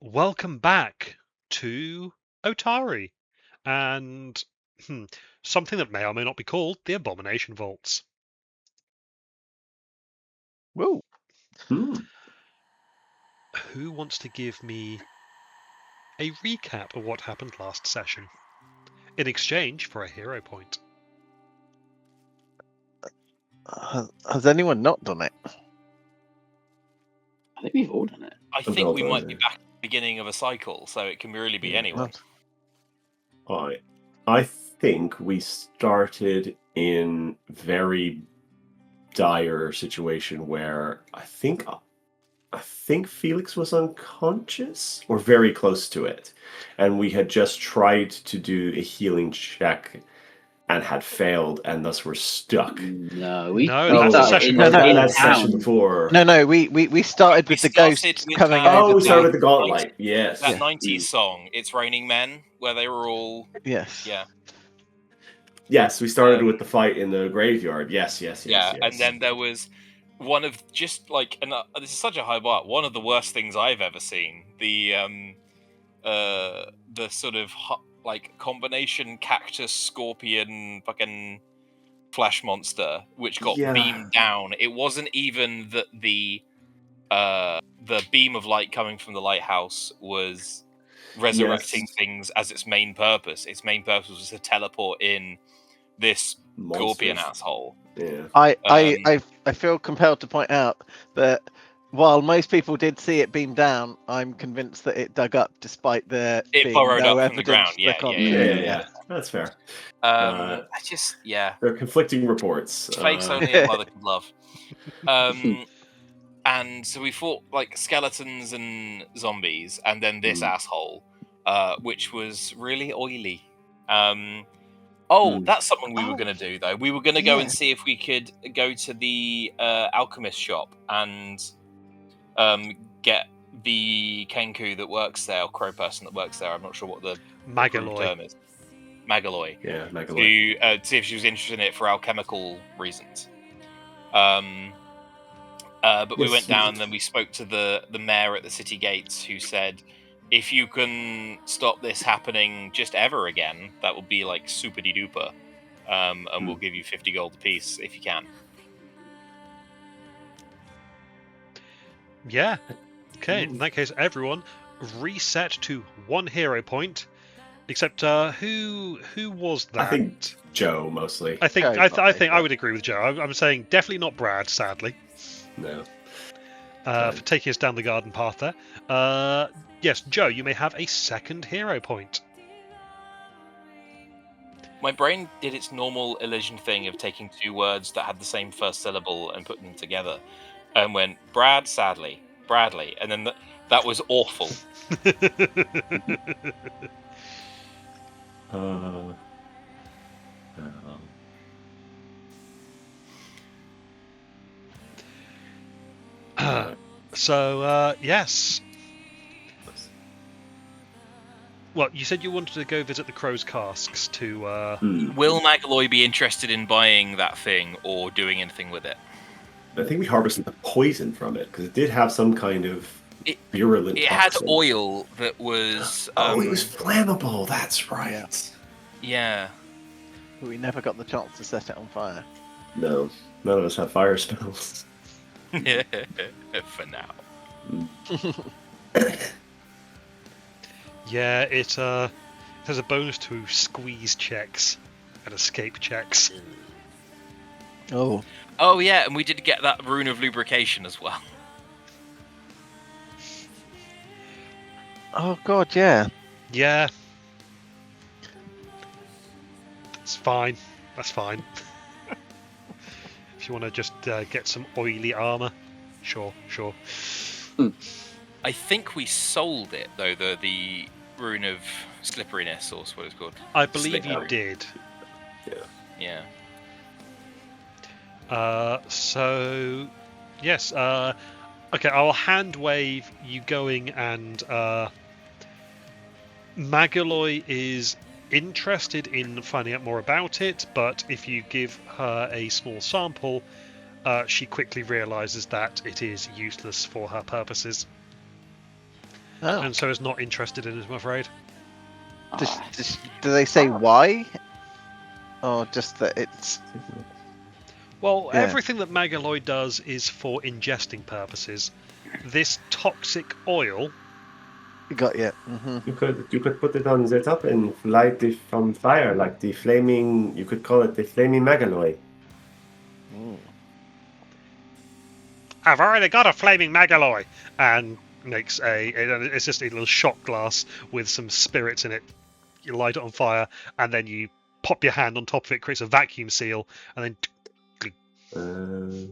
Welcome back to Otari and something that may or may not be called the Abomination Vaults. Whoa. Who wants to give me a recap of what happened last session in exchange for a hero point? Has anyone not done it? I think we've all done it. I think we might be back at the beginning of a cycle, so it can really be anyone. I think we started in very dire situation where I think Felix was unconscious or very close to it, and we had just tried to do a healing check and had failed, and thus were stuck. No, that's the session before. No, we started with the ghosts coming over. Oh, we started with the gauntlet. Yes, that 90s song, "It's Raining Men," where they were all. Yes. Yeah. Yes, we started with the fight in the graveyard. Yes. Yeah, and then there was one of just like, and this is such a high bar. One of the worst things I've ever seen. The sort of like combination cactus scorpion fucking flesh monster which got beamed down. It wasn't even that the beam of light coming from the lighthouse was resurrecting things as its main purpose. Its main purpose was to teleport in this scorpion asshole. Yeah. I feel compelled to point out that while most people did see it beam down, I'm convinced that it dug up despite there being burrowed no up from the ground. evidence. Yeah. That's fair. There are conflicting reports. Face only a mother could love. And so we fought like skeletons and zombies, and then this asshole, which was really oily. That's something we were going to do, though. We were going to go and see if we could go to the alchemist shop and get the Kenku that works there, or crow person that works there. I'm not sure what the term is. Magaloy. Yeah, Magaloy. To see if she was interested in it for alchemical reasons. But we went down and then we spoke to the mayor at the city gates, who said, if you can stop this happening just ever again, that would be like super-de-duper. And we'll give you 50 gold apiece if you can. Yeah. Okay, in that case, everyone reset to 1 hero point. Except who was that? I think Joe mostly. I think I would agree with Joe. I'm saying definitely not Brad, sadly. No. For taking us down the garden path there. Yes, Joe, you may have a 2nd hero point. My brain did its normal elision thing of taking 2 words that had the same first syllable and putting them together, and went Brad, sadly, Bradley, and then that was awful. Yes. Well, you said you wanted to go visit the Crow's Casks to... Will Magaloy be interested in buying that thing or doing anything with it? I think we harvested the poison from it, because it did have some kind of virulent toxin. Had oil that was... it was flammable, that's right. Yeah. But we never got the chance to set it on fire. No, none of us have fire spells. For now. Yeah, it has a bonus to squeeze checks and escape checks. Oh yeah, and we did get that rune of lubrication as well. Oh god, yeah. Yeah. That's fine. If you want to just get some oily armor. Sure. I think we sold it though. The rune of slipperiness, or what it's called. I believe you Slippery. did. Yeah. So, yes. Okay, I'll hand wave you going, and Magaloy is interested in finding out more about it, but if you give her a small sample, she quickly realizes that it is useless for her purposes, Oh. and so is not interested in it, I'm afraid. Do they say why? Or just that it's... Well, Yeah. everything that Magaloy does is for ingesting purposes. This toxic oil... Got you. Mm-hmm. You could put it on the top and light it from fire, like the flaming. You could call it the flaming Magaloy. I've already got a flaming Magaloy! And makes it's just a little shot glass with some spirits in it. You light it on fire, and then you pop your hand on top of it, creates a vacuum seal, and then...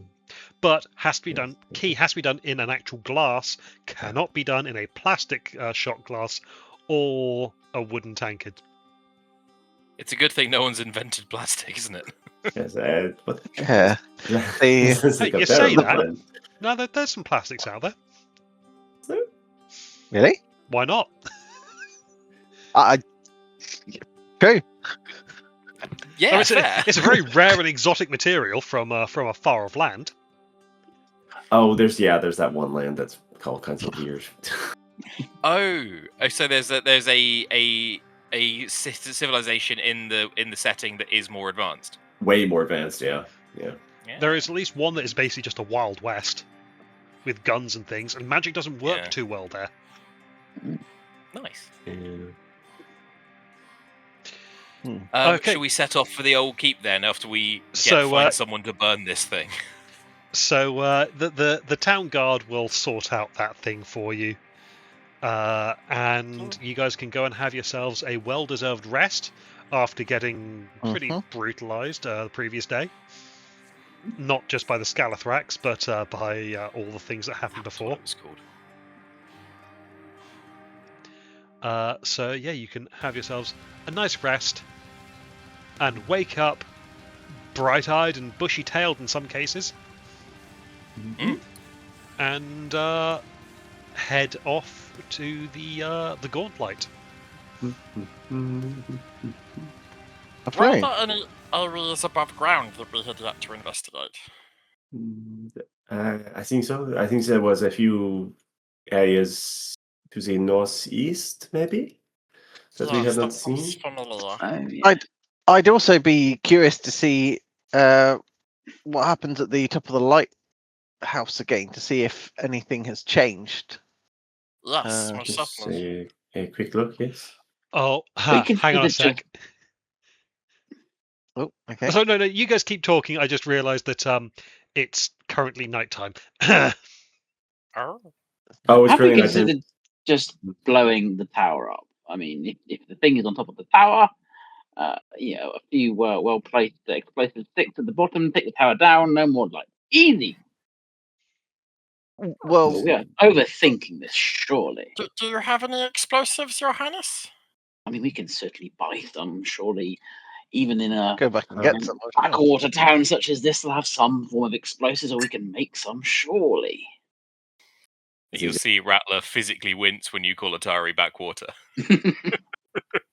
But has to be done. Key has to be done in an actual glass. Cannot be done in a plastic shot glass or a wooden tankard. It's a good thing no one's invented plastic, isn't it? Yes, but Yeah. Hey, you say that. No, there's some plastics out there. Really? Why not? True. Yeah, it's a very rare and exotic material from a far off land. Oh, there's that one land that's called kinds of weird. Oh, so there's a civilization in the setting that is more advanced. Way more advanced, yeah. There is at least one that is basically just a Wild West with guns and things, and magic doesn't work too well there. Nice. Yeah. Okay. Should we set off for the old keep then after we find someone to burn this thing? So the town guard will sort out that thing for you, and you guys can go and have yourselves a well-deserved rest after getting pretty brutalized the previous day. Not just by the Scalathrax, but by all the things that happened before. That's what it was called. So yeah, you can have yourselves a nice rest and wake up bright-eyed and bushy-tailed in some cases, and head off to the Gauntlet. Right. about any areas above ground that we had yet to investigate? I think so. I think there was a few areas to the northeast, maybe, that we have not seen. Familiar. I'd also be curious to see what happens at the top of the lighthouse again, to see if anything has changed. Yes, most Just certainly. a quick look, yes. Oh, We can hang do on a the sec. Oh, okay. So no, you guys keep talking. I just realised that it's currently nighttime. Oh. Oh, it's Have we currently considered just blowing the tower up? I mean, if the thing is on top of the tower, a few well-placed explosive sticks at the bottom, take the tower down, no more like easy. Well, We are overthinking this, surely. Do you have any explosives, Your Highness? I mean, we can certainly buy some, surely. Even in a go back and get some. backwater town such as this, will have some form of explosives, or we can make some, surely. You'll see Rattler physically wince when you call Atari backwater.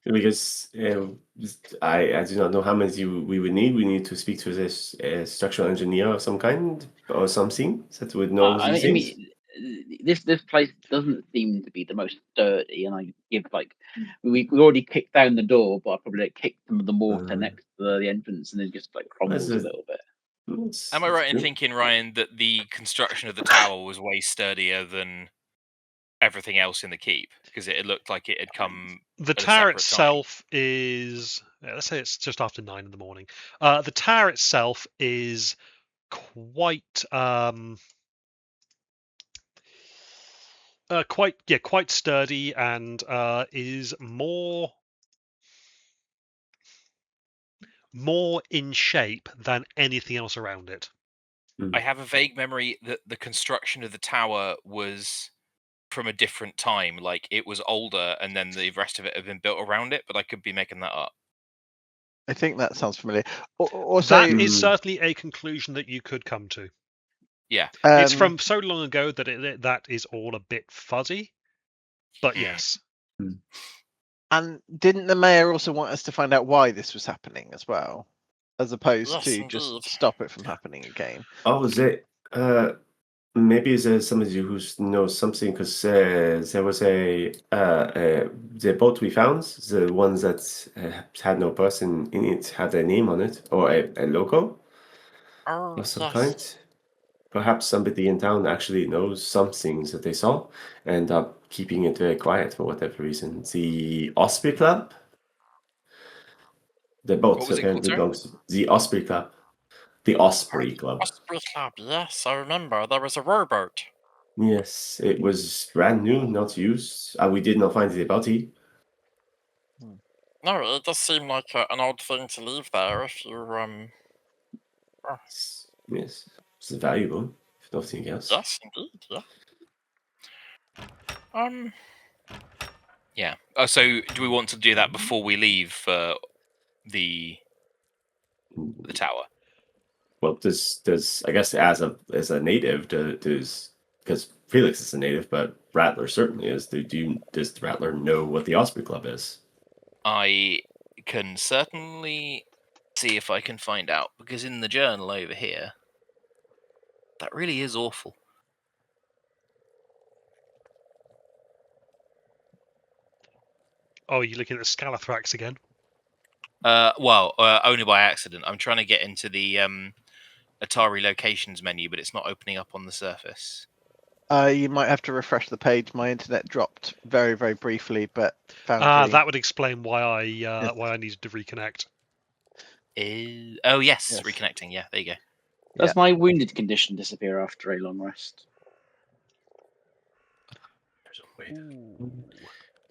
Because I do not know how many we would need. We need to speak to this structural engineer of some kind or something that would know these things. This place doesn't seem to be the most sturdy, and I give we already kicked down the door, but I probably kicked some of the mortar next to the entrance, and it just crumbles a little bit. Am I right in thinking, Ryan, that the construction of the tower was way sturdier than everything else in the keep? Because it looked like it had come. The tower itself is, let's say it's just after 9 in the morning. The tower itself is quite quite sturdy, and is more in shape than anything else around it. I have a vague memory that the construction of the tower was from a different time. Like it was older, and then the rest of it had been built around it. But I could be making that up. I think that sounds familiar. Also, That is certainly a conclusion that you could come to. Yeah, It's from so long ago that that is all a bit fuzzy. But yes. And didn't the mayor also want us to find out why this was happening as well, as opposed Yes, to indeed. just stop it from happening again? Oh, is it? Maybe there's somebody who knows something because there was the boat we found, the ones that had no person in it, had a name on it or a logo Oh, of some yes. kind. Perhaps somebody in town actually knows some things that they saw and up keeping it very quiet for whatever reason. The Osprey Club, the boat What was it called, apparently sorry? belongs to the Osprey Club. The Osprey Club. Osprey Club, yes, I remember. There was a rowboat. Yes, it was brand new, not used. We did not find the body. No, it does seem like an odd thing to leave there if you, Yes, it's valuable, if nothing else. Yes, indeed, yeah. Yeah. So do we want to do that before we leave for the tower? Well, does I guess as a native, does because Felix is a native, but Rattler certainly is. Does Rattler know what the Osprey Club is? I can certainly see if I can find out, because in the journal over here, that really is awful. Oh, you're looking at the Scalathrax again? Well, only by accident. I'm trying to get into the Atari locations menu, but it's not opening up on the surface. You might have to refresh the page. My internet dropped very, very briefly, but found That would explain why I needed to reconnect. Oh yes, Yes. reconnecting. Yeah, there you go. Does my wounded condition disappear after a long rest?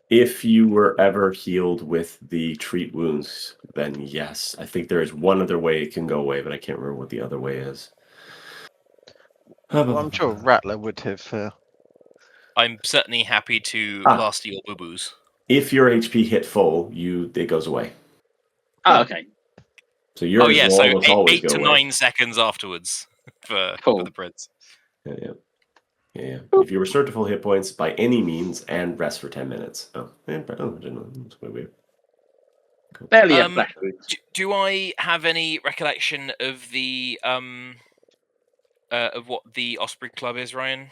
If you were ever healed with the treat wounds, then yes. I think there is one other way it can go away, but I can't remember what the other way is. Well, I'm sure Rattler would have. I'm certainly happy to plaster your boo-boos. If your HP hit full, it goes away. Oh, okay. So yours will so almost always 8 go to away. 9 seconds afterwards for the Brits. Yeah. If you restore to full hit points by any means and rest for 10 minutes. I didn't know. That's quite weird. Cool. Barely a flash wound. Do I have any recollection of the of what the Osprey Club is, Ryan?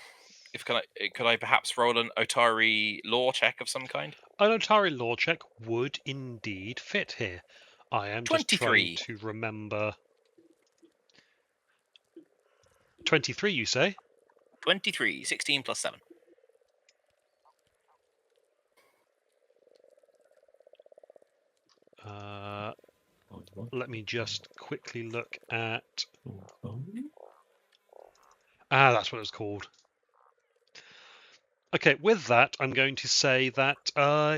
Could I perhaps roll an Otari lore check of some kind? An Otari lore check would indeed fit here. I am just 23. trying to remember. 23, you say? 23, 16 plus 7. Let me just quickly look at. That's what it's called. Okay, with that, I'm going to say that,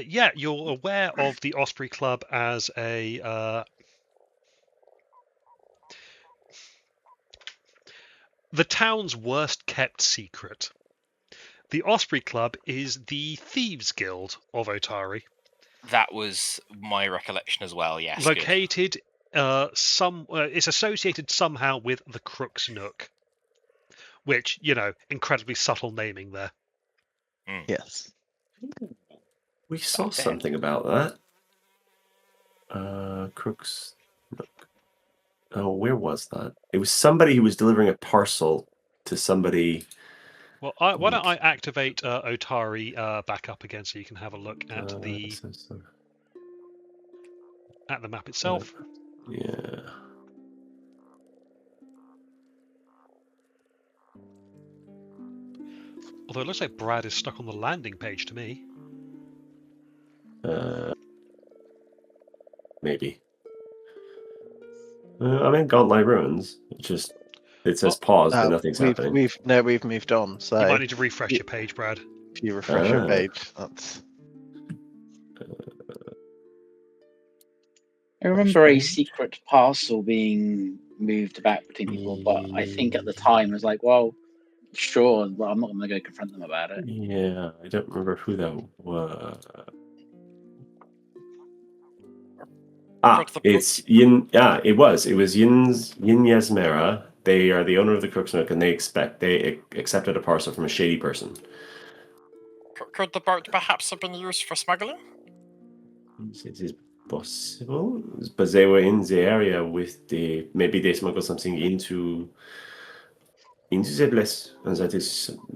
yeah, you're aware of the Osprey Club as the town's worst kept secret. The Osprey Club is the Thieves Guild of Otari. That was my recollection as well, yes. Located, it's associated somehow with the Crook's Nook. Which, incredibly subtle naming there. Yes. We saw something about that. Crook's Nook. Oh, where was that? It was somebody who was delivering a parcel to somebody. Well, why don't I activate Otari back up again so you can have a look at the map itself. Yeah. Although it looks like Brad is stuck on the landing page to me. Maybe. I'm in Gauntlet Ruins. It says pause, but nothing's happening. We've moved on. So you might need to refresh your page, Brad. If you refresh your page, that's. I remember a secret parcel being moved about between people. But I think at the time I was like, well, sure, but I'm not going to go confront them about it. Yeah, I don't remember who that was. It's Yin. Yeah, it was. It was Yin Yasmera. They are the owner of the Crook's Nook, and they accepted a parcel from a shady person. Could the boat perhaps have been used for smuggling? It is possible, but they were in the area with maybe they smuggled something into the place, and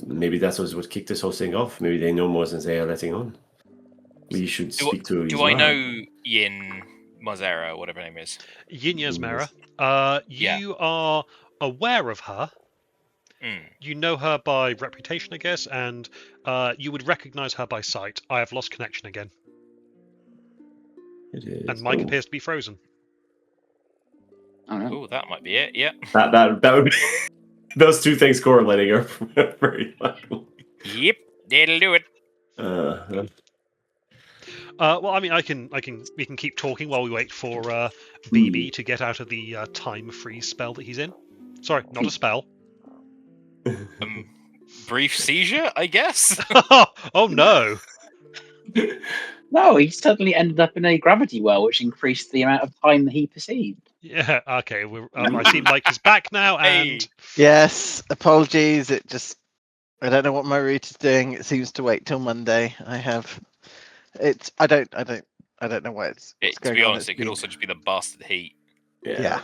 maybe that's what kicked this whole thing off. Maybe they know more than they are letting on. We should speak to. Do I know Yin Mazera, whatever her name is? Yin Yasmera. You are aware of her. You know her by reputation, I guess, and you would recognize her by sight. I have lost connection again. It is. And Mike appears to be frozen. Oh, that might be it. Yeah. That would be those two things correlating are very likely. Yep, that'll do it. Well, I mean, we can keep talking while we wait for BB to get out of the time freeze spell that he's in. Sorry, not a spell. Brief seizure, I guess. Oh no! No, he suddenly ended up in a gravity well, which increased the amount of time that he perceived. Yeah. Okay. I seem like he's back now, and Yes. Apologies. I don't know what my route is doing. It seems to wait till Monday. I don't know why it's going to be on. honest, it could also just be the bastard heat. Yeah.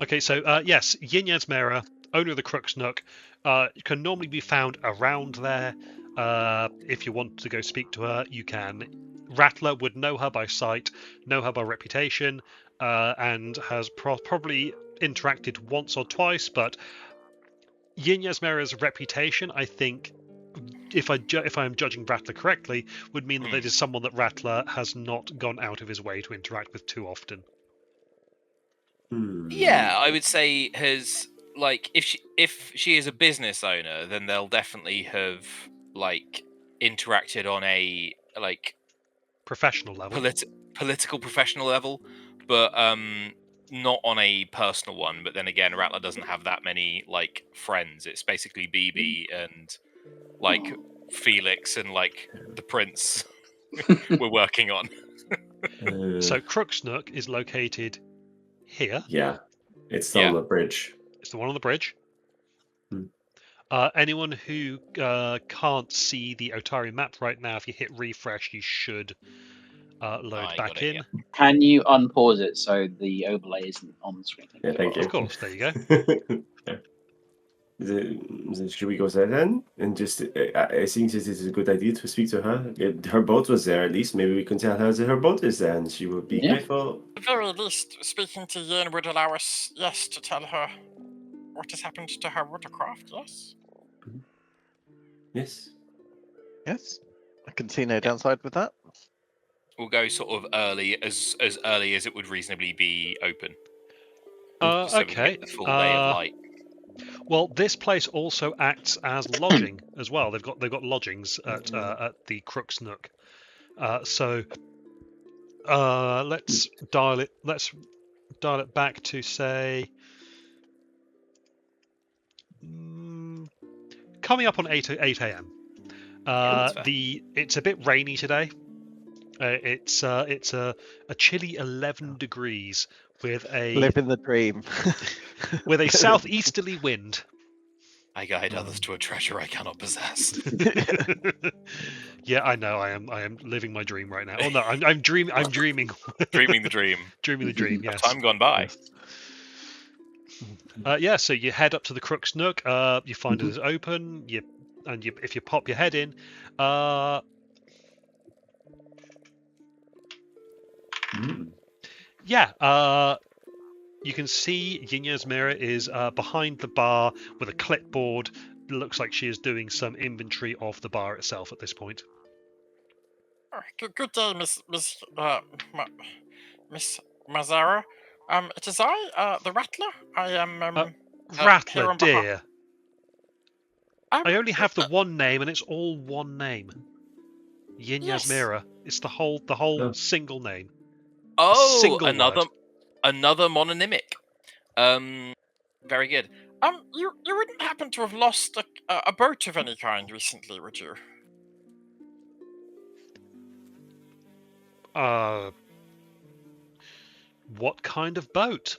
Okay, so yes, Yin Yasmera, owner of the Crook's Nook, can normally be found around there. If you want to go speak to her, you can. Rattler would know her by sight, know her by reputation, and has probably interacted once or twice. But Yin Yasmera's reputation, I think, if I am judging Rattler correctly, would mean that it is someone that Rattler has not gone out of his way to interact with too often. Yeah, I would say if she is a business owner, then they'll definitely have interacted on a professional level, political professional level, but not on a personal one. But then again, Rattler doesn't have that many friends. It's basically BB and Felix and the Prince we're working on. So Crook's Nook is located here. Yeah, it's still on the bridge. It's the one on the bridge. Anyone who can't see the Otari map right now, if you hit refresh, you should load back in. Yeah. Can you unpause it so the overlay isn't on the screen? Yeah, thank you. Of course, there you go. Should we go there then? And just, I think this is a good idea to speak to her. Her boat was there at least. Maybe we can tell her that her boat is there and she would be grateful. At the very least, speaking to Yin would allow us, yes, to tell her what has happened to her watercraft, yes? Yes. Yes. I can see no downside with that. We'll go sort of early as early as it would reasonably be open. Okay. We can get the full day of light. Well, this place also acts as lodging as well. They've got lodgings at the Crook's Nook. So let's dial it back to say coming up on 8 a.m. It's a bit rainy today. It's a chilly 11 degrees with a living the dream with a southeasterly wind. I guide others to a treasure I cannot possess. Yeah, I know. I am living my dream right now. Oh no, I'm dreaming. I'm dreaming. Dreaming the dream. Dreaming the dream. Yes. Time gone by. Yeah. So you head up to the Crook's Nook. You find it is open. If you pop your head in, yeah. You can see Yin Yasmera is behind the bar with a clipboard. It looks like she is doing some inventory of the bar itself at this point. Good day, Miss Mazara. It is I, the Rattler. I am Rattler, dear. I only have the one name, and it's all one name. Yin Yasmera. It's the whole single name. Oh, single another word. Another mononymic. Very good. You wouldn't happen to have lost a boat of any kind recently, would you? What kind of boat?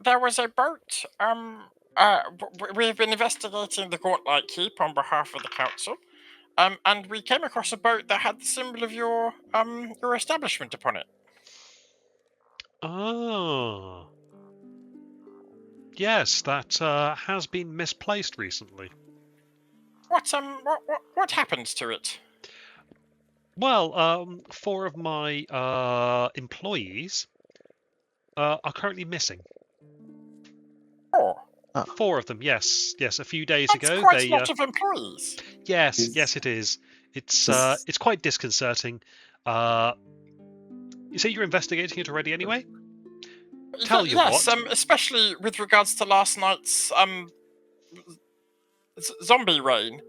There was a boat. We've been investigating the Gauntlet Keep on behalf of the council. And we came across a boat that had the symbol of your establishment upon it. Ah. Yes, that has been misplaced recently. What happened to it? Well, 4 of my employees are currently missing. Oh, 4 of them, yes. A few days that's ago, quite they. a lot of employees. Yes, it is. It's quite disconcerting. You say you're investigating it already, anyway? Tell you yes, what. especially with regards to last night's zombie rain.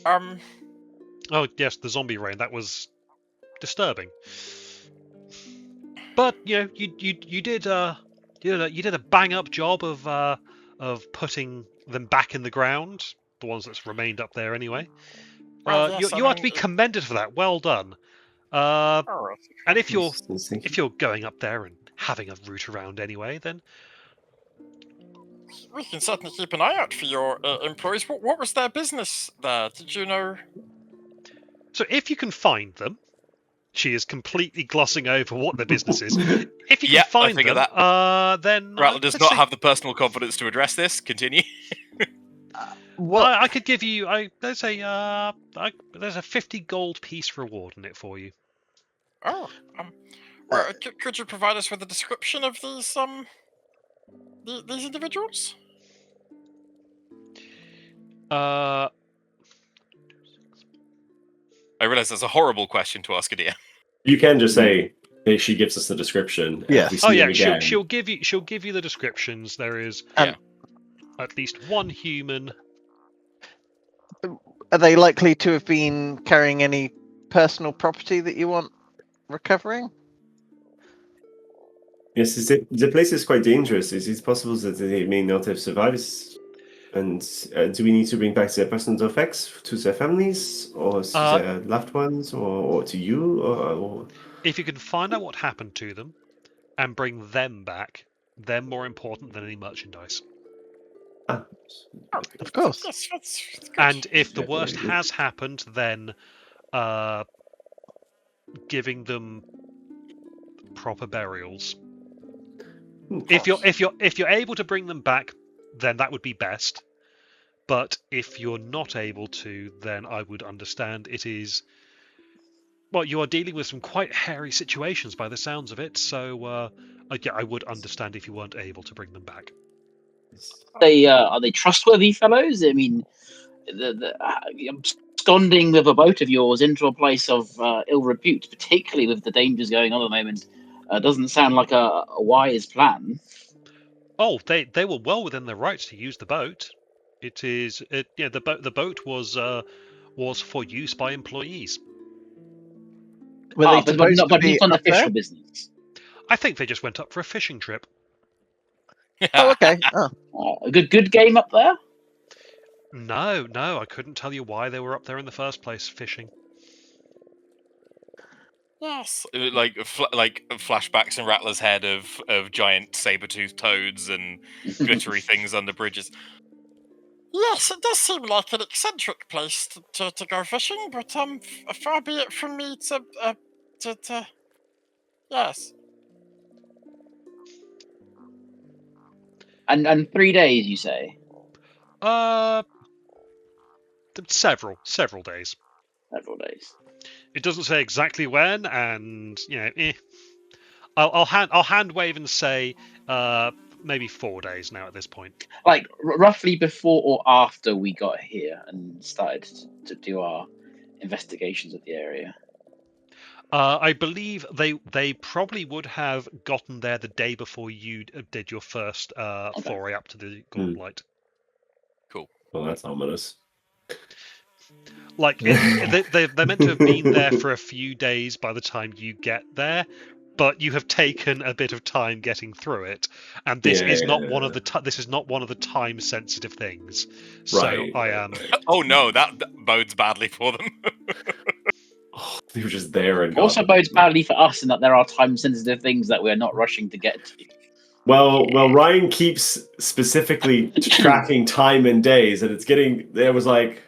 Oh yes, the zombie rain. That was disturbing. But you did a bang up job of putting them back in the ground. The ones that's remained up there anyway. Well, yes, you are to be commended for that. Well done. And if you're going up there and having a route around anyway, then we can certainly keep an eye out for your employees. What was their business there? Did you know? so if you can find them, she is completely glossing over what the business is. If you can find I figure them, then Rattler does not have the personal confidence to address this. Continue. What? I could give you. There's a 50 gold piece reward in it for you. Oh, well, could you provide us with a description of these individuals? Uh, I realise that's a horrible question to ask a DM. You can just say, hey, she gives us the description. and Yeah. if we see oh them yeah, again, she'll give you the descriptions. There is at least one human. Are they likely to have been carrying any personal property that you want recovering? Yes, the place is quite dangerous. Is it possible that they may not have survived? And do we need to bring back their personal effects to their families, or to their loved ones, or to you? Or... If you can find out what happened to them and bring them back, they're more important than any merchandise. Of course. Yes, that's good. And if the Yeah, worst very good. has happened, then giving them proper burials. If you're able to bring them back, then that would be best. But if you're not able to, then I would understand. It is. Well, you are dealing with some quite hairy situations by the sounds of it, so I would understand if you weren't able to bring them back. Are they trustworthy fellows? I mean, the absconding with a boat of yours into a place of ill repute, particularly with the dangers going on at the moment, doesn't sound like a wise plan. Oh, they were well within their rights to use the boat. The boat was for use by employees. Were they but supposed not to be on up there? official business. I think they just went up for a fishing trip. Oh, okay. A good game up there. No, I couldn't tell you why they were up there in the first place fishing. Yes. Like flashbacks in Rattler's head of giant saber-toothed toads and glittery things under bridges. Yes, it does seem like an eccentric place to go fishing, but far be it from me to yes. And 3 days, you say? Several days. Several days. It doesn't say exactly when, and I'll hand wave and say maybe 4 days now at this point. Like roughly before or after we got here and started to do our investigations of the area. I believe they probably would have gotten there the day before you did your first foray up to the Gauntlet. Cool. Well, that's ominous. Like they're meant to have been there for a few days by the time you get there. but you have taken a bit of time getting through it, and this is not one of the this is not one of the time sensitive things. So Right, I right. am. Oh no, that bodes badly for them. Oh, they were just there and got Also them. bodes badly for us in that there are time-sensitive things that we're not rushing to get to. Well, Ryan keeps specifically tracking time and days, and it's getting. It was like,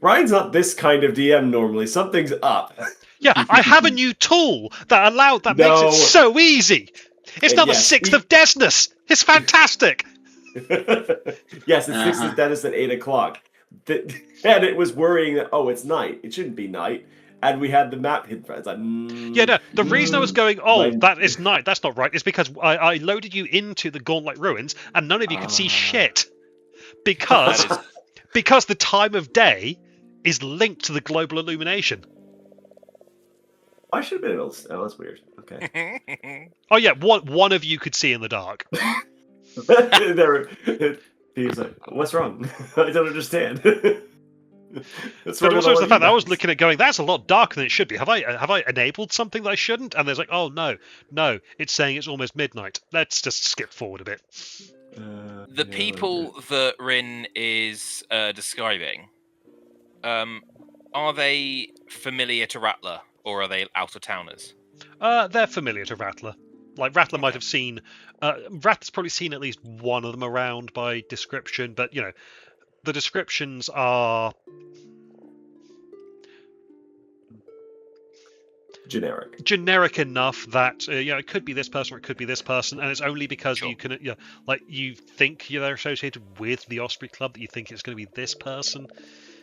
Ryan's not this kind of DM normally. Something's up. Yeah, I have a new tool that makes No. it so easy. It's now Yes, the 6th of Desness. It's fantastic. Yes, it's 6th Uh-huh. of Dennis at 8 o'clock. And it was worrying that, oh, it's night. It shouldn't be night. And we had the map hidden. It's like, Yeah, no, the reason I was going, oh, my- that is night, that's not right, is because I loaded you into the Gauntlet Ruins and none of you could see shit. Because That because the time of day is linked to the global illumination. I should have been able to. Oh, that's weird. Okay. Oh yeah, one of you could see in the dark. He was like, what's wrong? I don't understand. What's But wrong with also all it's the you fact that I was guys? looking at going, that's a lot darker than it should be. Have I enabled something that I shouldn't? And there's like, oh no, it's saying it's almost midnight. Let's just skip forward a bit. The people that Rin is describing, are they familiar to Rattler, or are they out-of-towners? They're familiar to Rattler. Like Rattler might have seen, Rattler's probably seen at least one of them around by description, but you know, the descriptions are generic enough that it could be this person or it could be this person, and it's only because Sure. you can, like you think they're associated with the Osprey Club that you think it's going to be this person.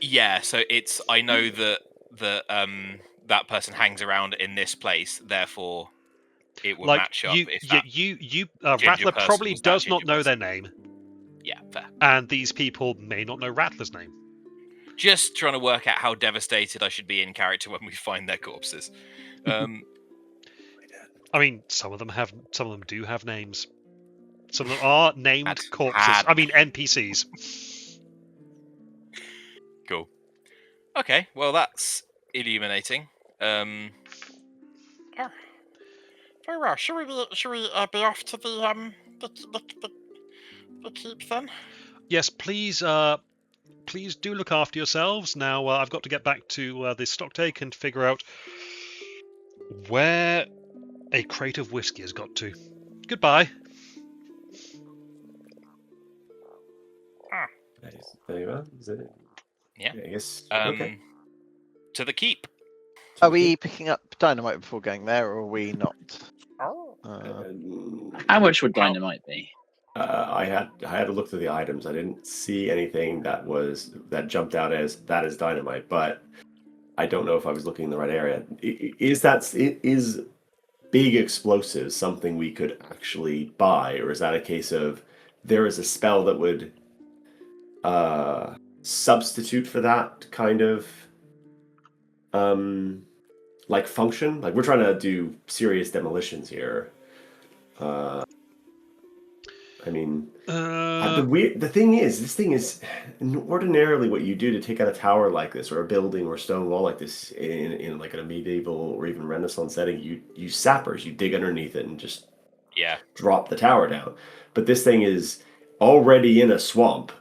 Yeah, so I know that that person hangs around in this place, therefore it would Like match up. you, If yeah, that you, ginger Rattler person probably was that does not ginger know their person. name, Yeah, fair. and these people may not know Rattler's name. Just trying to work out how devastated I should be in character when we find their corpses. I mean, some of them do have names. Some of them are named Had. corpses. I mean, NPCs. Cool. Okay, well that's illuminating. Very well. Should we be off to the keep then? Yes, please. Please do look after yourselves. Now, I've got to get back to the stocktake and figure out where a crate of whiskey has got to. Goodbye. There you are. Is it? Yeah. I guess. Um, Okay. To the keep. Are we picking up dynamite before going there, or are we not? Oh. How much would dynamite be? I had to look through the items. I didn't see anything that jumped out as that is dynamite, but I don't know if I was looking in the right area. Is big explosives something we could actually buy, or is that a case of there is a spell that would substitute for that kind of like function? Like we're trying to do serious demolitions here. I mean, the thing is, this thing is ordinarily what you do to take out a tower like this or a building or a stone wall like this in like a medieval or even Renaissance setting. You use sappers, you dig underneath it and just drop the tower down. But this thing is already in a swamp,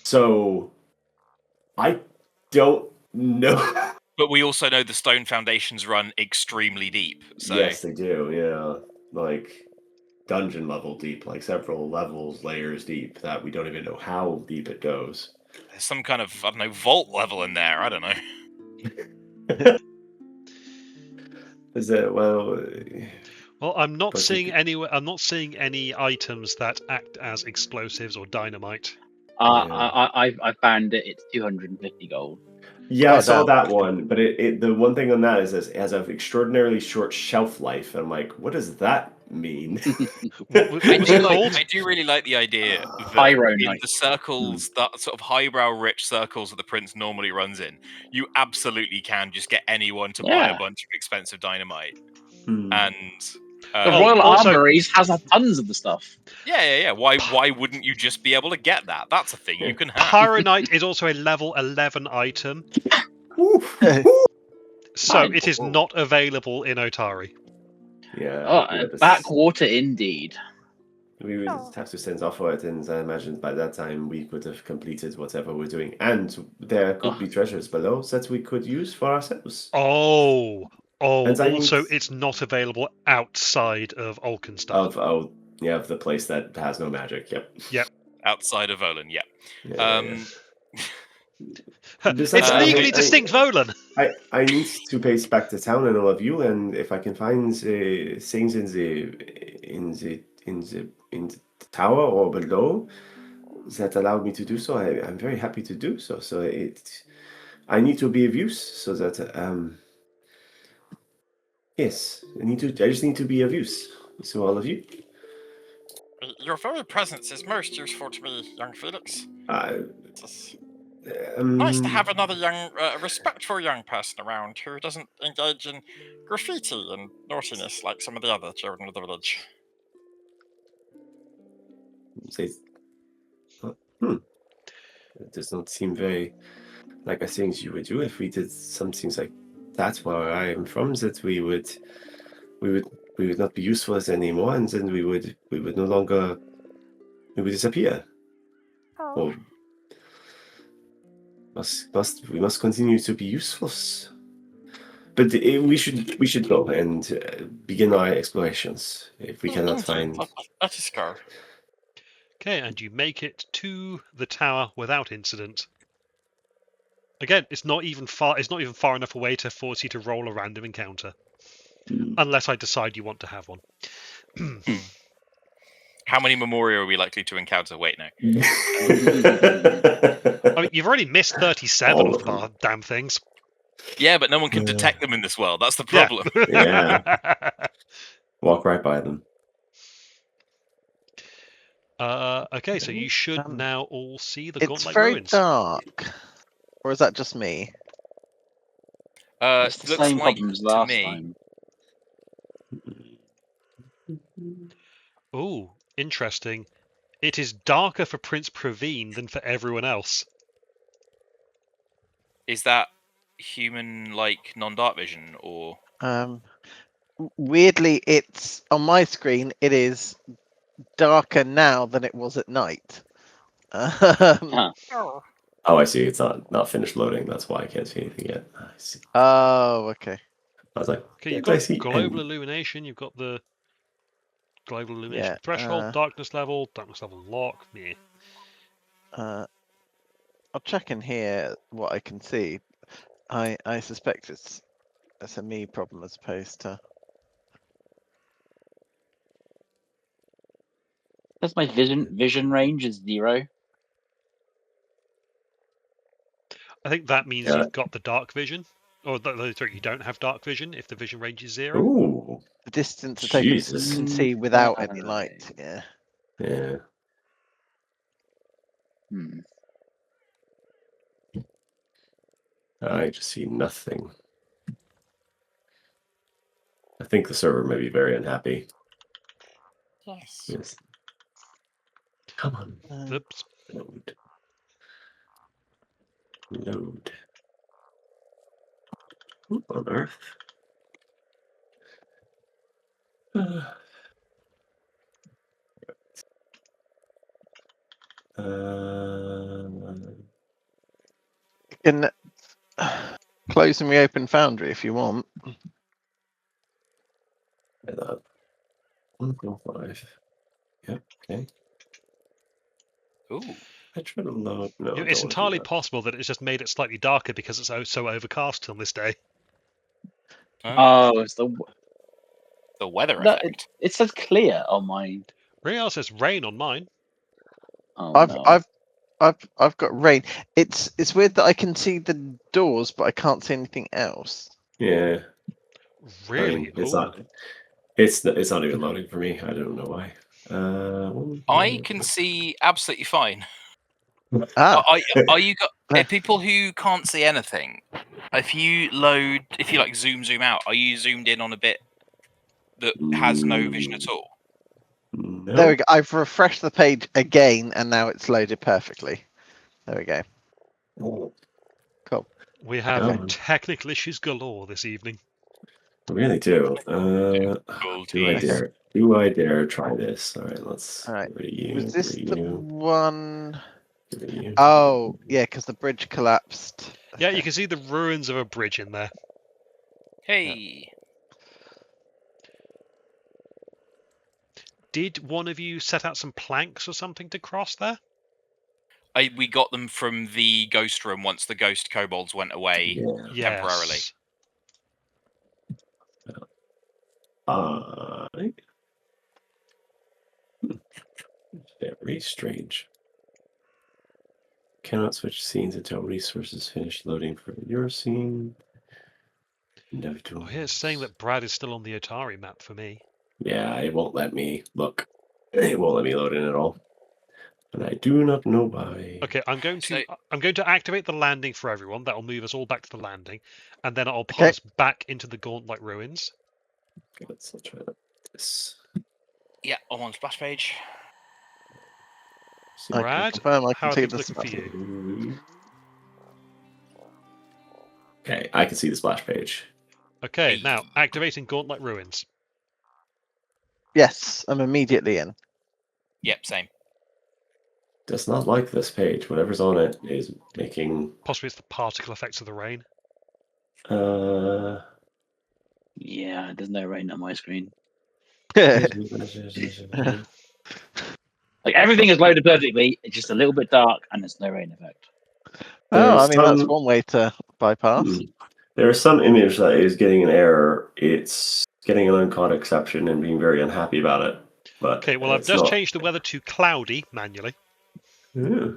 so I don't know. But we also know the stone foundations run extremely deep. So Yes, they do. Yeah, like dungeon level deep, like several layers deep that we don't even know how deep it goes. there's some kind of, I don't know, vault level in there. I don't know. Is it well? Well, I'm not But seeing any items that act as explosives or dynamite. I found it. It's 250 gold. Yeah, I Oh, saw damn. that one, but the one thing on that is it has an extraordinarily short shelf life. I'm like, what does that mean? What's I it called? do really like the idea that Pyro in Knight. the circles, that sort of highbrow rich circles that the prince normally runs in, you absolutely can just get anyone to buy a bunch of expensive dynamite. And The Royal also- Armories has tons of the stuff. yeah. Why wouldn't you just be able to get that? That's a thing you can have. Pyronite is also a level 11 item. So My it is lord. not available in Otari. Yeah. Oh, yeah, this- backwater indeed. We would have to send off for it, and I imagine by that time we could have completed whatever we're doing. And there could be treasures below that we could use for ourselves. Oh, And I also need- it's not available outside of Olkenstein. Of the place that has no magic. Yep. Outside of Olin, yeah. Yeah. It's Besides, legally distinct Volan. I need to pace back to town and all of you, and if I can find things in the tower or below that allowed me to do so, I'm very happy to do so. So I need to be of use, so that yes, I just need to be of use. So all of you. Your very presence is most useful to me, young Felix. It's nice to have another young, respectful young person around who doesn't engage in graffiti and naughtiness like some of the other children of the village. It does not seem very like a things you would do. If we did some things like that where I am from, that we would not be useful as anymore, and then we would no longer disappear. Or we must continue to be useful. But we should go and begin our explorations if we cannot find. Let us go. Okay, and you make it to the tower without incident. Again, it's not even far enough away to force you to roll a random encounter. Unless I decide you want to have one. How many Memoria are we likely to encounter? Wait, no. I mean, you've already missed 37 of the damn things. Yeah, but no one can detect them in this world. That's the problem. Yeah. Walk right by them. Okay, so you should now all see the It's Gauntlet very ruins. dark. Or is that just me? It's the looks same like problems to last me. time. Oh, interesting. It is darker for Prince Praveen than for everyone else. Is that human, like, non-dark vision, or...? Weirdly, it's on my screen. It is darker now than it was at night. Oh. Oh, I see. It's not finished loading. That's why I can't see anything yet. I see. Oh, okay. I was like, Okay, you've I got see global any? illumination. You've got the global illumination Yeah, threshold, darkness level lock. Meh. I'll check in here what I can see. I suspect it's a me problem as opposed to. That's my vision range is 0. I think that means Yeah. you've got the dark vision, or sorry, you don't have dark vision if the vision range is 0. Ooh, The distance it opens Jesus. can see without any light. Yeah. Yeah. I just see nothing. I think the server may be very unhappy. Yes. Come on. Oops. Load. What on earth? You can close and reopen Foundry if you want. 1.5. Yep. Okay. Ooh. I try to load. No, It's entirely possible that it's just made it slightly darker because it's so overcast on this day. Oh, it's the weather no, effect. it says clear on mine. Real says rain on mine. Oh, I've got rain. It's weird that I can see the doors, but I can't see anything else. Yeah. Really? I mean, it's not even loading for me. I don't know why. I can see absolutely fine. Ah. Are you people who can't see anything? If you like zoom out, are you zoomed in on a bit that has no vision at all? No. There we go. I've refreshed the page again, and now it's loaded perfectly. There we go. Oh. Cool. We have Okay. technical issues galore this evening. I really do. Cool Do I tease. dare? Do I dare try this? All right, let's All right. give it a you. Was this give it a the you, one? give it a you. Oh, yeah, because the bridge collapsed. Yeah, you Okay. can see the ruins of a bridge in there. Hey. Did one of you set out some planks or something to cross there? We got them from the ghost room once the ghost kobolds went away Yeah. temporarily. Yes. Very strange. Cannot switch scenes until resources finish loading for your scene. No Oh, tools. here's saying that Brad is still on the Atari map for me. Yeah, it won't let me look. It won't let me load in at all, and I do not know why. Okay, I'm going to activate the landing for everyone. That'll move us all back to the landing, and then I'll pull Okay. us back into the Gauntlet ruins. Let's try this. Yeah, I'm on splash page. See. I can Brad, confirm I how can are see things the looking for you? Okay, I can see the splash page. Okay, Hey. now activating Gauntlet ruins. Yes, I'm immediately in. Yep, same. Does not like this page. Whatever's on it is making. Possibly it's the particle effects of the rain. Yeah, there's no rain on my screen. Like everything is loaded perfectly. It's just a little bit dark, and there's no rain effect. Oh, I There's mean, that's some- one way to bypass. There is some image that is getting an error. It's getting an uncaught exception and being very unhappy about it. But Okay, well I've it's just not. changed the weather to cloudy manually. Yeah.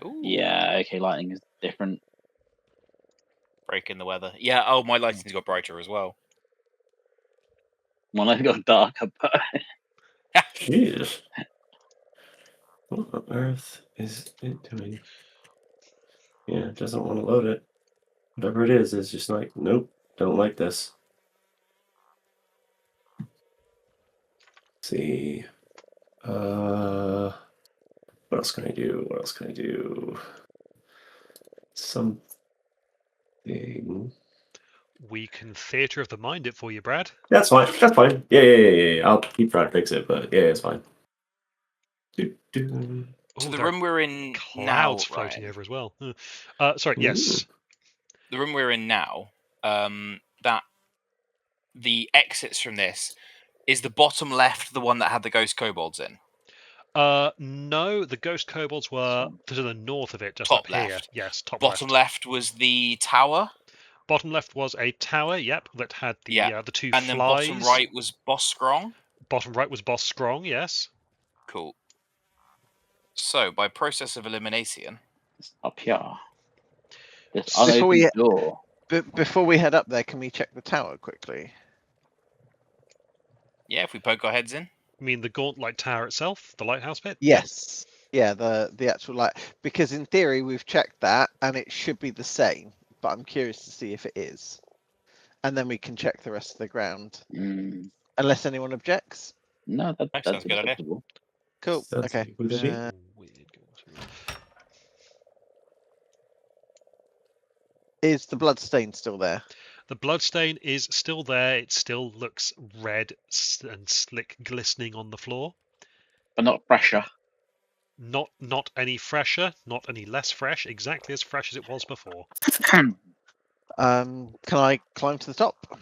Ooh. Yeah, okay, lighting is different. Breaking the weather. Yeah, oh, my lighting's got brighter as well. Well, I've got darker, but Jesus. What on earth is it doing? Yeah, it doesn't want to load it. Whatever it is just like, nope, don't like this. Let's see. What else can I do? What else can I do? Something. We can theatre of the mind it for you, Brad. That's fine. That's fine. Yeah. I'll keep trying to fix it, but yeah, it's fine. Do. So Oh, the there are room we're in clouds now, floating Ryan, over as well. Sorry, yes. the room we're in now, that the exits from this is the bottom left, the one that had the ghost kobolds in. No, the ghost kobolds were to the north of it, just Top up here. left. Yes, top Bottom left. left was the tower. Bottom left was a tower. Yep, that had the the two And flies. then bottom right was Boss Scrong. Bottom right was Boss Scrong. Yes. Cool. So by process of elimination, it's up here. This Before we- unopened door. Before we head up there, can we check the tower quickly? yeah, if we poke our heads in. I mean the Gauntlet Tower itself, the lighthouse bit. Yes. Yeah, the actual light. Because in theory, we've checked that, and it should be the same. But I'm curious to see if it is. And then we can check the rest of the ground. Mm, Unless anyone objects. no, That that's sounds a good idea. acceptable. Cool. That's Okay. a good idea. Weird. Is the bloodstain still there? The bloodstain is still there. It still looks red and slick, glistening on the floor. But not pressure. Not any fresher, not any less fresh. Exactly as fresh as it was before. Can I climb to the top?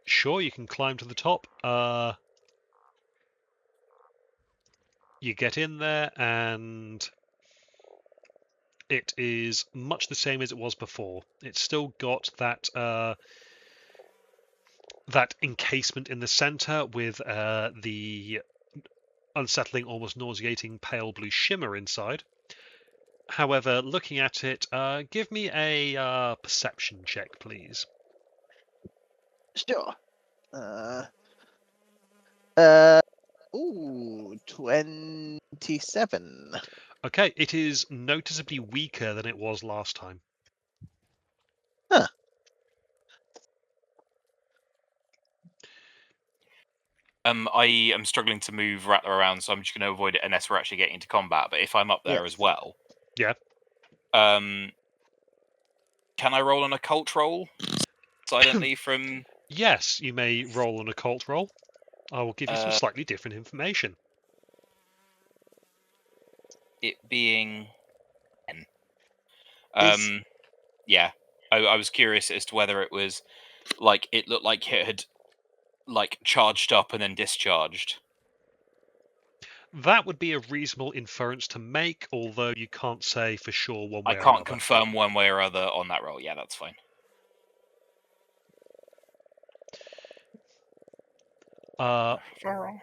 Sure, you can climb to the top. You get in there, and it is much the same as it was before. It's still got that that encasement in the center with the unsettling, almost nauseating pale blue shimmer inside. However, looking at it, give me a perception check, please. Sure. Ooh, 27. Okay, it is noticeably weaker than it was last time. Huh. I am struggling to move Rattler around, so I'm just going to avoid it unless we're actually getting into combat. But if I'm up there Yes. as well, Yeah. Can I roll an occult roll silently from Yes, you may roll an occult roll. I will give you some Uh, slightly different information. it being 10? Is- Yeah. I was curious as to whether it was like it looked like it had like charged up and then discharged. That would be a reasonable inference to make, although you can't say for sure one I way or can't another. confirm one way or other on that roll. Yeah, that's fine. Very well.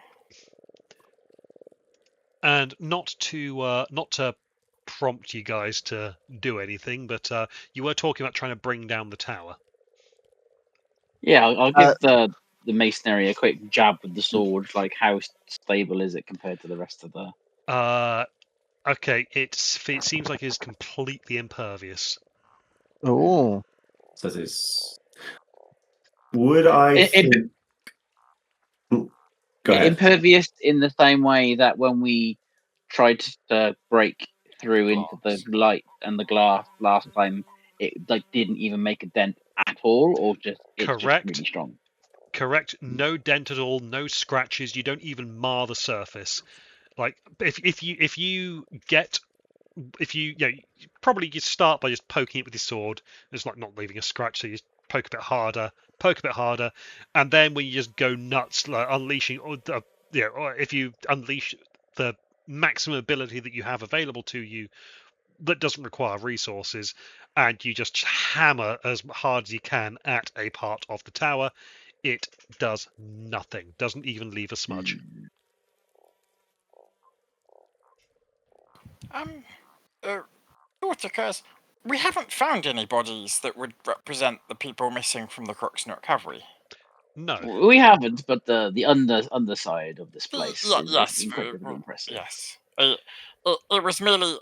And not to prompt you guys to do anything, but you were talking about trying to bring down the tower. Yeah, I'll give the masonry a quick jab with the sword. Like, how stable is it compared to the rest of the? Okay, it seems like it's completely impervious. Oh, So this. Would I It- it- think? Go ahead. Impervious in the same way that when we tried to break through into the Glass. light and the glass last time, it like didn't even make a dent at all, or just it's just Correct. really strong. Correct. No dent at all. No scratches. You don't even mar the surface. Like if you probably you start by just poking it with your sword. It's like not leaving a scratch, so you just poke a bit harder, and then when you just go nuts, like unleashing, or if you unleash the maximum ability that you have available to you that doesn't require resources, and you just hammer as hard as you can at a part of the tower, it does nothing. Doesn't even leave a smudge. Thought occurs. We haven't found any bodies that would represent the people missing from the Crooksnook, have we? No. We haven't, but the underside of this place is yes, incredibly impressive. yes. It was merely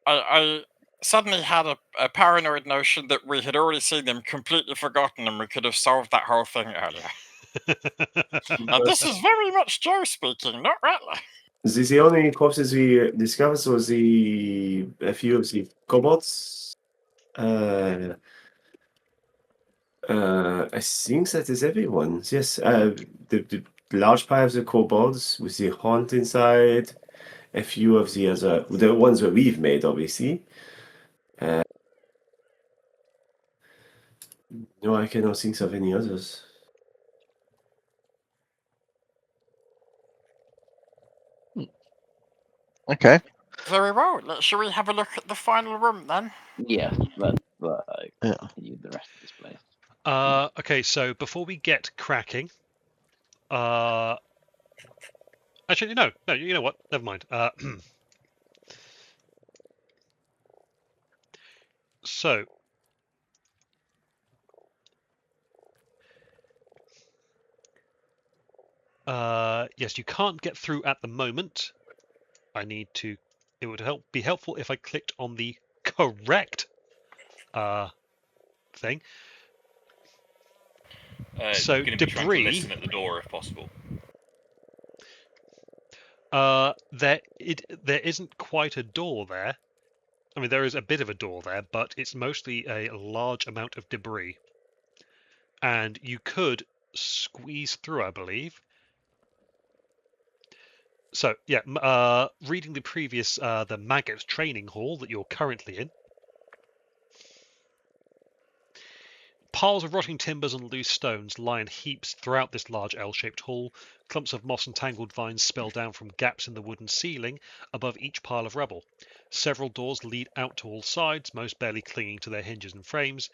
I suddenly had a paranoid notion that we had already seen them, completely forgotten, and we could have solved that whole thing earlier. And this is very much Joe speaking, not Rattler. The only corpses we discovered was a few of the kobolds. I think that is everyone. Yes, the large pile of the kobolds with the haunt inside. A few of the the ones that we've made, obviously. No, I cannot think of any others. okay. Very well. Shall we have a look at the final room then? Yes, let's Yeah. continue the rest of this place. Okay, so before we get cracking, actually no, you know what? Never mind. So, yes, you can't get through at the moment. It would be helpful if I clicked on the correct thing. So Going to be trying to debris. listen at the door if possible. There isn't quite a door there. I mean, there is a bit of a door there, but it's mostly a large amount of debris. And you could squeeze through, I believe. So, yeah, reading the previous, the maggot training hall that you're currently in. Piles of rotting timbers and loose stones lie in heaps throughout this large L-shaped hall. Clumps of moss and tangled vines spill down from gaps in the wooden ceiling above each pile of rubble. Several doors lead out to all sides, most barely clinging to their hinges and frames.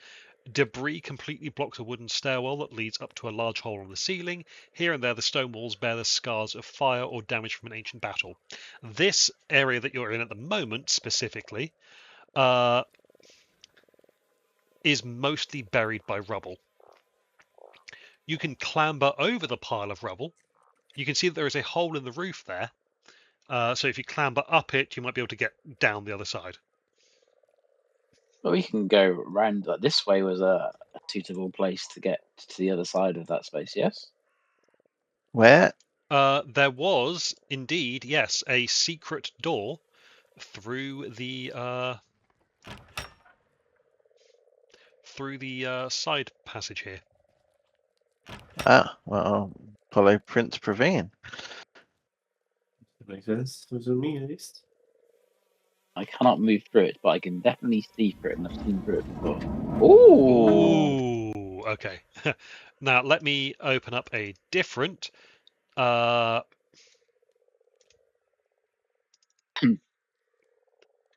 Debris completely blocks a wooden stairwell that leads up to a large hole in the ceiling. Here and there, the stone walls bear the scars of fire or damage from an ancient battle. This area that you're in at the moment, specifically, is mostly buried by rubble. You can clamber over the pile of rubble. You can see that there is a hole in the roof there. So if you clamber up it, you might be able to get down the other side. Well, we can go round. Like, this way was a suitable place to get to the other side of that space. Yes. Where? There was indeed, yes, a secret door through the through the side passage here. Ah, well, I'll follow Prince Praveen. That makes sense to me, at least. I cannot move through it, but I can definitely see through it, and I've seen through it before. Ooh. Ooh, okay. Now let me open up a different. Okay,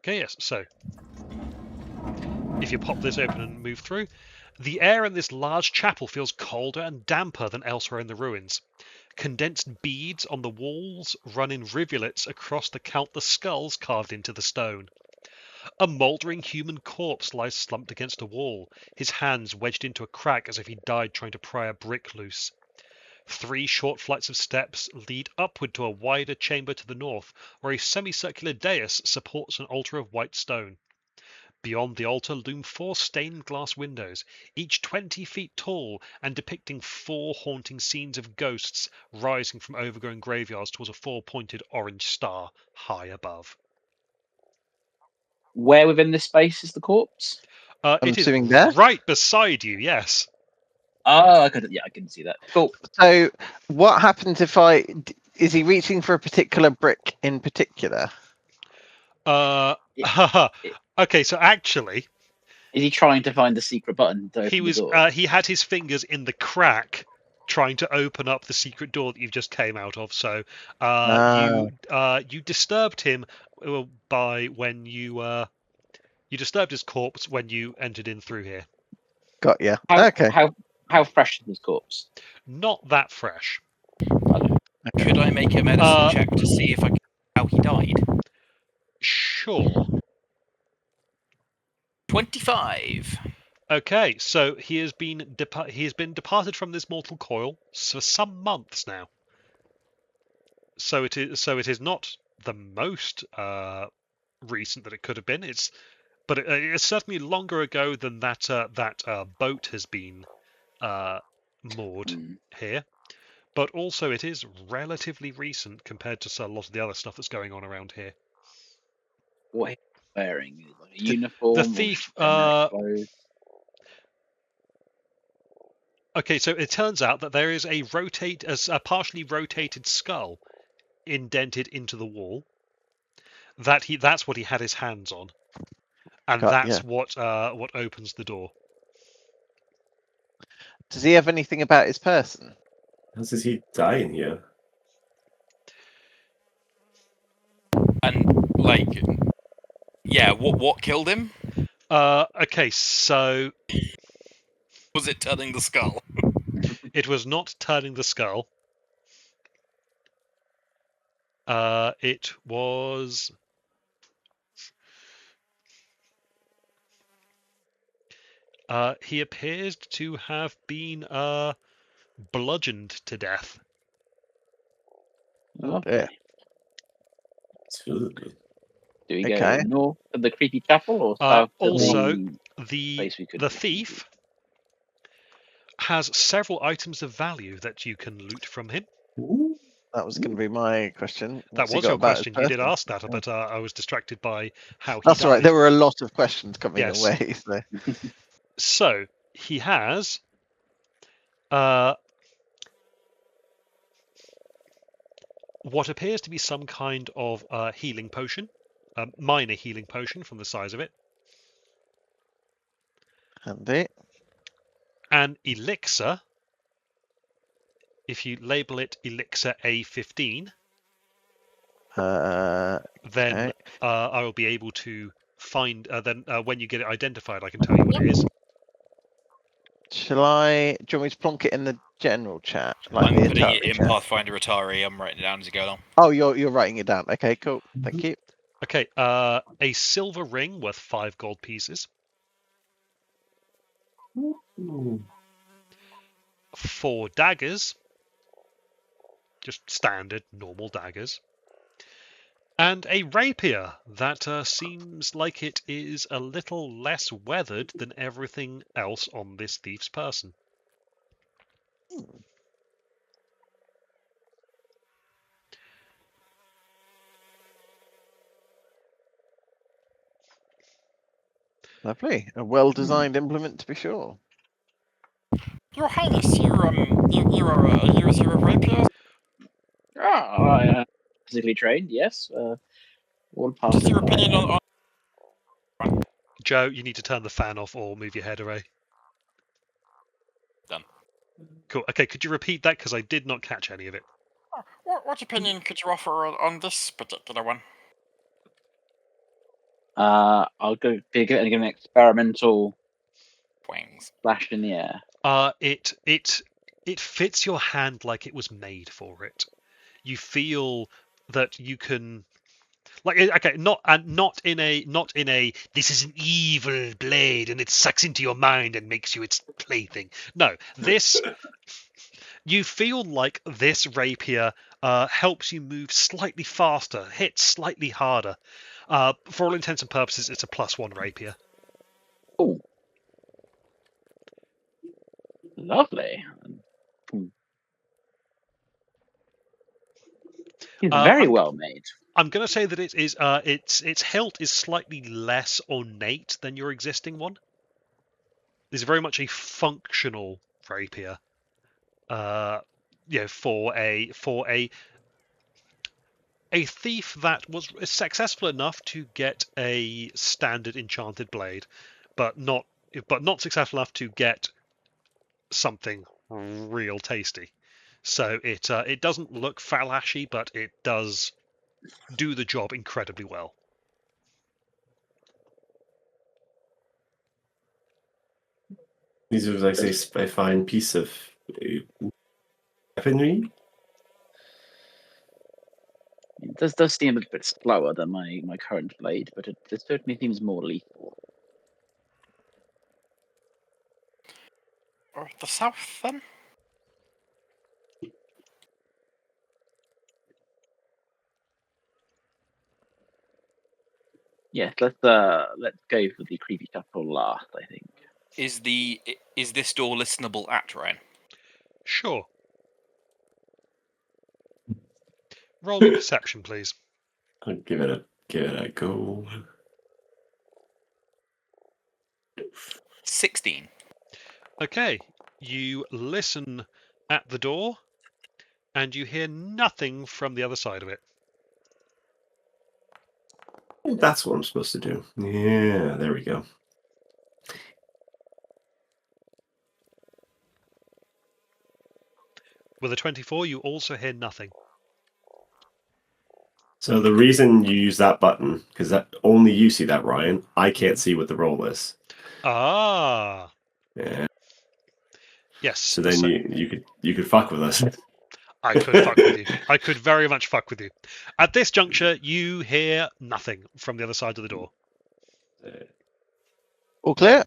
yes. So if you pop this open and move through, the air in this large chapel feels colder and damper than elsewhere in the ruins. Condensed beads on the walls run in rivulets across the countless skulls carved into the stone. A mouldering human corpse lies slumped against a wall, his hands wedged into a crack as if he died trying to pry a brick loose. 3 short flights of steps lead upward to a wider chamber to the north, where a semicircular dais supports an altar of white stone. Beyond the altar loom 4 stained glass windows, each 20 feet tall and depicting 4 haunting scenes of ghosts rising from overgrown graveyards towards a 4-pointed orange star high above. Where within this space is the corpse? I'm It is assuming there? right beside you, yes. Oh, I can see that. Cool. So, what happens if is he reaching for a particular brick in particular? Okay, so actually, Is he trying to find the secret button to open the door? he had his fingers in the crack trying to open up the secret door that you've just came out of. So you disturbed him by when you disturbed his corpse when you entered in through here. Got ya. How, Okay. How fresh is this corpse? Not that fresh. Could I make a medicine check to see if I can how he died? Sure. 25. Okay, so he has been departed from this mortal coil for some months now. So it is not the most recent that it could have been. But it's certainly longer ago than that boat has been moored here. But also, it is relatively recent compared to a lot of the other stuff that's going on around here. What he's wearing is like a uniform. The thief. Okay, so it turns out that there is a partially rotated skull indented into the wall. That's what he had his hands on, and that's what opens the door. Does he have anything about his person? How does he die in here? And what killed him? Okay, so Was it turning the skull? it was not turning the skull. It was. He appears to have been bludgeoned to death. Okay. Ooh. Do we go north of the creepy chapel or south Also, of the thief has several items of value that you can loot from him. Ooh. That was going to be my question. That was your question. You did ask that, but I was distracted by how he That's died. all right. There were a lot of questions coming Yes. your way. So. So he has what appears to be some kind of healing potion, minor healing potion from the size of it. Handy. An elixir. If you label it elixir A15, then I will be able to find. Then when you get it identified, I can tell you what it is. Do you want me to plonk it in the general chat? I'm the putting Atari it in chat? Pathfinder Atari. I'm writing it down as you go along. Oh, you're writing it down. Okay, cool. Thank you. Okay, a silver ring worth 5 gold pieces. Ooh. 4 daggers. Just standard, normal daggers. And a rapier that seems like it is a little less weathered than everything else on this thief's person. Lovely. A well-designed implement, to be sure. Your Highness, you are a user of rapiers. Physically trained, yes. All What's passes your my opinion on Joe, you need to turn the fan off or move your head away. Done. Cool. Okay, could you repeat that? Because I did not catch any of it. what opinion could you offer on this particular one? I'll go give an experimental Wings. flash in the air. It fits your hand like it was made for it. You feel that you can, like, okay, not in a this is an evil blade and it sucks into your mind and makes you its plaything. No, this you feel like this rapier helps you move slightly faster, hit slightly harder. For all intents and purposes, it's a +1 rapier. Oh, lovely. It's very well made. I'm going to say that it is its hilt is slightly less ornate than your existing one. It's very much a functional rapier. For a thief that was successful enough to get a standard enchanted blade, but not successful enough to get something real tasty. So it doesn't look flashy, but it does do the job incredibly well. These are, like, a fine piece of weaponry. It does seem a bit slower than my current blade, but it certainly seems more lethal. Or the south, then? Yes, let's go for the creepy shuffle last, I think. Is this door listenable at Ryan? Sure. Roll me perception, please. I'll give it a go. 16. Okay, you listen at the door, and you hear nothing from the other side of it. That's what I'm supposed to do. Yeah, there we go. With a 24, you also hear nothing. So the reason you use that button, because that only you see that, Ryan. I can't see what the roll is. Ah. Yeah. Yes. So then you could fuck with us. I could fuck with you. I could very much fuck with you. At this juncture, you hear nothing from the other side of the door. All clear?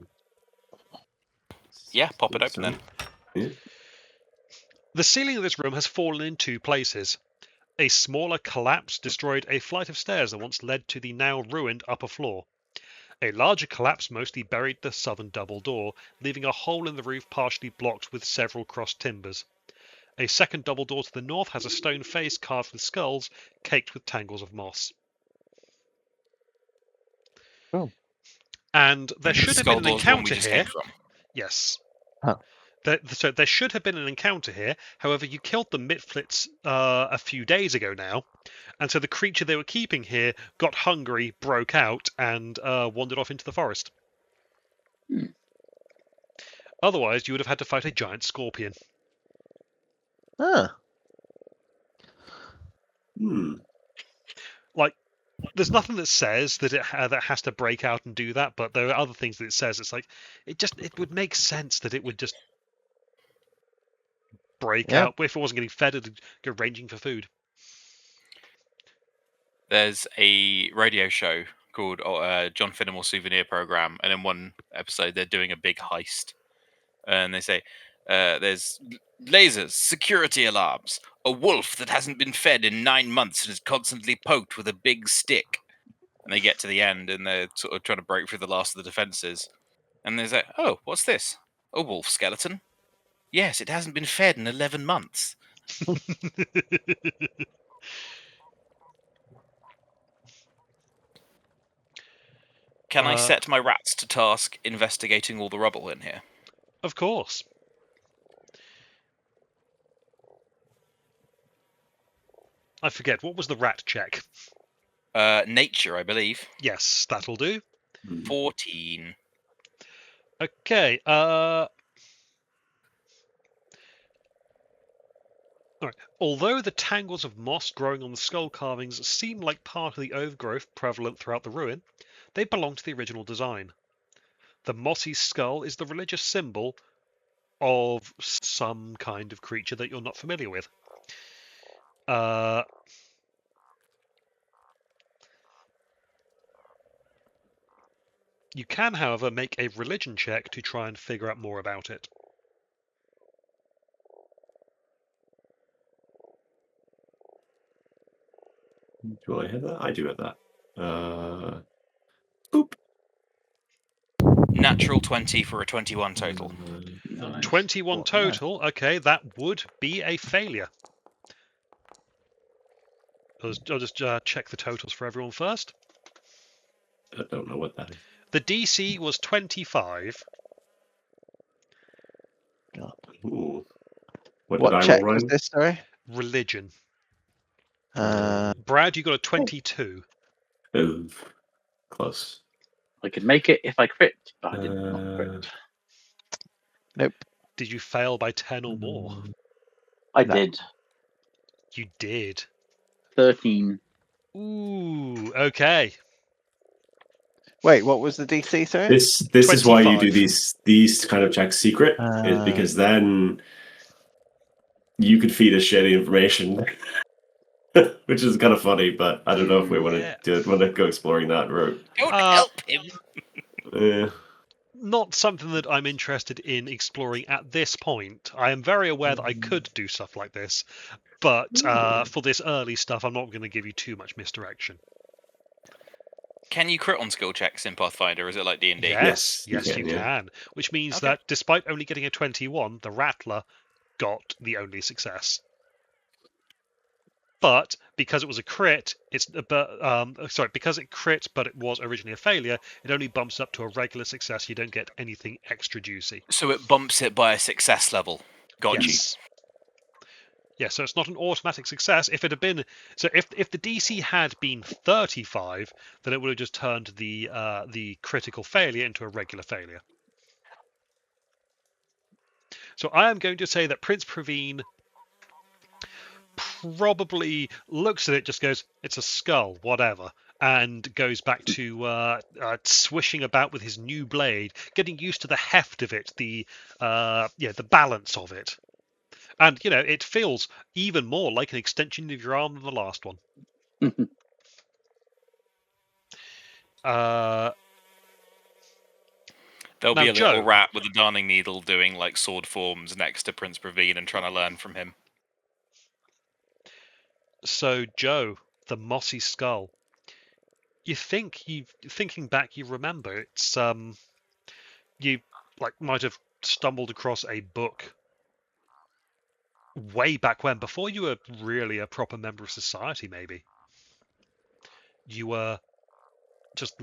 Yeah, pop it open then. Yeah. The ceiling of this room has fallen in two places. A smaller collapse destroyed a flight of stairs that once led to the now ruined upper floor. A larger collapse mostly buried the southern double door, leaving a hole in the roof partially blocked with several crossed timbers. A second double door to the north has a stone face carved with skulls, caked with tangles of moss. Oh. And there The should have skull been an door's the one we encounter just here. came from. Yes. Huh. So there should have been an encounter here. However, you killed the Mitflits a few days ago now, and so the creature they were keeping here got hungry, broke out, and wandered off into the forest. Hmm. Otherwise, you would have had to fight a giant scorpion. Ah. Like, there's nothing that says that that has to break out and do that, but there are other things that it says. It's like it would make sense that it would just break out if it wasn't getting fed. It'd go ranging for food. There's a radio show called John Finnemore Souvenir Program, and in one episode they're doing a big heist, and they say there's lasers, security alarms, a wolf that hasn't been fed in 9 months and is constantly poked with a big stick. And they get to the end and they're sort of trying to break through the last of the defenses, and they say, "Oh, what's this? A wolf skeleton? Yes, it hasn't been fed in 11 months." Can I set my rats to task investigating all the rubble in here? Of course. I forget, what was the rat check? Nature, I believe. Yes, that'll do. 14. Okay, Alright. Although the tangles of moss growing on the skull carvings seem like part of the overgrowth prevalent throughout the ruin, they belong to the original design. The mossy skull is the religious symbol of some kind of creature that you're not familiar with. You can, however, make a religion check to try and figure out more about it. Do I have that? I do have that. Boop. Natural 20 for a 21 total. Nice. 21 What, total. Okay, that would be a failure. I'll just check the totals for everyone first. I don't know what that is. The DC was 25. God. Ooh. What What did I check roll, was Ryan? this? Sorry. Religion. Uh, Brad, you got a 22. Oh, close. I could make it if I crit, but I did not crit. nope. Did you fail by 10 or more? I No. did. You did. 13. Ooh, okay. Wait, what was the DC? Sorry. This is why you do 25. these kind of checks secret, is because then you could feed us shady information, which is kind of funny. But I don't know if we want to go exploring that route. Don't help him! Not something that I'm interested in exploring at this point. I am very aware that I could do stuff like this, but for this early stuff, I'm not going to give you too much misdirection. Can you crit on skill checks in Pathfinder, or is it like D&D? Yes, Yes, yes, you you can, can. Which means Okay. that despite only getting a 21, the Rattler got the only success. But because it was a crit, because it crit, but it was originally a failure, it only bumps up to a regular success. You don't get anything extra juicy. So it bumps it by a success level. Got you. Yes. Yeah, so it's not an automatic success. If it had been, so if the DC had been 35, then it would have just turned the critical failure into a regular failure. So I am going to say that Prince Praveen probably looks at it, just goes, "It's a skull, whatever," and goes back to swishing about with his new blade, getting used to the heft of it, the balance of it. And, it feels even more like an extension of your arm than the last one. There'll Now, be a Joe. little rat with a darning needle doing like sword forms next to Prince Praveen and trying to learn from him. So, Joe, the mossy skull. Thinking back, you remember it's you might have stumbled across a book way back when, before you were really a proper member of society. Maybe you were just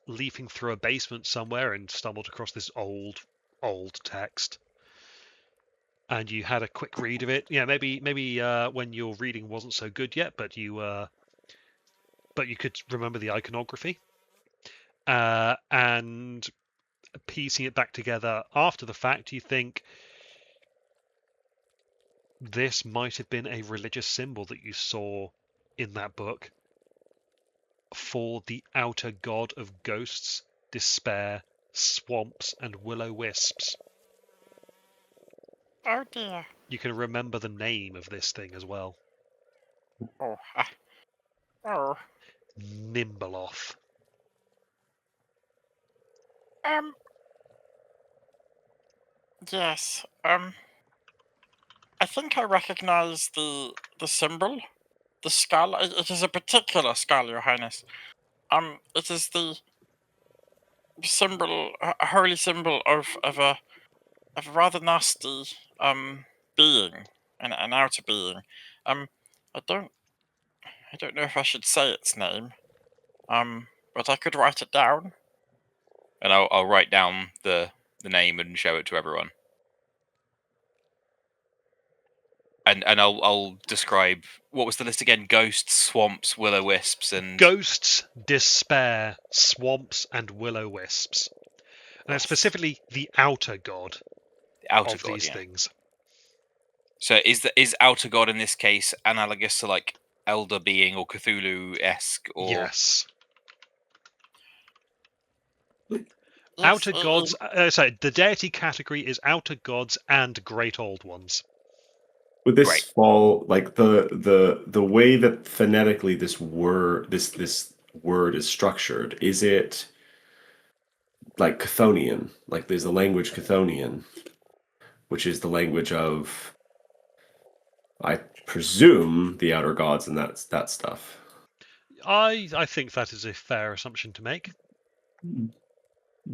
leafing through a basement somewhere and stumbled across this old text, and you had a quick read of it. Yeah, maybe when your reading wasn't so good yet, but you could remember the iconography, and piecing it back together after the fact, you think this might have been a religious symbol that you saw in that book for the outer god of ghosts, despair, swamps, and will-o'-wisps. Oh dear. You can remember the name of this thing as well. Oh. Oh. Nimbaloth. Yes. I think I recognize the symbol, the skull. It is a particular skull, Your Highness. It is the symbol, a holy symbol of a rather nasty being, an outer being. I don't know if I should say its name. but I could write it down. And I'll write down the name and show it to everyone. And I'll describe, what was the list again? Ghosts, swamps, will-o-wisps, and Ghosts, despair, swamps, and will-o-wisps. And it's Yes. specifically the outer god the outer of god. these Yeah. things. So is outer god in this case analogous to like elder being or Cthulhu-esque or? Yes. Yes, Outer gods. Sorry, the deity category is outer gods and great old ones. Would this Right. fall like the way that phonetically this word is structured? Is it like Chthonian? Like there's the language Chthonian, which is the language of, I presume, the outer gods and that stuff. I think that is a fair assumption to make.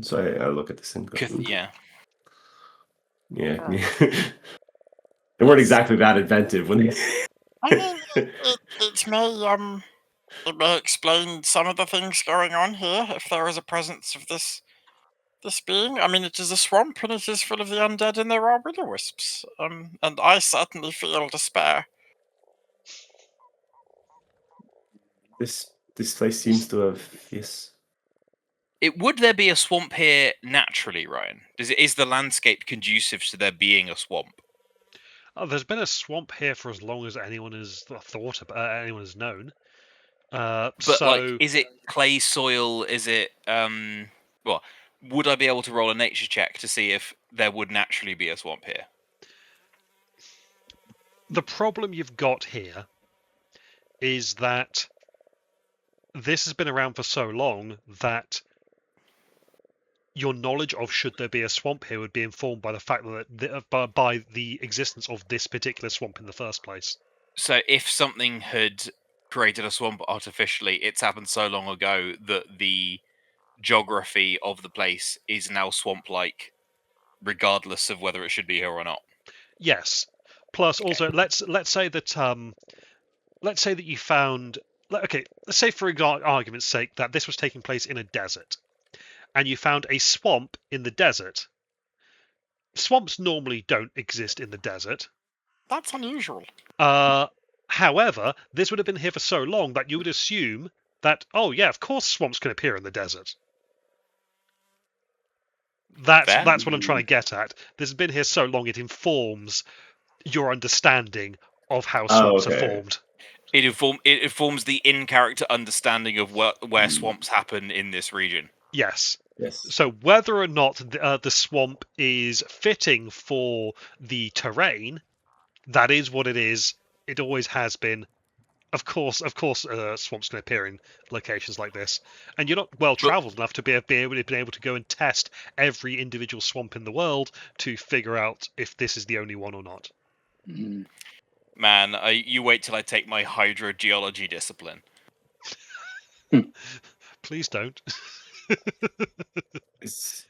So I look at this and go, Yeah. yeah. Oh. They weren't Yes. exactly that inventive when they. I mean, it may explain some of the things going on here if there is a presence of this being. I mean, it is a swamp and it is full of the undead and there are will-o-wisps. And I certainly feel despair. This place seems to have, yes. Would there be a swamp here naturally, Ryan? Is the landscape conducive to there being a swamp? Oh, there's been a swamp here for as long as anyone has thought about, anyone has known. But so like, is it clay soil? Is it well, would I be able to roll a nature check to see if there would naturally be a swamp here? the problem you've got here is that this has been around for so long that your knowledge of should there be a swamp here would be informed by the fact that by the existence of this particular swamp in the first place. So if something had created a swamp artificially, it's happened so long ago that the geography of the place is now swamp-like, regardless of whether it should be here or not. Yes. Plus, also, let's say that you found. Okay, let's say for argument's sake that this was taking place in a desert, and you found a swamp in the desert. Swamps normally don't exist in the desert. That's unusual. However, this would have been here for so long that you would assume that, oh yeah, of course swamps can appear in the desert. That's what I'm trying to get at. This has been here so long, it informs your understanding of how swamps are formed. It informs the in-character understanding of where swamps happen in this region. Yes. Yes. So whether or not the swamp is fitting for the terrain, that is what it is. It always has been. Of course, swamps can appear in locations like this, and you're not well travelled enough to be able to go and test every individual swamp in the world to figure out if this is the only one or not. Man, you wait till I take my hydrogeology discipline. Please don't. It's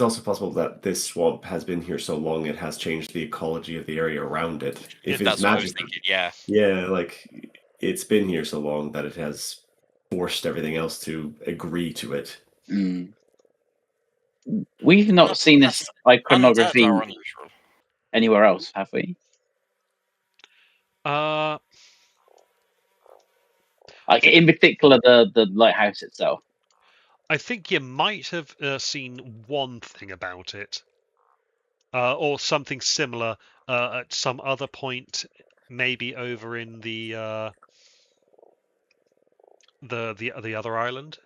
also possible that this swamp has been here so long it has changed the ecology of the area around it. If That's it's what I was magic, thinking. Yeah. Yeah, like it's been here so long that it has forced everything else to agree to it. We've not seen this iconography Undead are unusual. anywhere else, have we? Like in particular, the lighthouse itself. I think you might have seen one thing about it, or something similar at some other point, maybe over in the other island.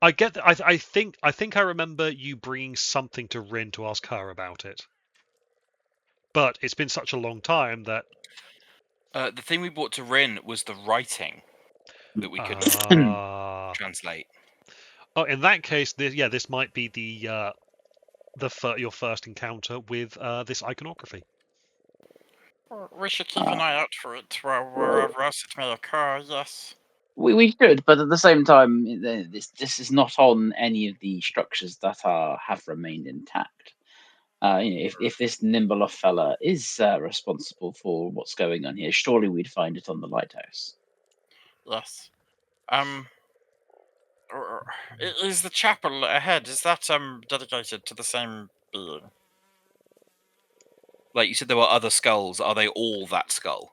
I think I remember you bringing something to Rin to ask her about it, but it's been such a long time that the thing we brought to Rin was the writing that we could translate. Oh, in that case, this might be your first encounter with this iconography. We should keep an eye out for it wherever else it may occur. Yes. We should, but at the same time, this is not on any of the structures that have remained intact. If this Nimbleoff fella is responsible for what's going on here, surely we'd find it on the lighthouse. Yes. Is the chapel ahead? Is that dedicated to the same being? Like you said, there were other skulls. Are they all that skull?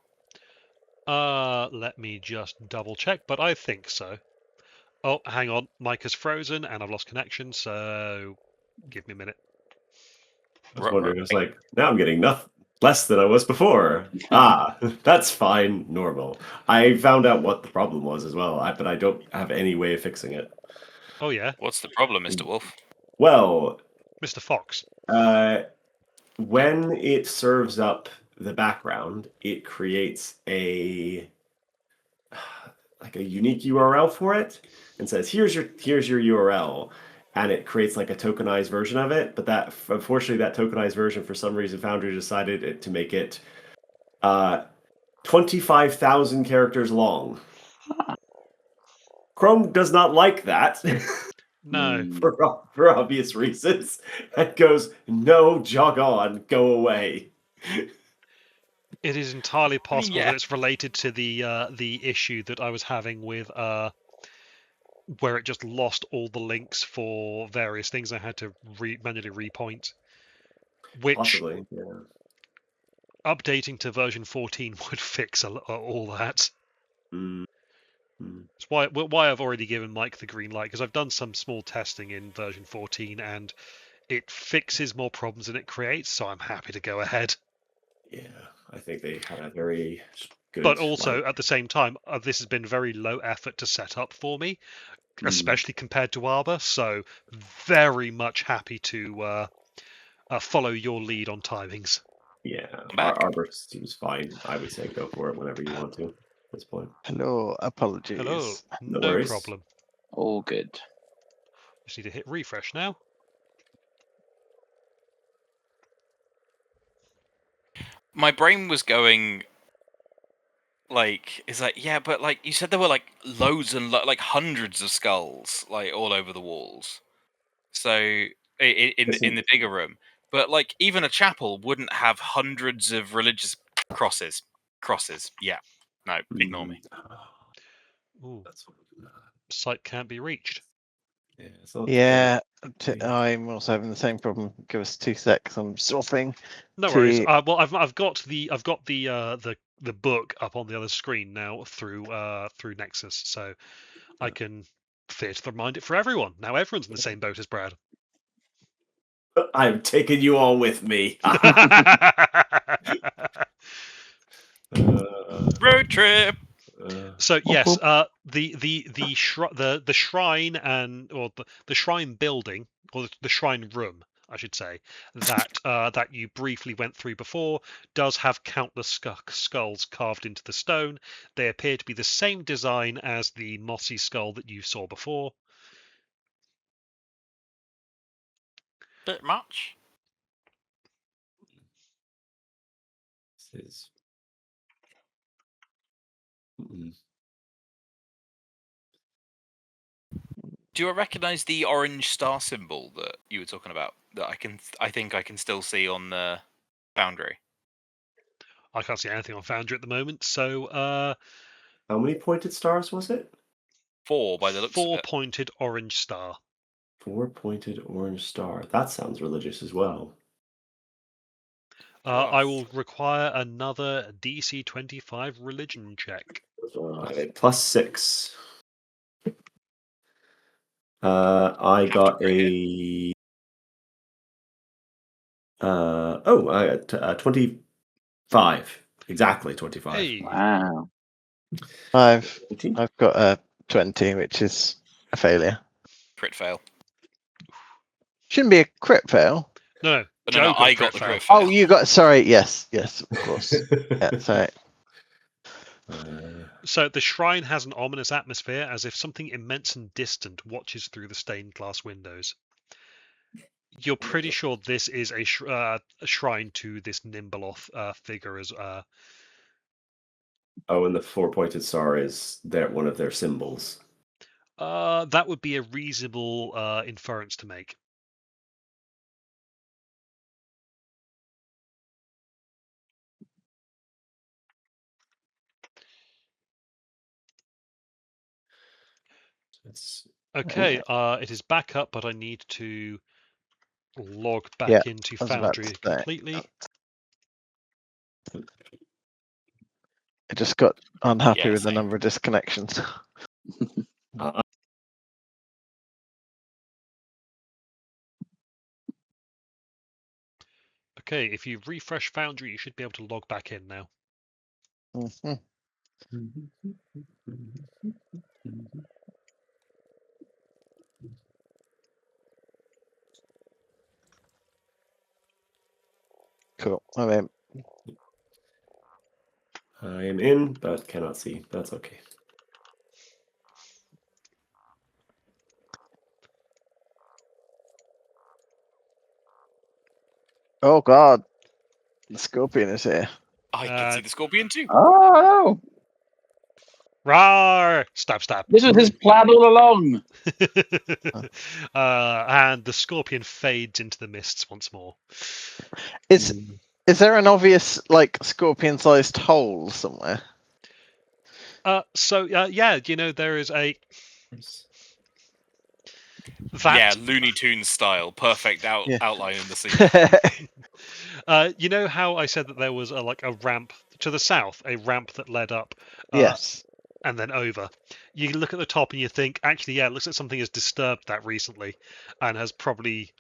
Let me just double check, but I think so. Oh, hang on. Mike is frozen and I've lost connection, so give me a minute. I was wondering, I was like, now I'm getting less than I was before. That's fine, normal. I found out what the problem was as well, but I don't have any way of fixing it. Oh, yeah. What's the problem, Mr. Wolf? Well, Mr. Fox. when it serves up the background, it creates a unique URL for it and says, here's your URL. And it creates like a tokenized version of it, but that unfortunately that tokenized version for some reason Foundry decided to make it 25,000 characters long. Chrome does not like that. No. for obvious reasons. It goes, no, jog on, go away. It is entirely possible yeah. that it's related to the issue that I was having with where it just lost all the links for various things. I had to manually repoint, which Possibly, yeah. updating to version 14 would fix all that. Mm. That's why I've already given Mike the green light, because I've done some small testing in version 14 and it fixes more problems than it creates, so I'm happy to go ahead. Yeah, I think they had a very good... But also, at the same time, this has been very low effort to set up for me, especially compared to Arbor, so very much happy to follow your lead on timings. Yeah, Back. Arbor seems fine. I would say go for it whenever you want to at this point. Hello, apologies. Hello, No no worries. problem. All good. Just need to hit refresh now. My brain was going like, is like, yeah, but like you said, there were like loads and like hundreds of skulls like all over the walls. So in the bigger room, but like even a chapel wouldn't have hundreds of religious crosses. Yeah, no, ignore me. Ooh, That's site can't be reached. yeah, it's not Yeah, Yeah. I'm also having the same problem. Give us 2 secs. I'm swapping. No worries. Well, I've got the book up on the other screen now through Nexus, so I can fit remind it for everyone. Now everyone's in the same boat as Brad. I'm taking you all with me. Road trip. So yes, the shrine the shrine building, or the shrine room, I should say, that that you briefly went through before, does have countless skulls carved into the stone. They appear to be the same design as the mossy skull that you saw before. Bit much. This is... Do you recognize the orange star symbol that you were talking about? That I think I can still see on the Foundry. I can't see anything on Foundry at the moment, so How many pointed stars was it? 4 by the looks of it. 4-pointed orange star. 4-pointed orange star. That sounds religious as well. I will require another DC 25 religion check. +6. I got a... I got 25. Exactly 25. Hey, Wow. I've 18. got a 20, which is a failure. Crit fail. Shouldn't be a crit fail. no, But Joe no, I crit got the fail. crit fail. Oh, you got. Sorry. Yes, of course. Yeah, sorry. So the shrine has an ominous atmosphere, as if something immense and distant watches through the stained glass windows. You're pretty sure this is a shrine to this Nimbaloth figure as Oh, and the 4-pointed star is one of their symbols. that would be a reasonable inference to make. It's Okay, it is back up, but I need to log back Yeah, into I was about to Foundry say. completely. I just got unhappy Yeah, with the same. number of disconnections. Okay, if you refresh Foundry, you should be able to log back in now. Mhm. Cool. I mean, I am in, but cannot see. That's okay. oh god, the scorpion is here. I can see the scorpion too. Oh, Rawr! Stab, stab. this was his plan all along. And the scorpion fades into the mists once more. Is there an obvious like scorpion-sized hole somewhere? Yeah, you know, there is a Yeah, Looney Tunes style, perfect Yeah. outline in the scene. You know how I said that there was a ramp to the south, a ramp that led up, Yes. and then over. You look at the top and you think, actually, yeah, it looks like something has disturbed that recently, and has probably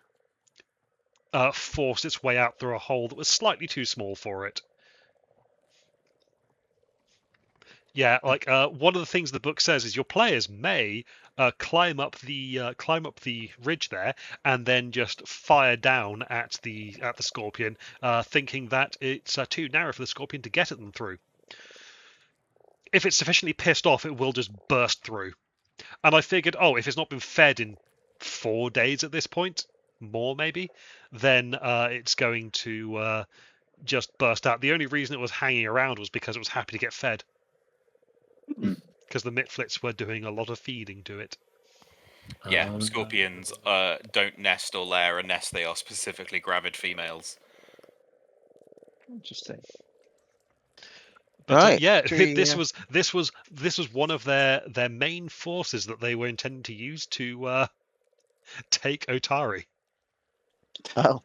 forced its way out through a hole that was slightly too small for it. Yeah, one of the things the book says is your players may climb up the ridge there and then just fire down at the scorpion, thinking that it's too narrow for the scorpion to get at them through. If it's sufficiently pissed off, it will just burst through. And I figured, if it's not been fed in 4 days at this point, more maybe, then it's going to just burst out. The only reason it was hanging around was because it was happy to get fed. Because the Mitflits were doing a lot of feeding to it. Yeah, scorpions don't nest or lair a nest. They are specifically gravid females. Interesting. But Right. yeah, Tree, this was one of their main forces that they were intending to use to take Otari. Oh.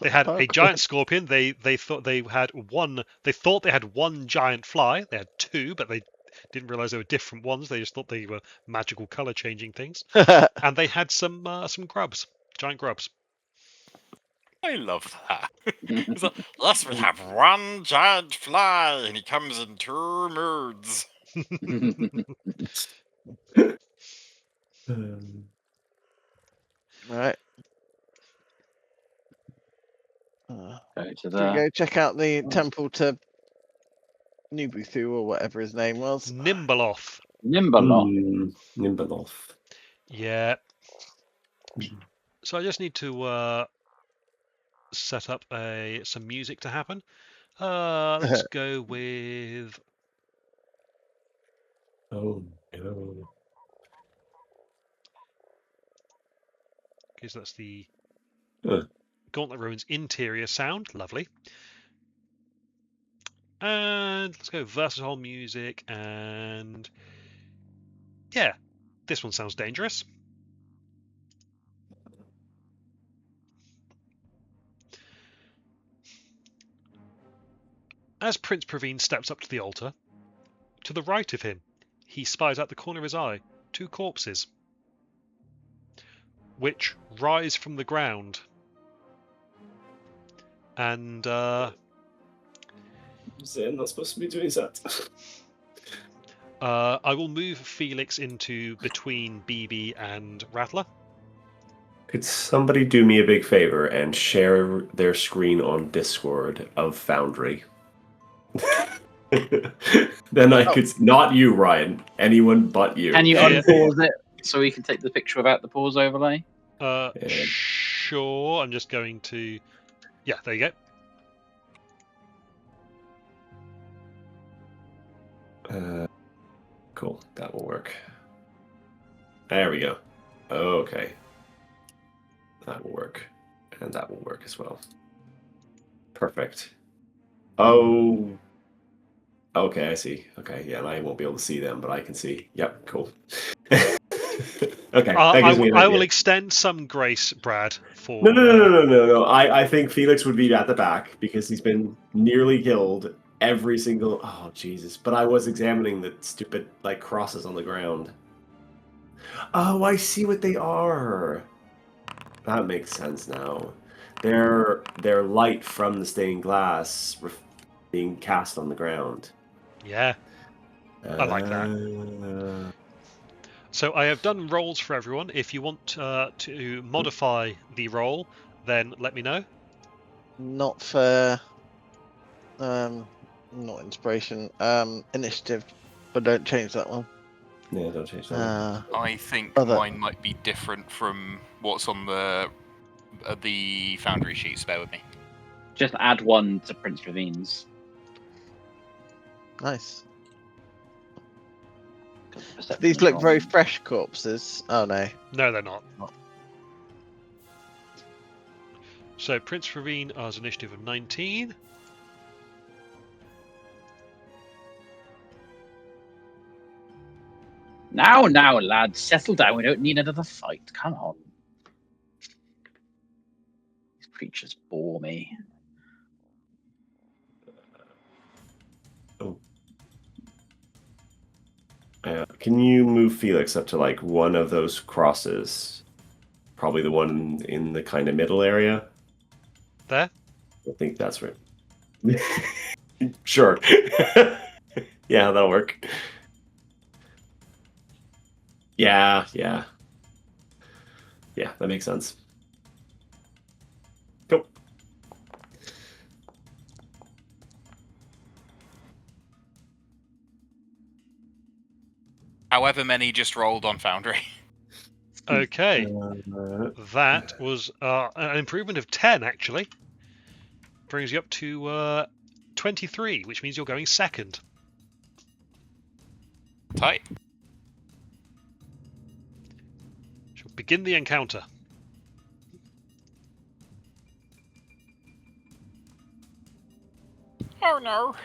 They had Oh, a cool. giant scorpion. They thought they had one. They thought they had one giant fly. They had two, but they didn't realize they were different ones. They just thought they were magical color changing things. And they had some grubs, giant grubs. I love that. It's like, yes, we have one giant fly, and he comes in 2 moods. Right. Go to Should we the go check out the temple to Nubuthu or whatever his name was? Nimbaloth. Nimberlock. Nimbaloth. Yeah. So I just need to set up some music to happen. Let's go with. Oh no. Because that's the Huh. Gauntlet Ruins interior sound. Lovely. And let's go versatile music, and yeah, this one sounds dangerous. As Prince Praveen steps up to the altar, to the right of him, he spies out the corner of his eye 2 corpses, which rise from the ground. And I'm not supposed to be doing that. I will move Felix into between BB and Rattler. Could somebody do me a big favor and share their screen on Discord of Foundry? Then I could, not you, Ryan, anyone but you. Can you Yeah. unpause it so we can take the picture without the pause overlay? Sure, I'm just going to. Yeah, there you go. Cool, that will work. There we go. Okay. That will work. And that will work as well. Perfect. Oh. Okay, I see. Okay, yeah, and I won't be able to see them, but I can see. Yep, cool. Okay, that gives me an I idea. will extend some grace, Brad. For No. I think Felix would be at the back because he's been nearly killed every single. Oh Jesus! But I was examining the stupid like crosses on the ground. Oh, I see what they are. That makes sense now. They're light from the stained glass being cast on the ground. Yeah. I like that. Uh, So I have done rolls for everyone. If you want to modify the roll, then let me know. Not for not inspiration. Initiative, but don't change that one. Yeah, don't change that. I think Other- mine might be different from what's on the Foundry sheet. Bear with me. Just add one to Prince Ravine's. Nice. Perception These is look wrong. very fresh corpses. Oh no. No, they're not. Not. So Prince Ravine has initiative of 19. Now, lads, settle down. We don't need another fight. Come on. These creatures bore me. Can you move Felix up to like one of those crosses? Probably the one in the kind of middle area. There? I think that's right. Sure. Yeah, that'll work. Yeah, that makes sense. Cool. However many just rolled on Foundry. Okay. Uh, That was an improvement of 10, actually. Brings you up to 23, which means you're going second. Tight. Shall begin the encounter. Oh no.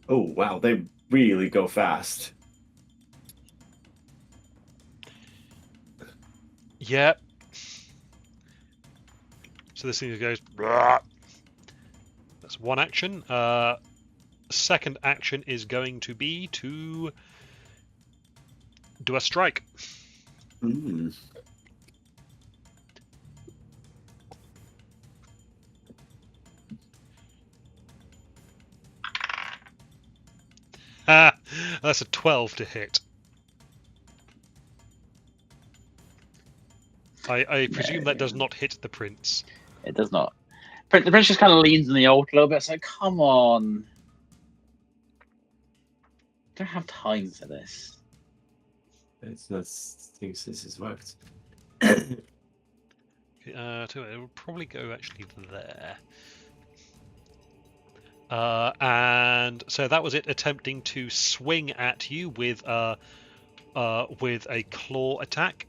Oh wow, they really go fast. Yep. So this thing goes. That's one action. Second action is going to be to do a strike. Mm. That's a 12 to hit. I presume that does not hit the prince. It does not. The prince just kind of leans in the old a little bit. It's like, come on. Don't have time for this. It's not thinks this is worked. It will probably go actually there. And so that was it, attempting to swing at you with a claw attack.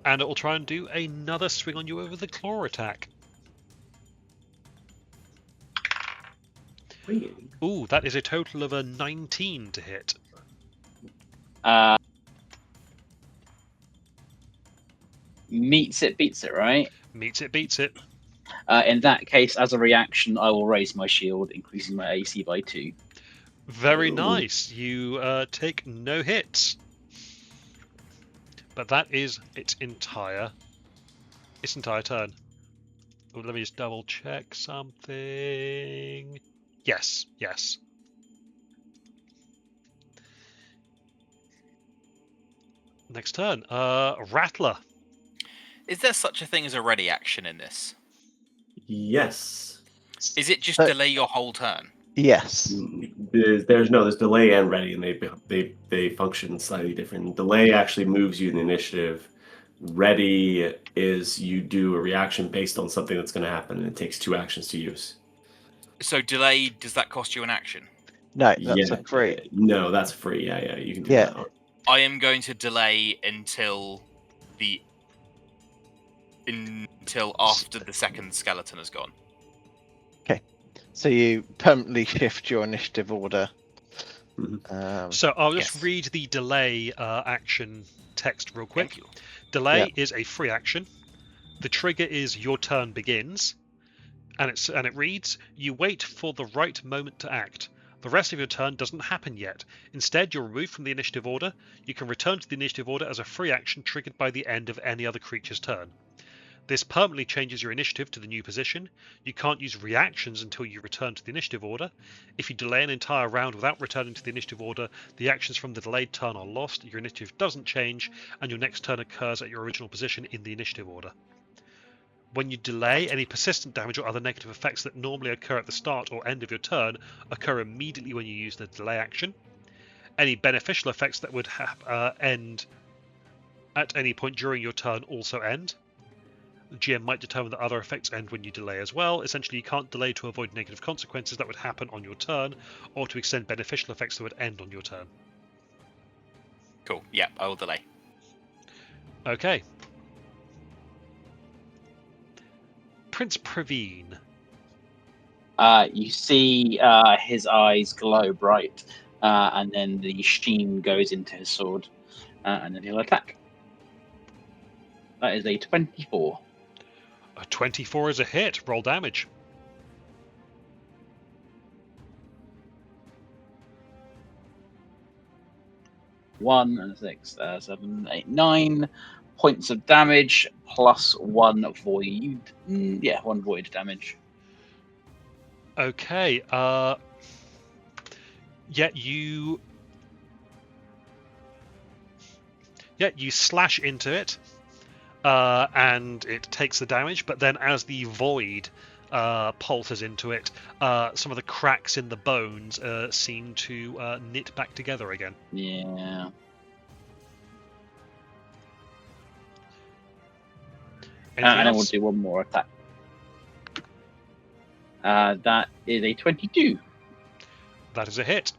And it will try and do another swing on you over the claw attack. Ooh, that is a total of a 19 to hit. Meets it, beats it, right? Meets it, beats it. In that case, as a reaction, I will raise my shield, increasing my AC by 2. Very Ooh. nice. You take no hits. But that is its entire turn. Oh, let me just double check something. Yes. Next turn. Rattler. Is there such a thing as a ready action in this? Yes. Is it just But- delay your whole turn? Yes. There's delay and ready, and they function slightly different. Delay actually moves you in the initiative. Ready is you do a reaction based on something that's going to happen, and it takes 2 actions to use. So delay, does that cost you an action? No, that's a free. No, that's free. Yeah, you can do Yeah. that one. I am going to delay until after the second skeleton has gone. So you permanently shift your initiative order So I'll just Yes. read the delay action text real quick. Thank you. Delay is a free action. The trigger is your turn begins, and it reads: you wait for the right moment to act. The rest of your turn doesn't happen yet. Instead, you're removed from the initiative order. You can return to the initiative order as a free action triggered by the end of any other creature's turn. This permanently changes your initiative to the new position. You can't use reactions until you return to the initiative order. If you delay an entire round without returning to the initiative order, the actions from the delayed turn are lost, your initiative doesn't change, and your next turn occurs at your original position in the initiative order. When you delay, any persistent damage or other negative effects that normally occur at the start or end of your turn occur immediately when you use the delay action. Any beneficial effects that would end at any point during your turn also end. The GM might determine that other effects end when you delay as well. Essentially, you can't delay to avoid negative consequences that would happen on your turn, or to extend beneficial effects that would end on your turn. Cool. Yeah, I will delay. Okay. Prince Praveen. You see his eyes glow bright, and then the sheen goes into his sword, and then he'll attack. That is a 24. A 24 is a hit. Roll damage. One and 6, 7, 8, 9 points of damage plus 1 void. Yeah, 1 void damage. Okay. You slash into it, and it takes the damage. But then, as the void pulses into it, some of the cracks in the bones seem to knit back together again. Yeah. Anything And I will else? do one more attack. That is a 22. That is a hit.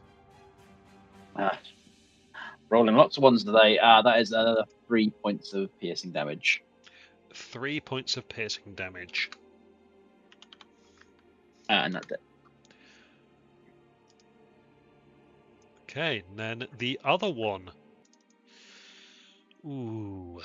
Rolling lots of ones today. That is another 3 points of piercing damage. 3 points of piercing damage. And that's it. Okay, and then the other one. Ooh.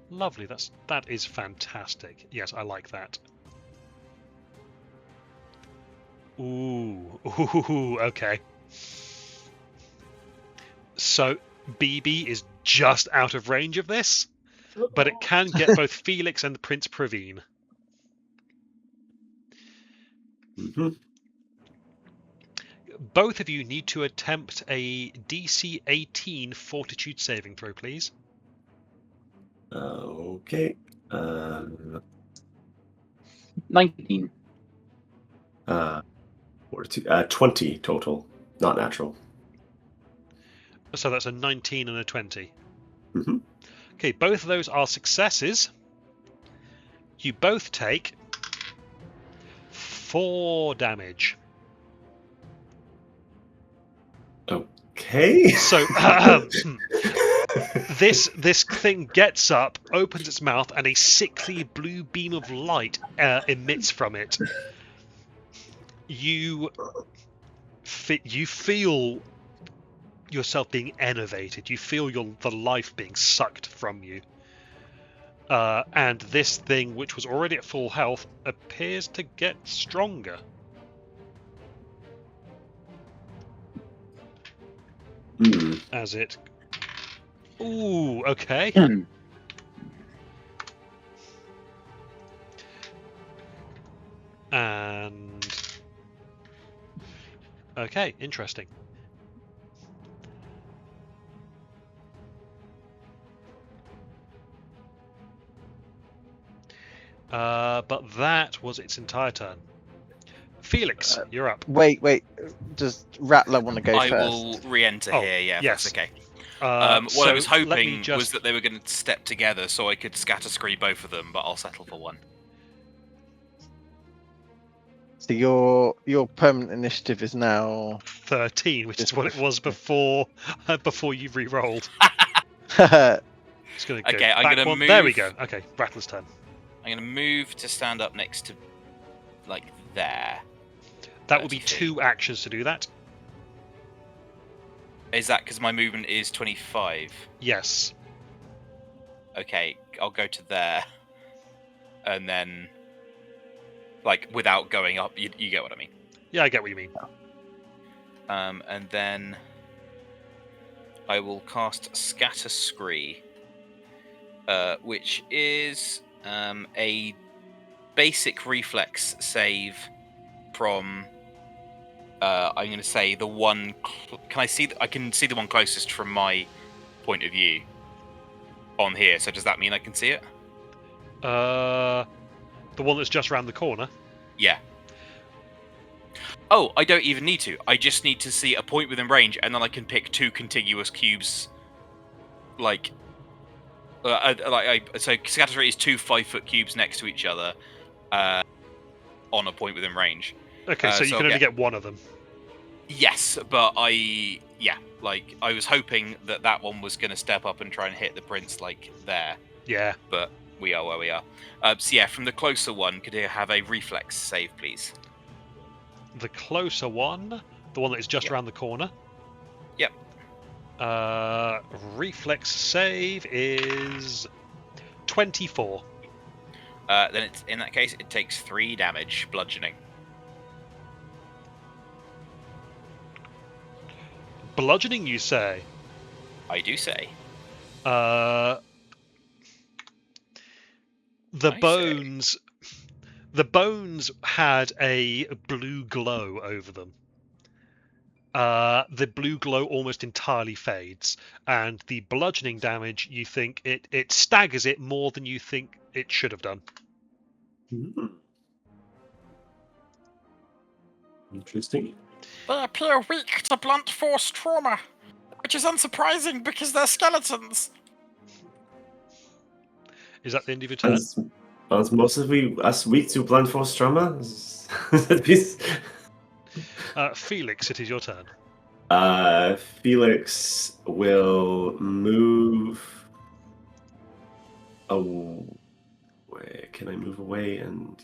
Lovely, that is fantastic. Yes, I like that. Ooh, okay. So BB is just out of range of this, but it can get both Felix and the Prince Praveen. Both of you need to attempt a DC 18 Fortitude saving throw, please. Okay. 19. 20 total, not natural. So that's a 19 and a 20. Mm-hmm. Okay, both of those are successes. You both take 4 damage. Okay. So this thing gets up, opens its mouth, and a sickly blue beam of light emits from it. You feel yourself being enervated. You feel the life being sucked from you. And this thing, which was already at full health, appears to get stronger. As it... Ooh, okay. And... Okay, interesting. But that was its entire turn. Felix, you're up. Wait. Does Rattler want to go I first? will re-enter Oh, here, yeah, if yes. that's okay. So What I was let me hoping just... was that they were going to step together so I could scatter scree both of them, but I'll settle for one. So your permanent initiative is now 13, which is what it was before you re-rolled. It's going to go Okay, I'm back gonna one. There we move. go. Okay, Rattler's turn. I'm going to move to stand up next to, like, there. That will be 30 feet. 2 actions to do that. Is that because my movement is 25? Yes. Okay, I'll go to there. And then, like, without going up, you get what I mean. Yeah, I get what you mean. And then I will cast Scatter Scree, which is a basic reflex save from. I'm going to say the one. Can I see? I can see the one closest from my point of view on here. So does that mean I can see it? The one that's just around the corner. Yeah. Oh, I don't even need to. I just need to see a point within range, and then I can pick 2 contiguous cubes. Like, so Scatter Scree is 2 5-foot cubes next to each other, on a point within range. Okay, so you so can I'll only get 1 of them. Yes, but I was hoping that one was going to step up and try and hit the prince, like, there. Yeah. But we are where we are. So yeah, from the closer one, could I have a reflex save, please? The closer one, the one that is just Yep. around the corner. Yep. Reflex save is 24. Then it's, in that case, it takes 3 damage, bludgeoning. Bludgeoning, you say? I do say. The I bones. The bones had a blue glow over them. The blue glow almost entirely fades, and the bludgeoning damage, you think it staggers it more than you think it should have done. Interesting. They appear weak to blunt force trauma, which is unsurprising because they're skeletons. Is that the end of your turn? As most of us weak to blunt force trauma. Felix, it is your turn. Felix will move away. Can I move away? And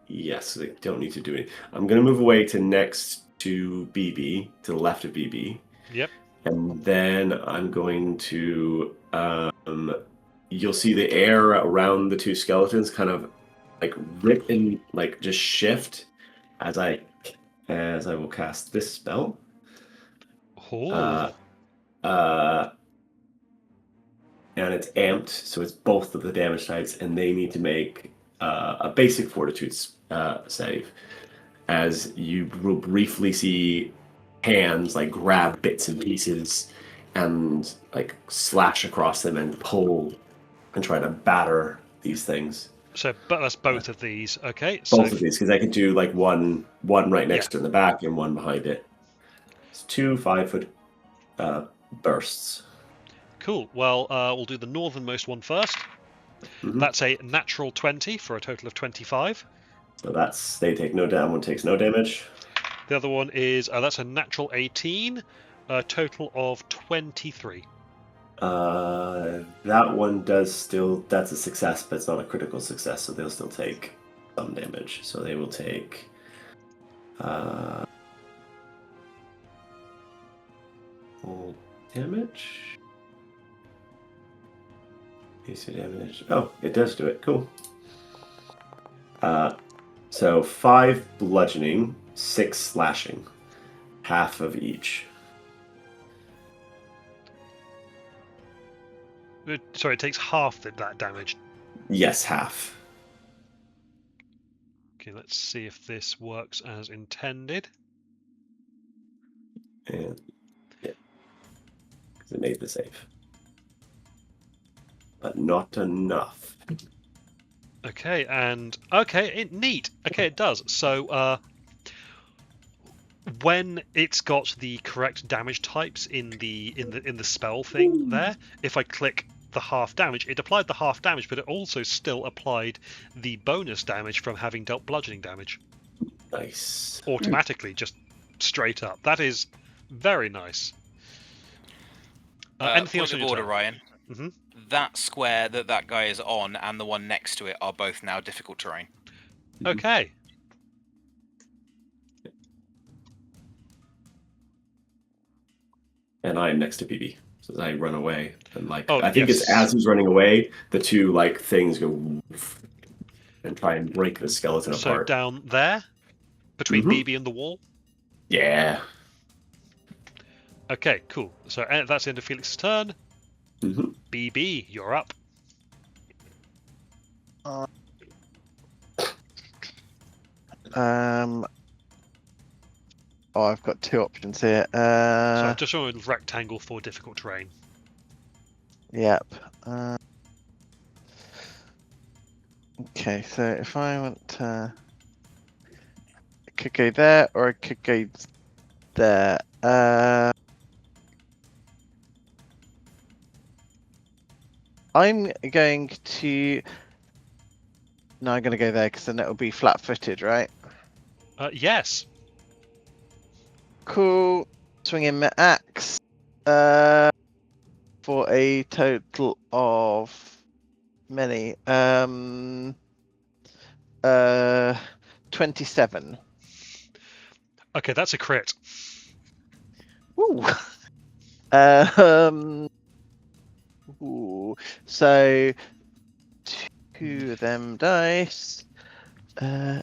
yes, I don't need to do it. I'm going to move away to next to BB, to the left of BB. Yep. And then I'm going to. You'll see the air around the 2 skeletons kind of like rip and like just shift as I will cast this spell. Oh. And it's amped, so it's both of the damage types, and they need to make a basic fortitude save. As you will briefly see hands like grab bits and pieces and like slash across them and pull and try to batter these things. So, but that's both of these. Okay. Both so of these, because I can do like one right next to it in the back and one behind it. It's 2 5-foot bursts. Cool. Well, we'll do the northernmost one first. Mhm. That's a natural 20 for a total of 25. So they take no damage. One takes no damage. The other one is that's a natural 18, a total of 23. That one that's a success, but it's not a critical success, so they'll still take some damage. So they will take full damage. AC damage. Oh, it does do it. Cool. So 5 bludgeoning, 6 slashing, half of each. Sorry, it takes half that damage. Yes, half. Okay, let's see if this works as intended. And yeah, because it made the save, but not enough. Okay, and neat. Okay, it does. So, when it's got the correct damage types in the spell thing there, if I click the half damage, it applied the half damage, but it also still applied the bonus damage from having dealt bludgeoning damage. Nice. automatically, just straight up. That is very nice. Anything else Point on of your order, turn? Ryan. Mhm. That square that guy is on and the one next to it are both now difficult terrain. Okay. And I'm next to BB. So as I run away, and like Oh, I think yes. it's as he's running away, the two like things go woof and try and break the skeleton So apart. down there, between Mhm. BB and the wall. Yeah. Okay, cool. So that's the end of Felix's turn. Mhm. BB, you're up. Oh, I've got two options here. So I've just shown a rectangle for difficult terrain. Yep. Okay, so if I want to, I could go there, or I could go there. I'm going to. No, I'm going to go there because then it'll be flat-footed, right? Yes. Cool. Swinging my axe. For a total of many. 27. Okay, that's a crit. Woo. Ooh. So 2 of them dice. And...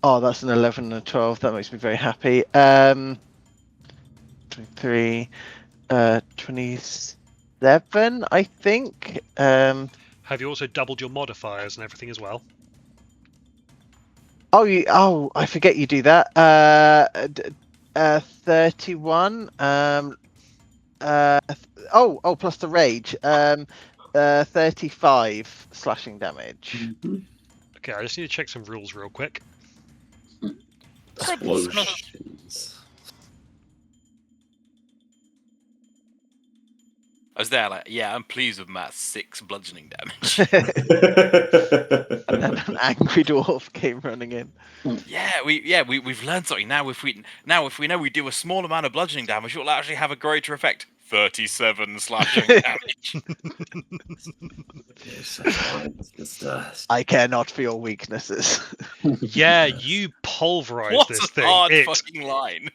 Oh, that's an 11 and a 12. That makes me very happy. 23, 27, I think. Have you also doubled your modifiers and everything as well? Oh, I forget you do that. 31. Plus the rage. 35 slashing damage. Mhm. Okay, I just need to check some rules real quick. Explosions. I was there like, yeah, I'm pleased with Matt's 6 bludgeoning damage. And then an angry dwarf came running in. We've learned something now. If we know we do a small amount of bludgeoning damage, it will actually have a greater effect. 37 slashing damage. Yes, that's fine. It's just I care not for your weaknesses. Yeah, Yes. you pulverize What this a thing. hard fucking line.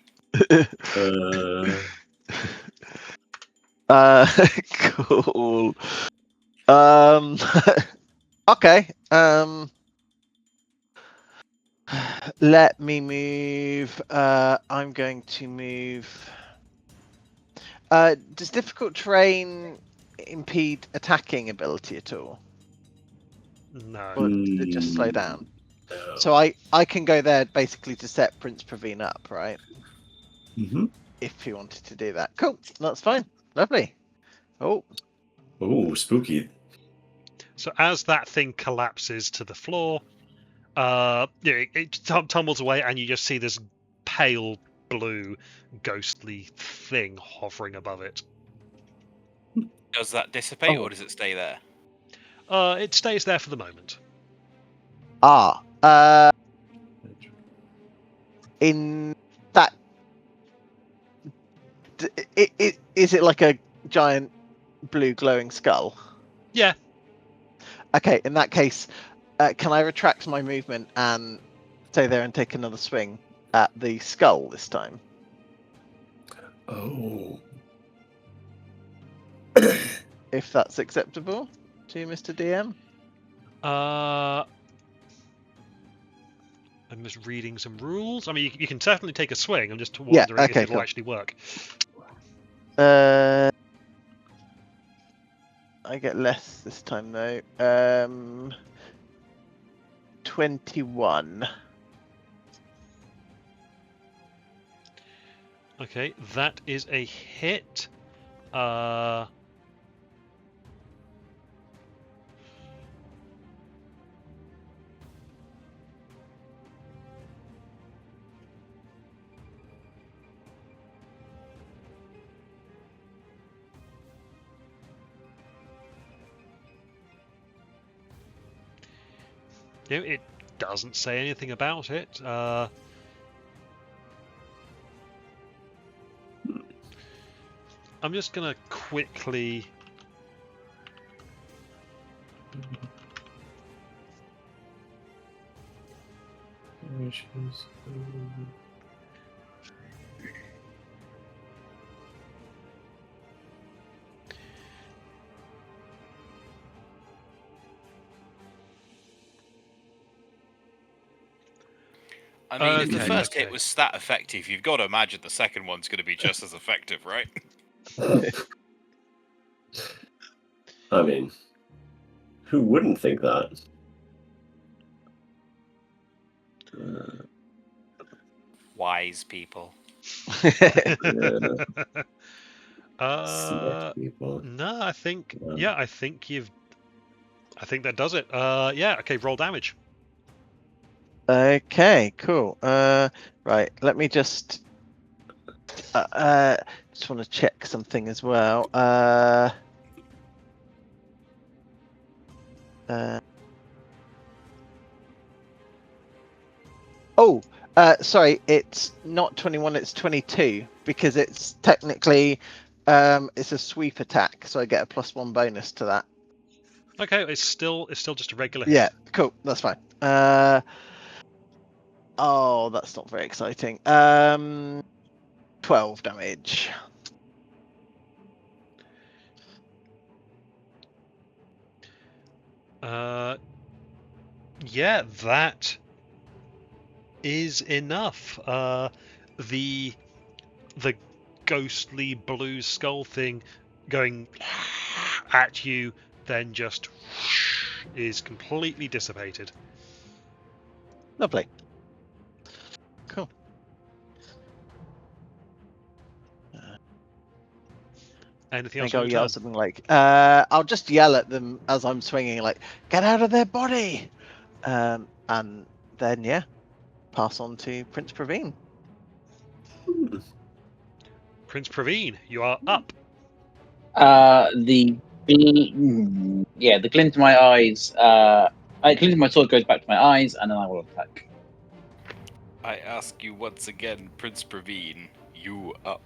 Cool. Okay. Let me move. I'm going to move. Does difficult terrain impede attacking ability at all, No. or does it just slow down? No. So I can go there basically to set Prince Praveen up, right? Mhm. If he wanted to do that. Cool. That's fine. Lovely. Oh. Ooh, spooky. So as that thing collapses to the floor, it tumbles away, and you just see this pale blue, ghostly thing hovering above it. Does that dissipate Oh. or does it stay there? It stays there for the moment. In that, is it like a giant blue glowing skull? Yeah. Okay, in that case, can I retract my movement and stay there and take another swing at the skull this time? Oh. If that's acceptable to Mr. DM? I'm just reading some rules. I mean, you can certainly take a swing. I'm just Yeah, wondering if okay, it'll cool. actually work. I get less this time though. 21. Okay, that is a hit. It doesn't say anything about it. I'm just gonna quickly. I mean, if the Okay, first okay. hit was stat effective, you've got to imagine the second one's going to be just as effective, right? I mean, who wouldn't think that? Wise people. Yeah, Uh, smart people. no, I think Yeah. I think that does it. Yeah, okay, roll damage. Okay, cool. Right, let me just want to check something as well. Sorry, it's not 21, it's 22 because it's technically it's a sweep attack, so I get a +1 bonus to that. Okay, it's still just a regular hit. Yeah, cool, that's fine. Oh, that's not very exciting. 12 damage. Yeah, that is enough. The ghostly blue skull thing going at you, then just is completely dissipated. Lovely. Cool. Anything I else think I'll on your yell turn? something like, I'll just yell at them as I'm swinging, like, get out of their body! And then, yeah, pass on to Prince Praveen. Prince Praveen, you are up. The glint in my eyes. Glint in my sword goes back to my eyes, and then I will attack. I ask you once again, Prince Praveen, you up?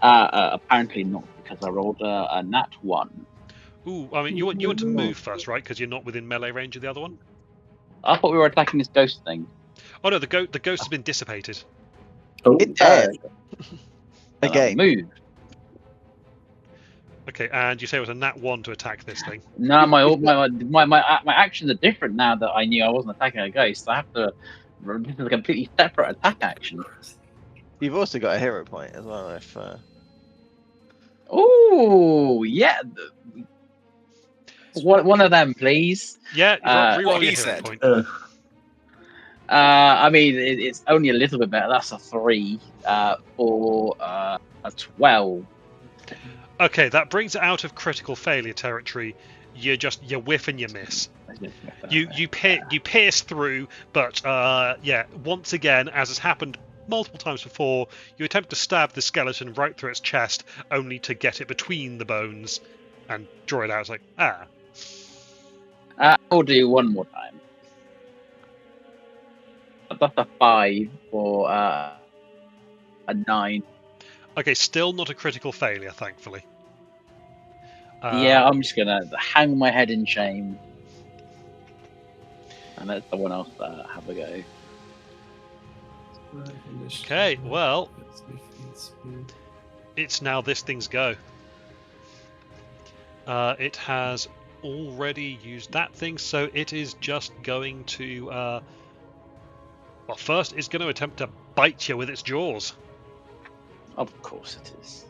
Apparently not, because I rolled a nat 1. Ooh, I mean, you want to move first, right? Because you're not within melee range of the other one. I thought we were attacking this ghost thing. Oh no, the ghost has been dissipated. Oh, It did. And I will Again. move. Okay, and you say it was a nat 1 to attack this thing. No, my actions are different now that I knew I wasn't attacking a ghost. I have to. This is a completely separate attack action. You've also got a hero point as well. If Oh yeah, one of them, please. Yeah, reroll what your he hero said. point. I mean, it's only a little bit better. That's a 3 for a 12. Okay, that brings it out of critical failure territory. You whiff and you miss. You pierce through, but yeah, once again, as has happened multiple times before, you attempt to stab the skeleton right through its chest, only to get it between the bones and draw it out. It's like, ah. I'll do one more time. That's a 5 for a 9. Okay, still not a critical failure, thankfully. Yeah, I'm just gonna hang my head in shame, and let someone else have a go. Okay, well, it's now this thing's go. It has already used that thing, so it is just going to. Well, first, it's going to attempt to bite you with its jaws. Of course it is.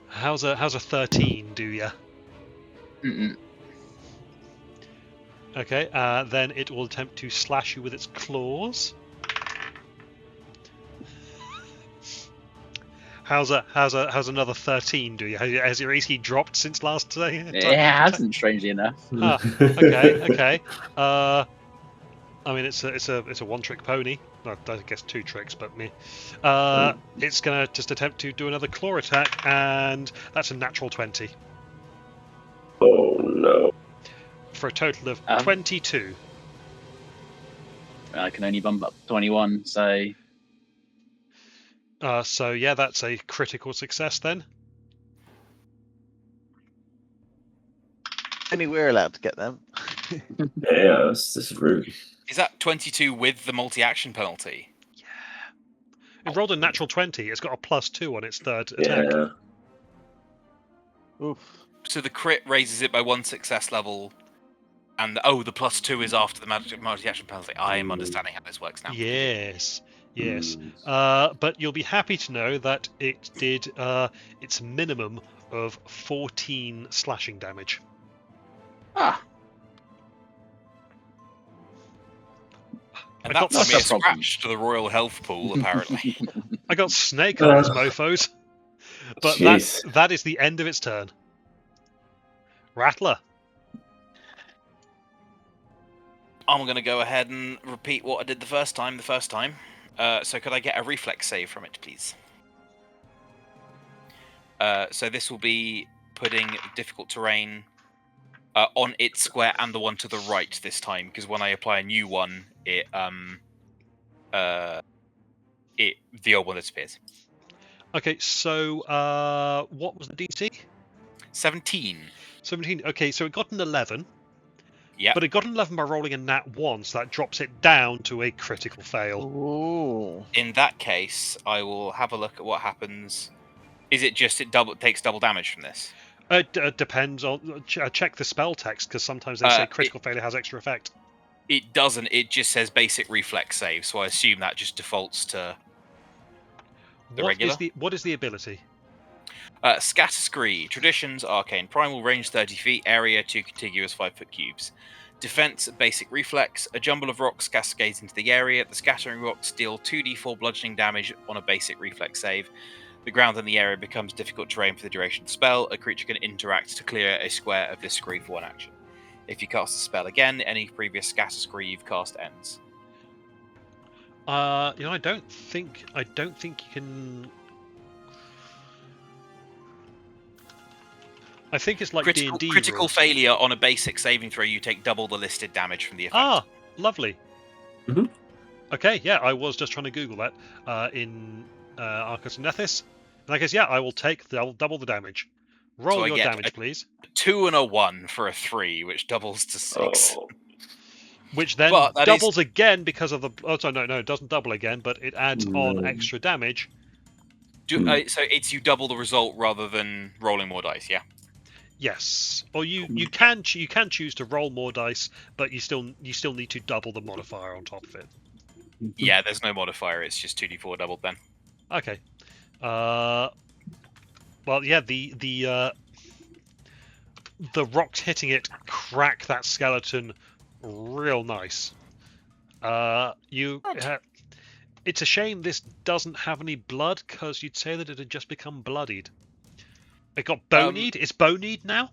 How's a 13 do ya? Mm-mm. Okay, then it will attempt to slash you with its claws. How's another 13 do you? Has your AC dropped since last day? It hasn't, strangely enough. Okay. I mean, it's a one-trick pony. I guess 2 tricks, but me. It's gonna just attempt to do another claw attack, and that's a natural 20. no. For a total of Um, 22. I can only bump up to 21, so So yeah, that's a critical success then. Only we're allowed to get them. Yeah, this is rude. Is that 22 with the multi-action penalty? It rolled a natural 20. It's got a +2 on its third attack. Yeah. Oof. So the crit raises it by 1 success level, and the +2 is after the multi-action penalty. I am understanding how this works now. Yes, yes. Mm. But you'll be happy to know that it did its minimum of 14 slashing damage. ah, And I got that's a mere no problem. scratch to the royal health pool, apparently. I got snake eyes, mofos. But Jeez. that is the end of its turn. Rattler. I'm going to go ahead and repeat what I did the first time. So could I get a reflex save from it, please? So this will be putting difficult terrain on its square and the one to the right this time, because when I apply a new one, the old one disappears. Okay, so what was the DC? 17. 17. Okay, so it got an 11. Yeah. But it got an 11 by rolling a nat 1, so that drops it down to a critical fail. Ooh. In that case, I will have a look at what happens. Is it just takes double damage from this? It depends on. Check the spell text, because sometimes they say critical failure has extra effect. It doesn't. It just says basic reflex save, so I assume that just defaults to the regular. What is the ability? Scatter Scree. Traditions, Arcane Primal, range 30 feet, area 2 contiguous 5-foot cubes. Defense, basic reflex. A jumble of rocks cascades into the area. The scattering rocks deal 2d4 bludgeoning damage on a basic reflex save. The ground in the area becomes difficult terrain for the duration of the spell. A creature can interact to clear a square of this scree for one action. If you cast the spell again, any previous scatter scree you've cast ends. I don't think you can. I think it's like D&D critical rules. failure on a basic saving throw. You take double the listed damage from the effect. Ah, lovely. Mhm. Okay, yeah, I was just trying to Google that in Arcus and Nethys. And I guess, yeah, I will double the damage. Roll So I your get damage, please. 2 and a 1 for a 3, which doubles to 6. Oh. Which then But that doubles again because of the... Oh, sorry, no, it doesn't double again, but it adds on No. extra damage. So it's you double the result rather than rolling more dice, yeah? Yes, or you can choose to roll more dice, but you still need to double the modifier on top of it. Yeah, there's no modifier. It's just 2d4 doubled then. Okay. Well, yeah, the rocks hitting it crack that skeleton real nice. It's a shame this doesn't have any blood, because you'd say that it had just become bloodied. It got bone-kneed? It's bone-kneed now?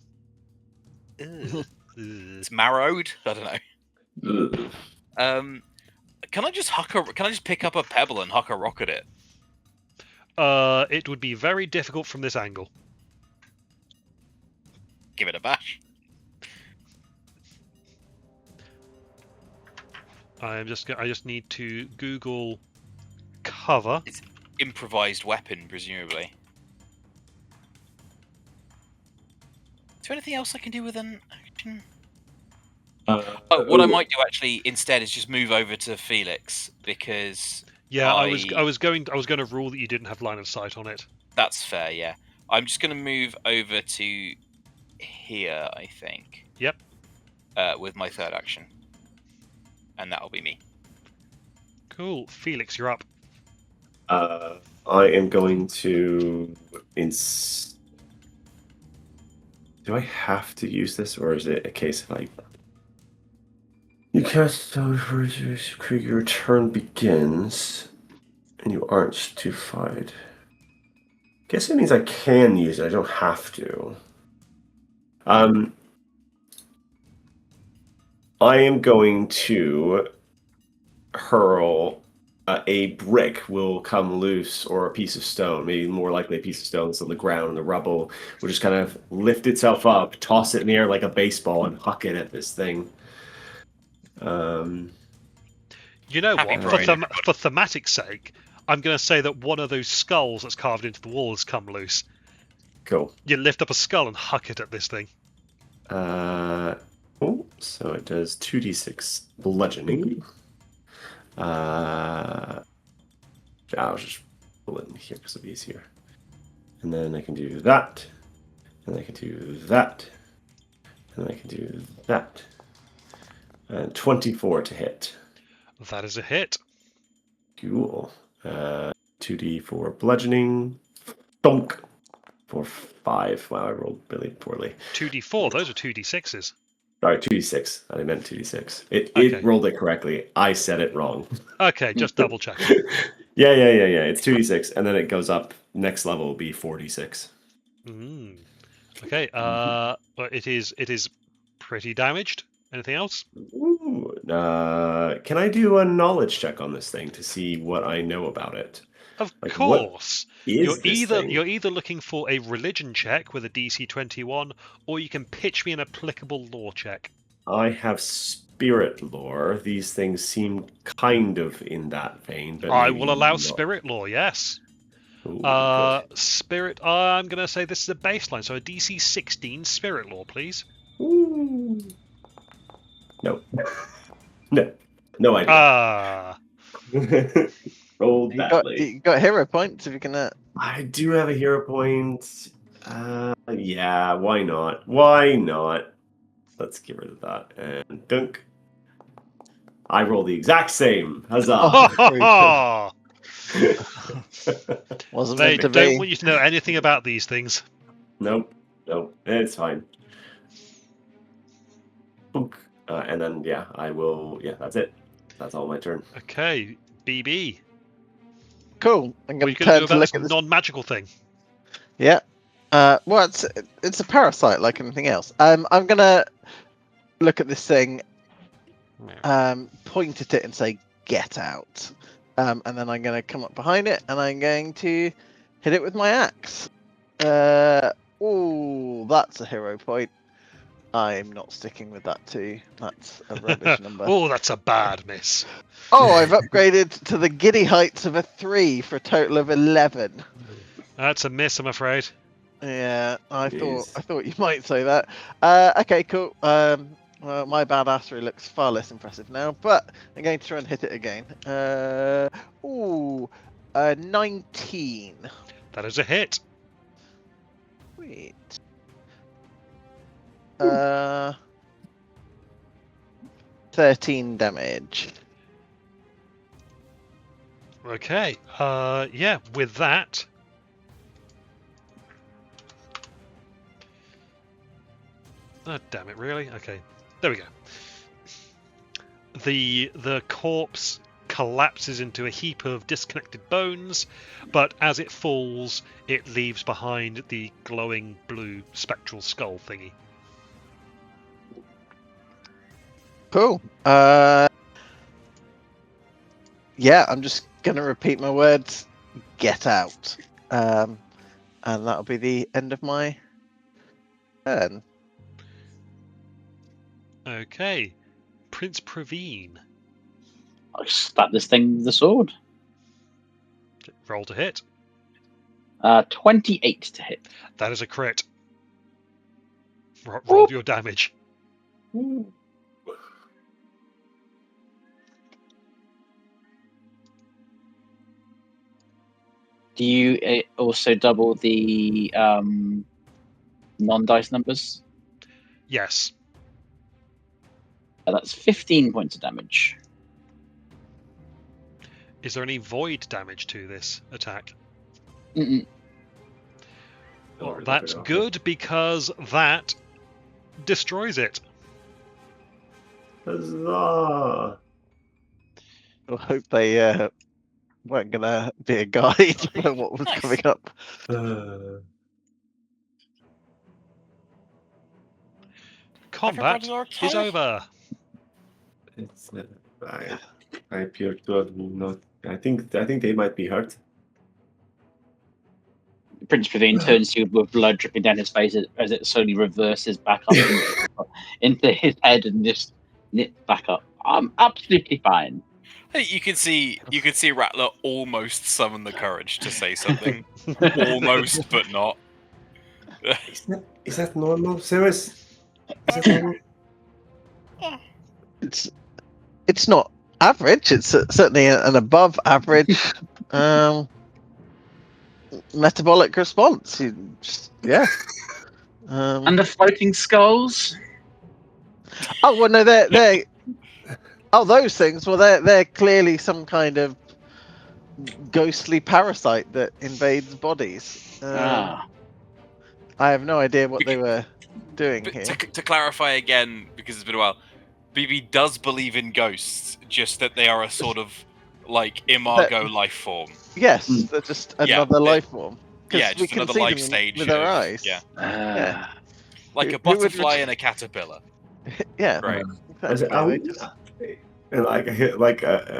It's marrowed? I don't know. Ugh. Can I just pick up a pebble and huck a rock at it? It would be very difficult from this angle. Give it a bash. I just need to Google cover. It's improvised weapon, presumably. Is there anything else I can do with an action? What I might do actually instead is just move over to Felix, because Yeah, I was going to rule that you didn't have line of sight on it. that's fair. Yeah, I'm just going to move over to here, I think. Yep. With my third action, and that'll be me. Cool, Felix, you're up. I am going to Do I have to use this, or is it a case of you cast spell for your turn begins, and you aren't stupefied? Guess it means I can use it. I don't have to. I am going to hurl a brick will come loose, or a piece of stone, maybe more likely a piece of stone that's on the ground, and the rubble will just kind of lift itself up, toss it in the air like a baseball, and huck it at this thing. You know Happy what? parade, For thematic sake, I'm going to say that one of those skulls that's carved into the wall has come loose. Cool. You lift up a skull and huck it at this thing. So it does 2d6 bludgeoning. I'll just pull it in here because it'll be easier. And then I can do that. And I can do that. And I can do that. And 24 to hit. That is a hit. Cool. 2d4 bludgeoning. Donk. For 5. Wow, I rolled really poorly. 2d4, those are 2d6s. Sorry, 2d6. I meant 2d6. Okay. It rolled it correctly. I said it wrong. Okay, just double checking. Yeah. It's 2d6, and then it goes up. Next level will be 4d6. Okay, but it is pretty damaged. Anything else? Ooh, can I do a knowledge check on this thing to see what I know about it? Of Like, course. You're You're either looking for a religion check with a DC 21, or you can pitch me an applicable law check. I have spirit lore. These things seem kind of in that vein, but I maybe will allow not. spirit law, yes. Ooh, good. Spirit, I'm going to say this is a baseline, so a DC 16 spirit law, please. Ooh. No. No idea. Rolled You badly. got hero points if you can. I do have a hero point. Yeah, why not? Why not? Let's get rid of that. And dunk. I roll the exact same. Huzzah! Wasn't They meant to don't be. want you to know anything about these things. Nope. It's fine. Book. And then, yeah, I will. Yeah, that's it. That's all my turn. Okay, BB. Cool. I'm What are going you to going to turn do to about look this at this. non-magical thing? Yeah. Well, it's a parasite like anything else. I'm going to look at this thing, point at it and say, "Get out." And then I'm going to come up behind it and I'm going to hit it with my axe. Oh, that's a hero point. I'm not sticking with that too. That's a rubbish number. Oh, that's a bad miss. Oh, I've upgraded to the giddy heights of a 3 for a total of 11. That's a miss, I'm afraid. Yeah, I Jeez. thought you might say that. Okay, cool. Well, my badassery looks far less impressive now, but I'm going to try and hit it again. 19. That is a hit. Sweet. 13 damage. Okay. Yeah, with that. Oh, damn it, really? Okay. There we go. The corpse collapses into a heap of disconnected bones, but as it falls, it leaves behind the glowing blue spectral skull thingy. Cool. Yeah, I'm just gonna repeat my words. Get out. And that'll be the end of my turn. Okay. Prince Praveen. I stab this thing with the sword. Roll to hit. 28 to hit. That is a crit. Roll your damage. Do you also double the non-dice numbers? Yes. That's 15 points of damage. Is there any void damage to this attack? Mm-mm. Well, that's good because that destroys it. Huzzah! I hope they weren't gonna be a guide for what was Nice. coming up. Combat Everybody okay? is over. It's I appear to have not. I think they might be hurt. Prince Praveen turns to you with blood dripping down his face as it slowly reverses back up into his head and just knits back up. I'm absolutely fine. Hey, you could see Rattler almost summon the courage to say something. Almost, but not. Is that normal, Cirrus? Is that normal? It's not average. It's certainly an above average metabolic response. Yeah. And the floating skulls? Oh well, no, they're those things. Well, they're clearly some kind of ghostly parasite that invades bodies. Ah. I have no idea what they were doing But here. to clarify again, because it's been a while, BB does believe in ghosts, just that they are a sort of like imago life form. Yes, they're just another life form. Yeah, We just can another see life them stage with our of- eyes. yeah. Yeah. Like Who a would butterfly and a caterpillar. Yeah. Right. Exactly.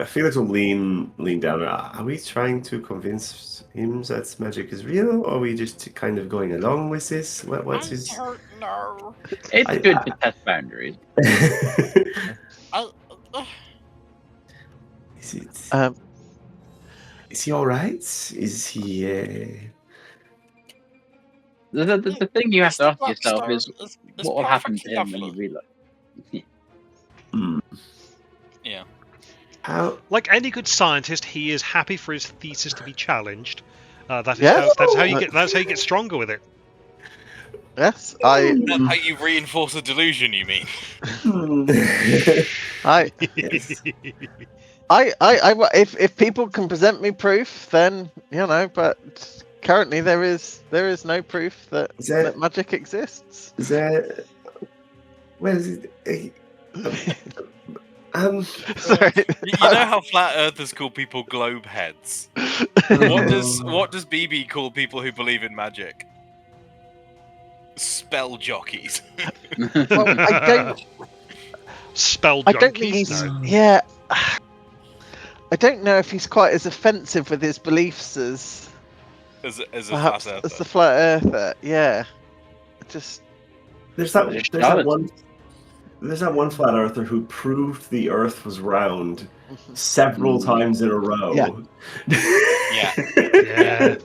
Felix will lean down. Are we trying to convince him that magic is real, or are we just kind of going along with this? What's his? I don't know. It's good to test boundaries. Is it? Um, Is he all right? Is he? The thing you have to ask yourself is Is what will happen to perfectly him when lovely. he realizes. Yeah. How? Like any good scientist, he is happy for his thesis to be challenged. That's Yes. how you get stronger with it. yes, That's how you reinforce a delusion, you mean? if people can present me proof, then But currently, there is no proof that magic exists. Where is it? Sorry. You know how flat earthers call people globe heads? What does BB call people who believe in magic? Spell jockeys. Well, I don't. Spell I don't think junkies? he's. No. Yeah. I don't know if he's quite as offensive with his beliefs as as a perhaps flat as earther. the flat earther. Yeah. Just. There's that one flat earther who proved the Earth was round several times in a row. Yeah.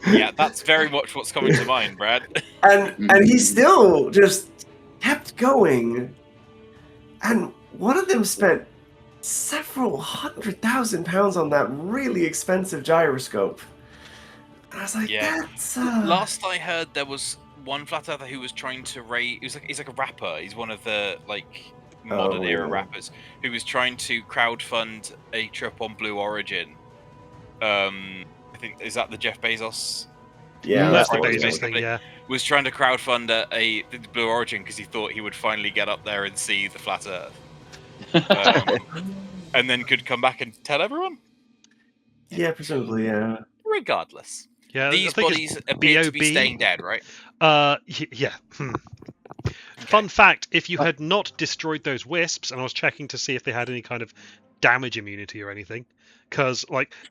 Yeah, that's very much what's coming to mind, Brad. and he still just kept going. And one of them spent several £100,000 on that really expensive gyroscope. And I was like, Yeah. that's Last I heard, there was one flat earther who was trying to raise. He's like a rapper. He's one of the modern era rappers who was trying to crowdfund a trip on Blue Origin. I think is that the Jeff Bezos. Yeah, That's the what it Bezos was. thing. Yeah. Was trying to crowdfund the Blue Origin because he thought he would finally get up there and see the flat Earth, and then could come back and tell everyone. Yeah, presumably, yeah. Regardless, Yeah. these bodies appear to be staying dead, right? Yeah. Fun fact: if you had not destroyed those wisps, and I was checking to see if they had any kind of damage immunity or anything, because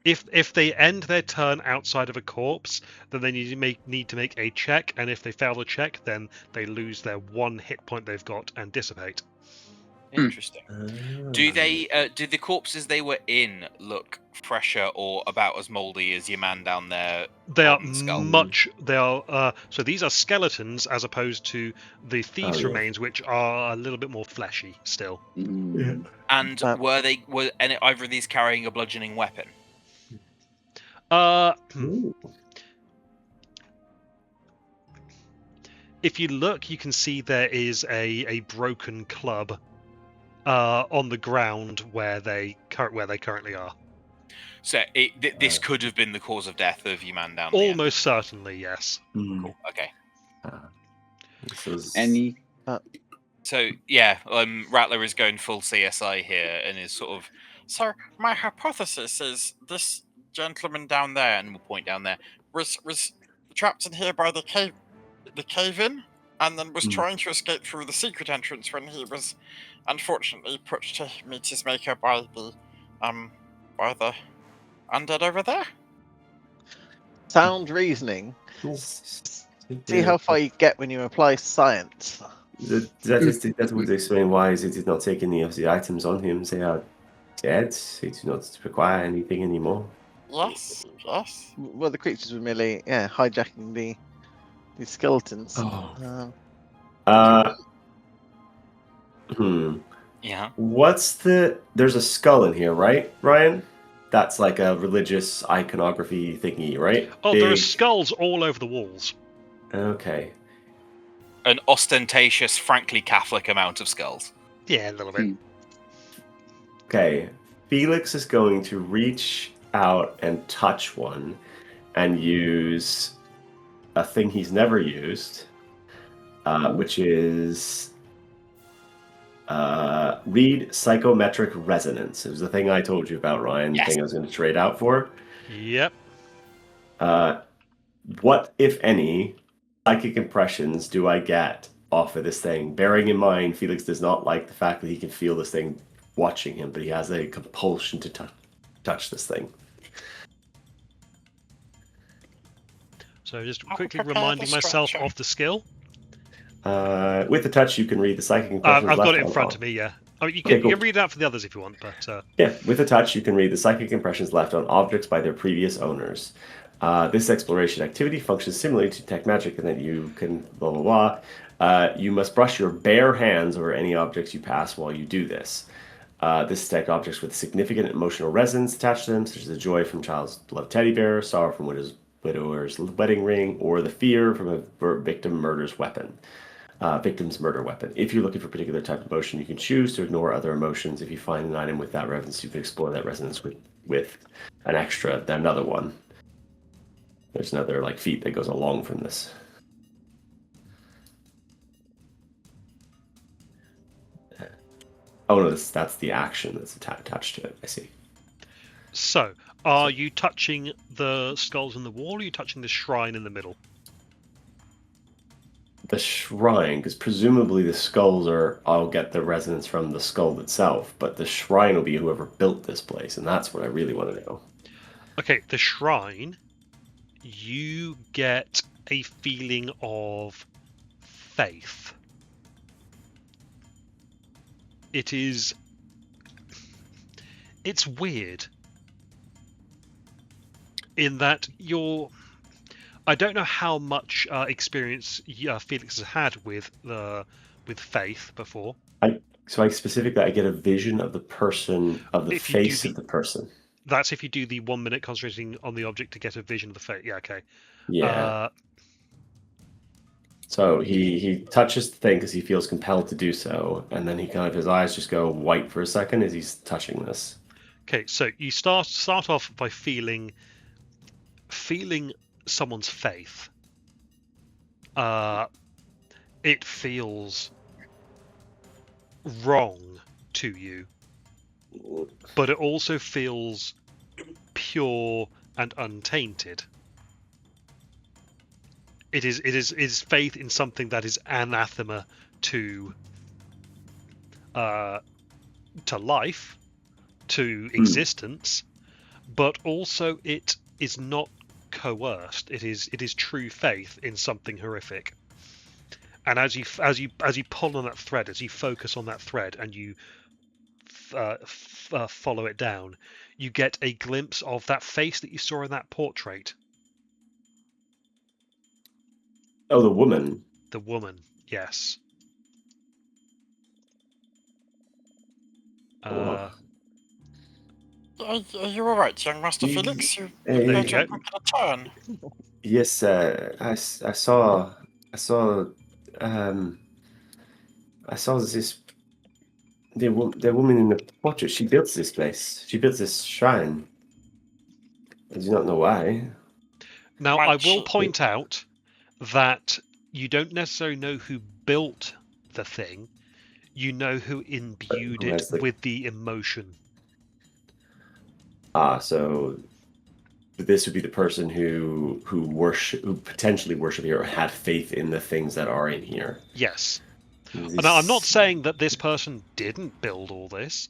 if they end their turn outside of a corpse, then they need to make a check, and if they fail the check, then they lose their one hit point they've got and dissipate. Interesting. Do the corpses they were in look fresher or about as mouldy as your man down there? They are skull? so these are skeletons as opposed to the thieves' yeah. remains, which are a little bit more fleshy still. Yeah. And were either of these carrying a bludgeoning weapon? If you look, you can see there is a broken club on the ground where they currently are. So this could have been the cause of death of your man down there. Almost certainly, yes. Cool. Okay. Any? So yeah, Rattler is going full CSI here and is sort of. So my hypothesis is this gentleman down there, and we'll point down there, was trapped in here by the cave-in, and then was trying to escape through the secret entrance when he was unfortunately put to meet his maker by the by the undead over there. Sound reasoning. Yes. See how far you get when you apply science. That would explain why they did not take any of the items on him. They are dead. They do not require anything anymore. Yes, yes. Well, the creatures were merely, hijacking the skeletons. Oh. Um, Yeah. There's a skull in here, right, Ryan? That's like a religious iconography thingy, right? Oh, there are skulls all over the walls. Okay. An ostentatious, frankly Catholic amount of skulls. Yeah, a little bit. Okay. Felix is going to reach out and touch one and use a thing he's never used, which is read psychometric resonance. It was the thing I told you about, Ryan, the thing I was going to trade out for. Yep. What, if any, psychic impressions do I get off of this thing? Bearing in mind, Felix does not like the fact that he can feel this thing watching him, but he has a compulsion to touch this thing. So just quickly reminding myself of the skill. With the touch, you can read the psychic impressions. I've got left it in on front all. of me, yeah. I mean, you Okay, can cool. read it out for the others if you want, but... Yeah, with the touch, you can read the psychic impressions left on objects by their previous owners. This exploration activity functions similarly to detect magic in that you can blah, blah, blah. You must brush your bare hands over any objects you pass while you do this. This detect objects with significant emotional resonance attached to them, such as the joy from child's beloved teddy bear, sorrow from widower's wedding ring, or the fear from a victim's murder weapon. If you're looking for a particular type of emotion, you can choose to ignore other emotions. If you find an item with that resonance, you can explore that resonance with another one. There's another feat that goes along from this. Oh no, that's the action that's attached to it. I see. So, are you touching the skulls in the wall, or are you touching the shrine in the middle? The shrine, because presumably the skulls I'll get the resonance from the skull itself, but the shrine will be whoever built this place, and that's what I really want to know. Okay, the shrine, you get a feeling of faith. It's weird in that I don't know how much experience Felix has had with faith before. So I get a vision of the person, of the face of the person. That's if you do the 1 minute concentrating on the object to get a vision of the face. Yeah, okay. Yeah. So he touches the thing because he feels compelled to do so, and then his eyes just go white for a second as he's touching this. Okay, so you start off by feeling someone's faith. It feels wrong to you, but it also feels pure and untainted. It is faith in something that is anathema to life, to existence, but also it is not coerced. It is true faith in something horrific. And as you pull on that thread, as you focus on that thread, and you follow it down, you get a glimpse of that face that you saw in that portrait. Oh, the woman. The woman, yes. Are you all right, young Master Felix? You Hey, made a turn. Yes, I saw this the woman in the portrait. She built this place. She built this shrine. I do not know why. Now, I will point out that you don't necessarily know who built the thing. You know who imbued it with the emotion. So this would be the person who potentially worship here or had faith in the things that are in here. Yes. Now, I'm not saying that this person didn't build all this.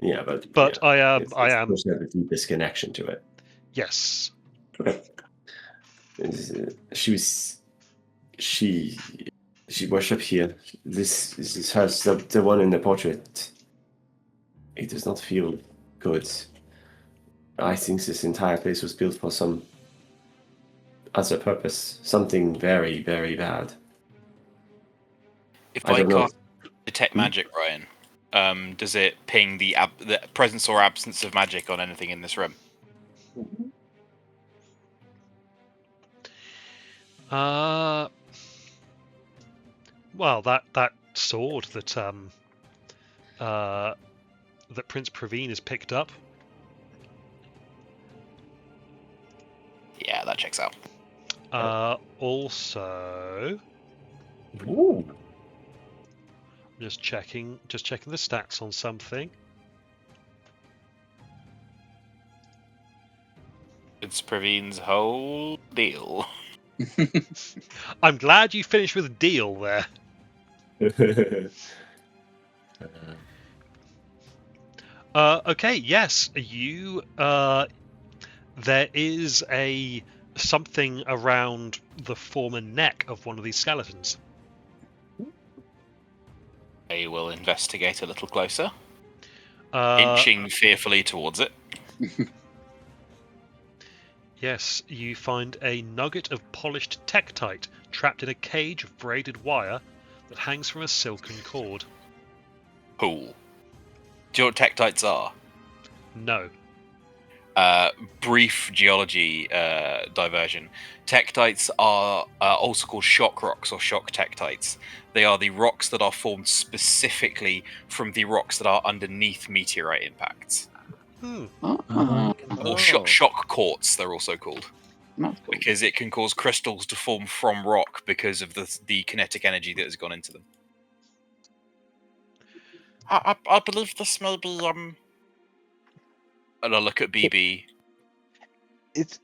Yeah, but But I am. it's I the am. person who had the deepest connection to it. Yes. Okay. She was up here. This is his house, the one in the portrait. It does not feel good. I think this entire place was built for some other purpose. Something very, very bad. If I I don't know. cast detect magic, Ryan, does it ping the presence or absence of magic on anything in this room? Well, that sword that that Prince Praveen has picked up. Yeah, that checks out. Also, Ooh. just checking the stats on something. It's Praveen's whole deal. I'm glad you finished with a deal there. Okay, yes, you. There is something around the former neck of one of these skeletons. I will investigate a little closer, Uh, inching fearfully towards it. Yes, you find a nugget of polished tektite trapped in a cage of braided wire that hangs from a silken cord. Cool. Do you know what tektites are? No. Brief geology diversion. Tektites are also called shock rocks or shock tektites. They are the rocks that are formed specifically from the rocks that are underneath meteorite impacts. Or shock quartz, they're also called. That's cool. Because it can cause crystals to form from rock because of the kinetic energy that has gone into them. I believe this may be And I look at BB. It's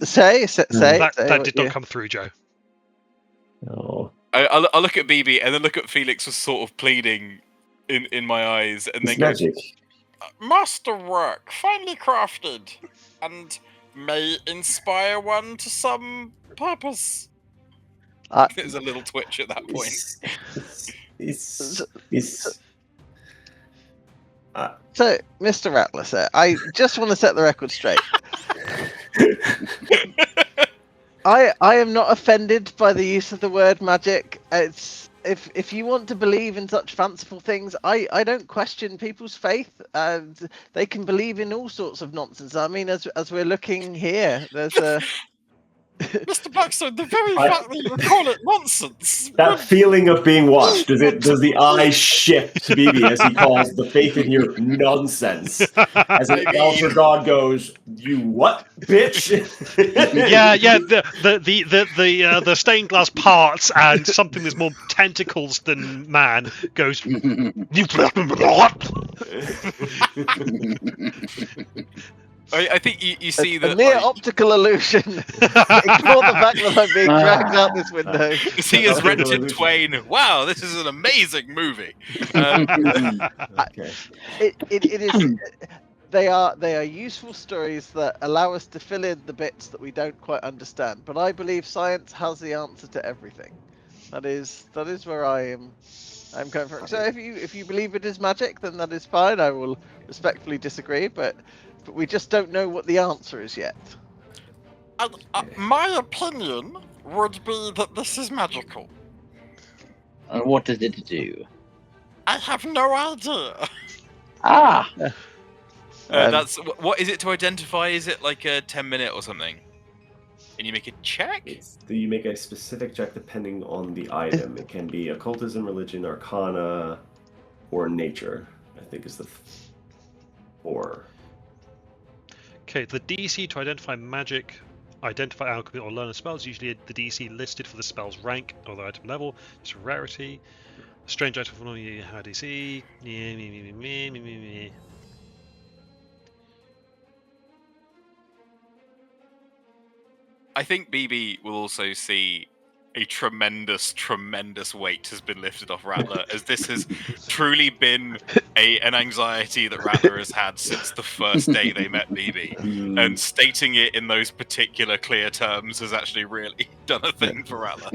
say That what did you- not come through, Joe. Oh. I look at BB and then look at Felix was sort of pleading in my eyes and It's then go, magic. masterwork, finely crafted, and may inspire one to some purpose. There's a little twitch at that point. It's So, Mr. Rattler, sir, I just want to set the record straight. I am not offended by the use of the word magic. It's if you want to believe in such fanciful things, I don't question people's faith. They can believe in all sorts of nonsense. I mean, as we're looking here, there's a Mr. Blackstone, the very fact that you call it nonsense. that feeling of being watched. Does the eye shift to BB as he calls the faith in here nonsense? As an elder god goes, "You what, bitch?" Yeah. The stained glass parts and something that's more tentacles than man goes. You what? I think you see a that mere like, optical illusion. Ignore the fact that I'm being dragged out this window. see as Optical rented illusion. twain. Wow, this is an amazing movie. Okay. It is. They are useful stories that allow us to fill in the bits that we don't quite understand. But I believe science has the answer to everything. That is where I'm coming from. So if you believe it is magic, then that is fine. I will respectfully disagree, but we just don't know what the answer is yet. My opinion would be that this is magical. And what does it do? I have no idea. Ah, That's what is it to identify? Is it like a 10-minute or something? And you make a check? You make a specific check depending on the item. It can be occultism, religion, arcana, or nature. I think is the 4. Okay, the DC to identify magic, identify alchemy, or learn a spell is usually the DC listed for the spell's rank or the item level. It's rarity. Strange item for you have DC. I think BB will also see a tremendous, tremendous weight has been lifted off Rattler, as this has truly been an anxiety that Rattler has had since the first day they met BB. And stating it in those particular clear terms has actually really done a thing for Rattler.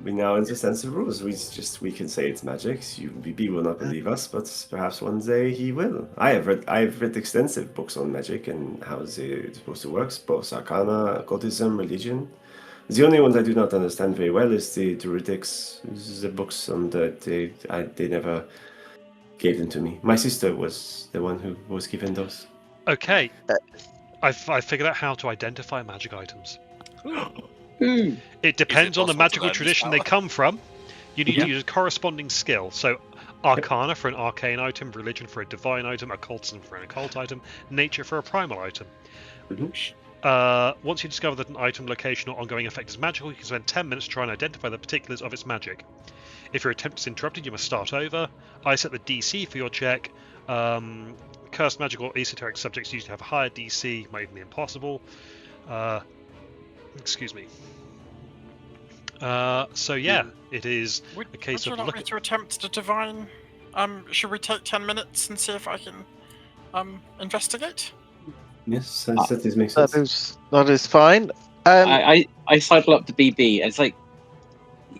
We now understand the rules. We can say it's magic. BB will not believe us, but perhaps one day he will. I've read extensive books on magic and how it's supposed to work, both arcana, occultism, religion. The only ones I do not understand very well is the Druidics. The books on that they never gave them to me. My sister was the one who was given those. Okay, I figured out how to identify magic items. It depends on the magical tradition they come from. You need to use a corresponding skill. So, Arcana for an arcane item, religion for a divine item, occultism for an occult item, nature for a primal item. Once you discover that an item, location, or ongoing effect is magical, you can spend 10 minutes to try and identify the particulars of its magic. If your attempt is interrupted, you must start over. I set the DC for your check. Cursed, magical, or esoteric subjects usually have a higher DC, might even be impossible. Excuse me. So yeah, it is a case would of you like me to attempt the divine? Should we take 10 minutes and see if I can investigate? Yes, that makes sense. That is fine. I sidle up to BB, and it's like,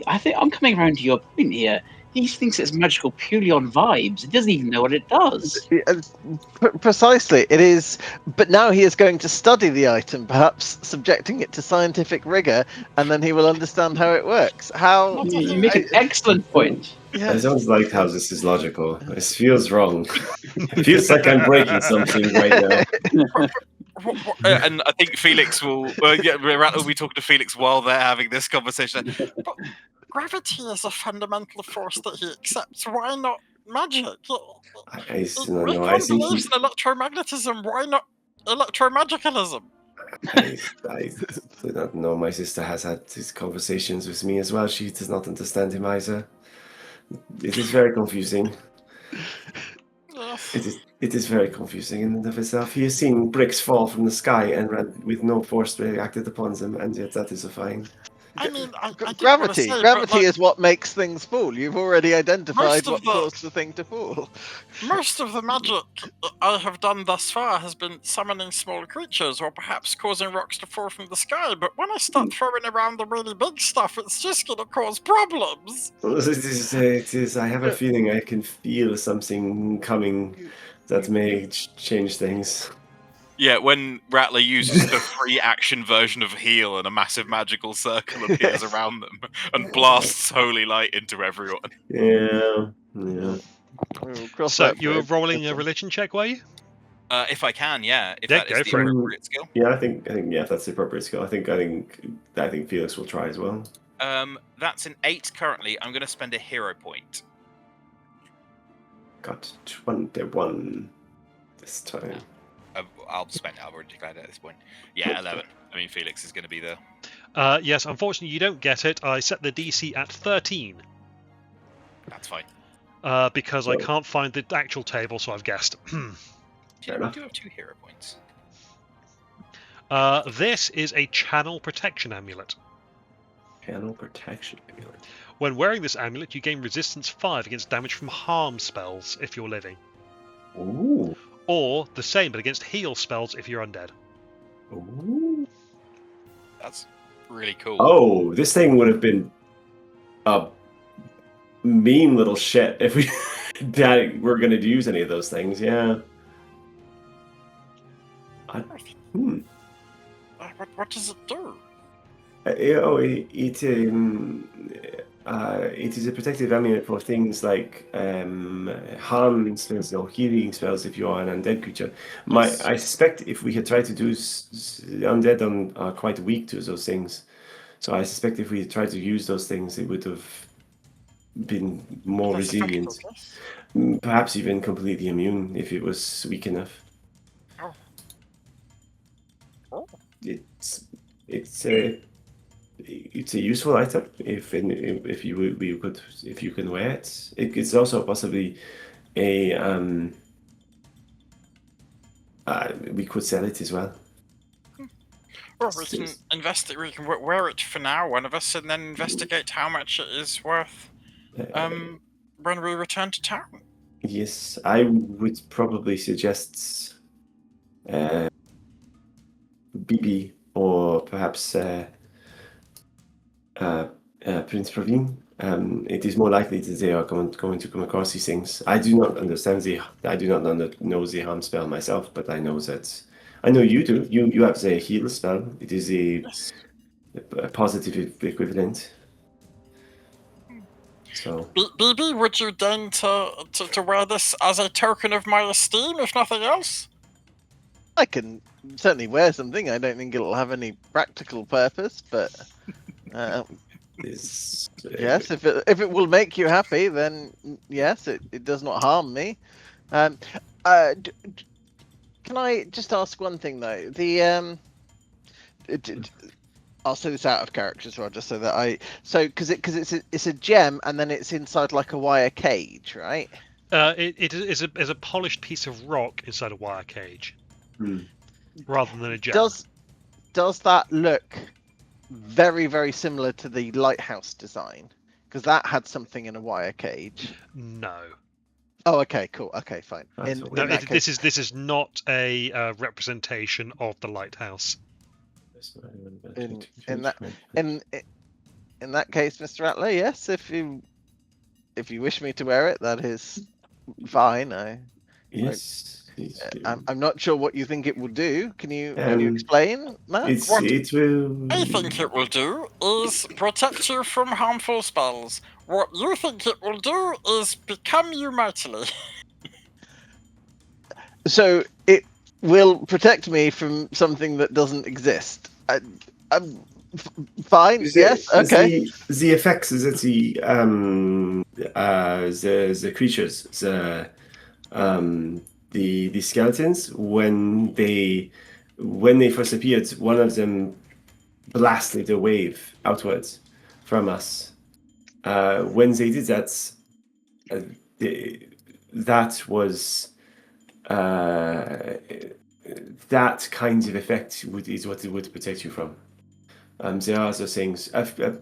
I think I'm coming around to your point here. He thinks it's magical purely on vibes. He doesn't even know what it does. Precisely, it is. But now he is going to study the item, perhaps subjecting it to scientific rigor, and then he will understand how it works. How You make an excellent point. I don't like how this is logical. It feels wrong. It feels like I'm breaking something right now. And I think Felix will. Rattler will be talking to Felix while they're having this conversation. But gravity is a fundamental force that he accepts. Why not magic? I don't know. Recon believes in electromagnetism. Why not electromagicalism? I do not know. My sister has had these conversations with me as well. She does not understand him either. It is very confusing. Yes. It is very confusing in and of itself. He has seen bricks fall from the sky and with no force reacted upon them, and yet that is a fine. I mean, gravity is what makes things fall. You've already identified what caused the thing to fall. Most of the magic I have done thus far has been summoning small creatures, or perhaps causing rocks to fall from the sky. But when I start throwing around the really big stuff, it's just going to cause problems. It is. I have a feeling I can feel something coming that may change things. Yeah, when Rattler uses the free action version of heal and a massive magical circle appears around them and blasts holy light into everyone. Yeah. So you were rolling a religion check, were you? If I can, yeah. If Yeah, that go is the for it. appropriate skill. Yeah, I think yeah, that's the appropriate skill. I think Felix will try as well. That's an 8 currently. I'm going to spend a hero point. Got 21 this time. I'll spend. I've already declared it at this point. Yeah, 11. I mean, Felix is going to be the. Yes, unfortunately you don't get it. I set the DC at 13. That's fine. Because I can't find the actual table, so I've guessed. You do have 2 hero points. This is a channel protection amulet. Channel protection amulet. When wearing this amulet, you gain resistance 5 against damage from harm spells if you're living. Ooh. Or the same, but against heal spells if you're undead. Ooh. That's really cool. Oh, this thing would have been a mean little shit if we were going to use any of those things. Yeah. What does it do? It is a protective amulet for things like harm spells or healing spells if you are an undead creature. I suspect if we had tried to do undead are quite weak to those things, so I suspect if we had tried to use those things, it would have been more resilient. Perhaps even completely immune if it was weak enough. Oh. It's a useful item if you can wear it. It's also possibly a we could sell it as well. Or we can investigate. We can wear it for now, one of us, and then investigate how much it is worth. When we return to town. Yes, I would probably suggest BB or perhaps Prince Praveen. It is more likely that they are going to come across these things. I do not understand I do not know the harm spell myself, but I know you do. You have the heal spell. It is a positive equivalent. So, BB, would you deign to wear this as a token of my esteem, if nothing else? I can certainly wear something. I don't think it'll have any practical purpose, but yes, if it will make you happy, then yes, it does not harm me. Can I just ask one thing though? I'll say this out of character as well, just so that because it's a gem and then it's inside like a wire cage, right? It is a polished piece of rock inside a wire cage, rather than a gem. Does that look very, very similar to the lighthouse design? Because that had something in a wire cage. No. Oh, okay, cool. Okay, fine. This is not a representation of the lighthouse. In that case, Mr. Rattler, yes, if you wish me to wear it, that is fine. I'm not sure what you think it will do. Can you explain that? I think it will do is protect you from harmful spells. What you think it will do is become you mightily. So it will protect me from something that doesn't exist. I'm fine. Yes. Okay. The effects is that the creatures, the skeletons, when they first appeared, one of them blasted a wave outwards from us. When they did that, that was that kind of effect is what it would protect you from. There are other things. When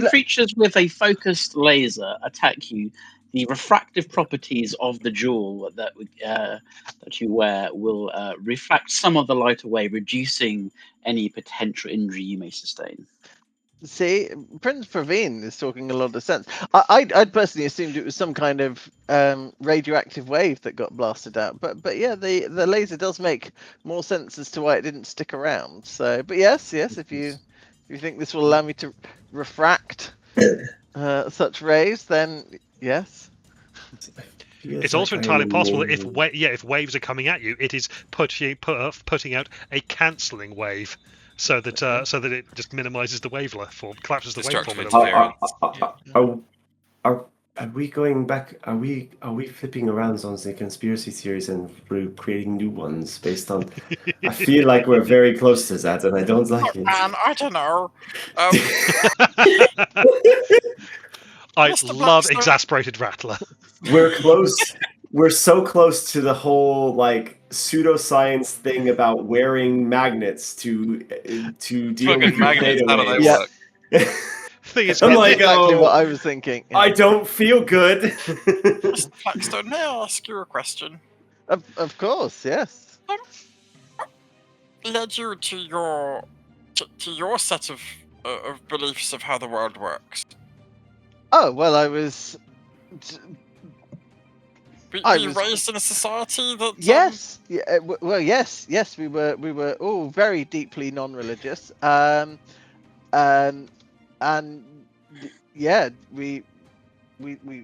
creatures with a focused laser attack you, the refractive properties of the jewel that you wear will refract some of the light away, reducing any potential injury you may sustain. See, Prince Praveen is talking a lot of sense. I'd personally assumed it was some kind of radioactive wave that got blasted out, but yeah, the laser does make more sense as to why it didn't stick around. So, but yes, if you think this will allow me to refract such rays, then yes. It's also entirely possible that if waves are coming at you, it is putting out a cancelling wave. So that it just minimises the waveform, collapses the waveform. Are we going back? Are we flipping around on the conspiracy theories and we're creating new ones based on? I feel like we're very close to that, and I don't like it. I don't know. I love exasperated Rattler. We're close. We're so close to the whole pseudoscience thing about wearing magnets to deal with magnets. How do they work? Thing is, I'm exactly what I was thinking. Yeah. I don't feel good. Mr. Blackstone, may I ask you a question? Of course, yes. Led you to your set of beliefs of how the world works? Oh well, I was. Were you raised in a society that? Yes. Well, yes. We were all very deeply non-religious. And yeah, we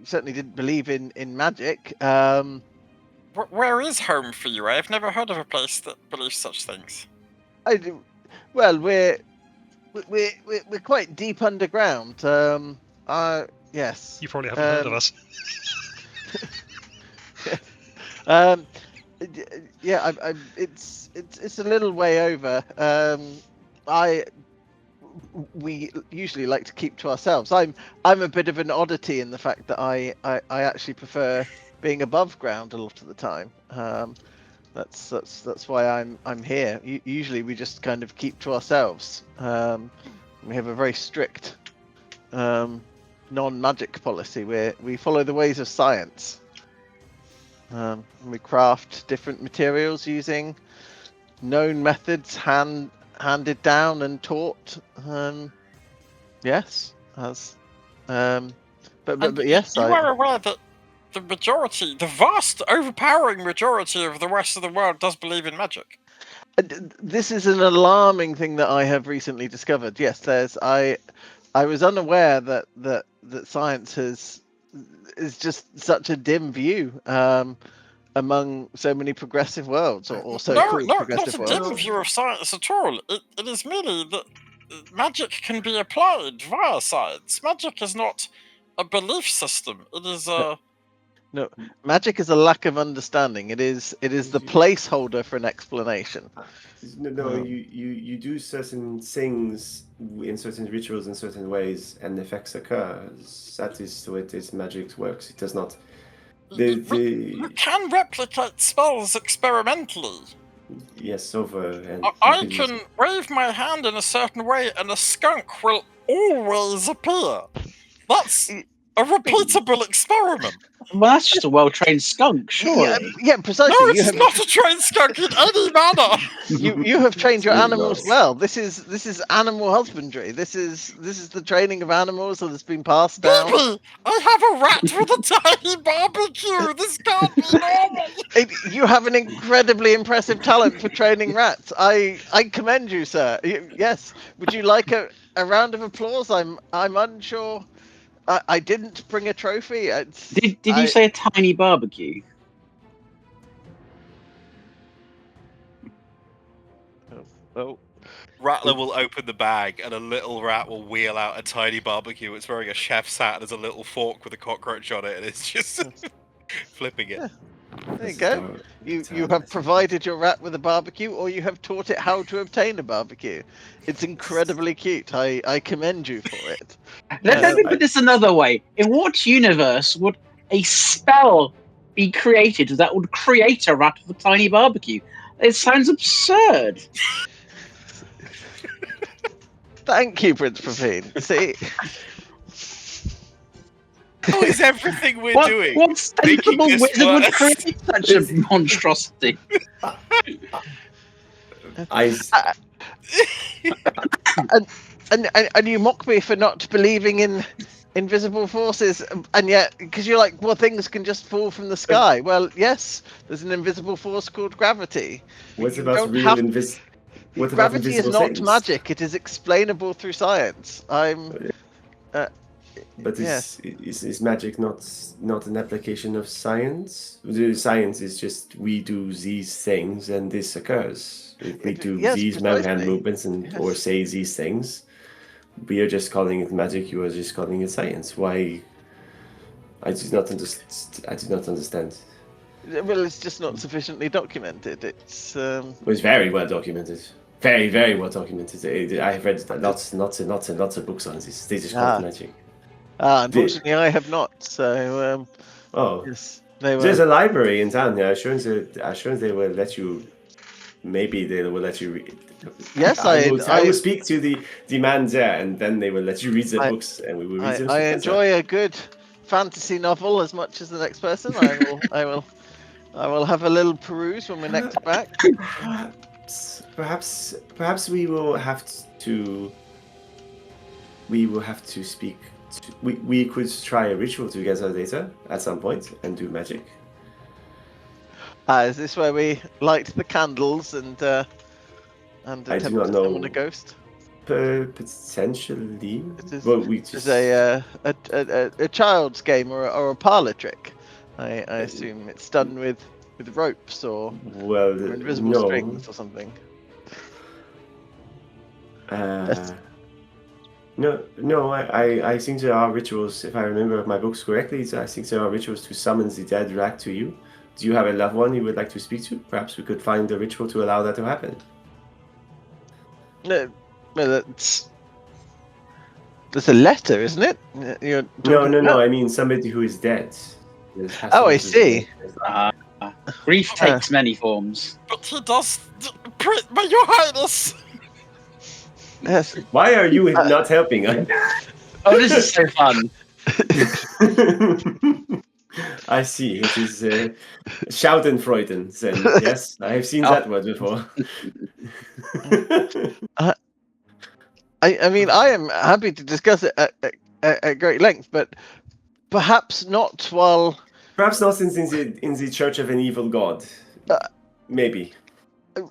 certainly didn't believe in magic. Where is home for you? I've never heard of a place that believes such things. Well, we're quite deep underground. Yes. You probably haven't heard of us. Yeah, it's a little way over. We usually like to keep to ourselves. I'm a bit of an oddity in the fact that I actually prefer being above ground a lot of the time. That's why I'm here. Usually we just kind of keep to ourselves. We have a very strict non-magic policy where we follow the ways of science. We craft different materials using known methods handed down and taught. Yes, as but yes, you are aware that the vast, overpowering majority of the rest of the world does believe in magic. This is an alarming thing that I have recently discovered. Yes, I was unaware that science is just such a dim view among so many progressive worlds or so-called progressive not a worlds. dim view of science at all. It is merely that magic can be applied via science. Magic is not a belief system. It is a... No, magic is a lack of understanding. It is the placeholder for an explanation. No, you do certain things in certain rituals in certain ways, and effects occur. That is the way this magic works. It does not. You can replicate spells experimentally. Yes, over and I can wave my hand in a certain way, and a skunk will always appear. That's a repeatable experiment. Well, that's just a well-trained skunk, surely. Yeah, precisely. No, it's not a trained skunk in any manner. You have trained your animals well. This is animal husbandry. This is the training of animals that has been passed down. Baby, I have a rat with a tiny barbecue. This can't be normal. You have an incredibly impressive talent for training rats. I commend you, sir. Yes. Would you like a round of applause? I'm unsure. I didn't bring a trophy. Did you say a tiny barbecue? Oh. Rattler will open the bag, and a little rat will wheel out a tiny barbecue. It's wearing a chef's hat and there's a little fork with a cockroach on it, and it's just flipping it. There you go. You have provided your rat with a barbecue, or you have taught it how to obtain a barbecue. It's incredibly cute. I commend you for it. Let me put this another way. In what universe would a spell be created that would create a rat with a tiny barbecue? It sounds absurd. Thank you, Prince Praveen. See? How is everything we're doing? What sensible wizard would create such a monstrosity? And you mock me for not believing in invisible forces, and yet because you're like, well, things can just fall from the sky. Well, yes, there's an invisible force called gravity. What about real Gravity is not magic. It is explainable through science. But yes. is magic not an application of science? Science is just we do these things and this occurs. If we do these hand movements or say these things, we are just calling it magic. You are just calling it science. Why? I do not understand. Well, it's just not sufficiently documented. It's very well documented. Very, very well documented. I have read lots and lots of books on this. They just call it magic. Unfortunately, I have not. So, yes, there's a library in town. Yeah, assurance they will let you. Maybe they will let you read. Yes, I will speak to the man there, and then they will let you read the books, and we will read them. I enjoy a good fantasy novel as much as the next person. I will have a little peruse when we're next back. Perhaps we will have to. We will have to speak. We could try a ritual together later at some point and do magic. Is this where we light the candles and attempt to summon a ghost? Potentially. It's a child's game or a parlor trick. I assume it's done with ropes or invisible strings or something. No. I think there are rituals. If I remember my books correctly, I think there are rituals to summon the dead back to you. Do you have a loved one you would like to speak to? Perhaps we could find a ritual to allow that to happen. No, well, there's a letter, isn't it? No. I mean somebody who is dead. Oh, I see. Grief takes many forms. But he does. But Your Highness! Yes. Why are you not helping us? Oh, this is so fun. I see. It is Schadenfreude. Then yes, I have seen that word before. I mean, I am happy to discuss it at great length, but perhaps not while. Perhaps not in the Church of an Evil God. Maybe.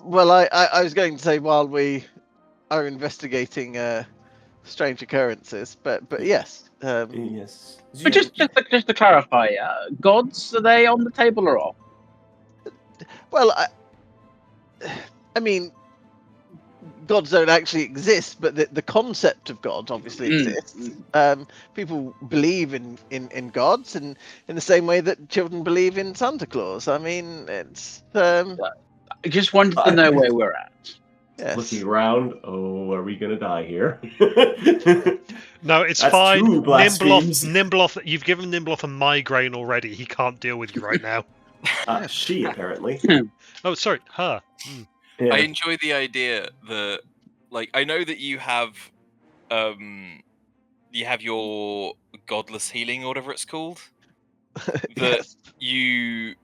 Well, I was going to say while we are investigating strange occurrences, but yes. Yes. But just to clarify, gods, are they on the table or off? Well, I mean, gods don't actually exist, but the concept of God obviously exists. People believe in gods, and in the same way that children believe in Santa Claus. I mean, it's. I just wanted to know where we're at. Yes. Looking around, are we gonna die here? No, it's That's fine. two blasphemies. Nimbloth, you've given Nimbloth a migraine already. He can't deal with you right now. She apparently. Oh, sorry, her. Yeah. I enjoy the idea that, like, I know that you have your godless healing or whatever it's called. That Yes. you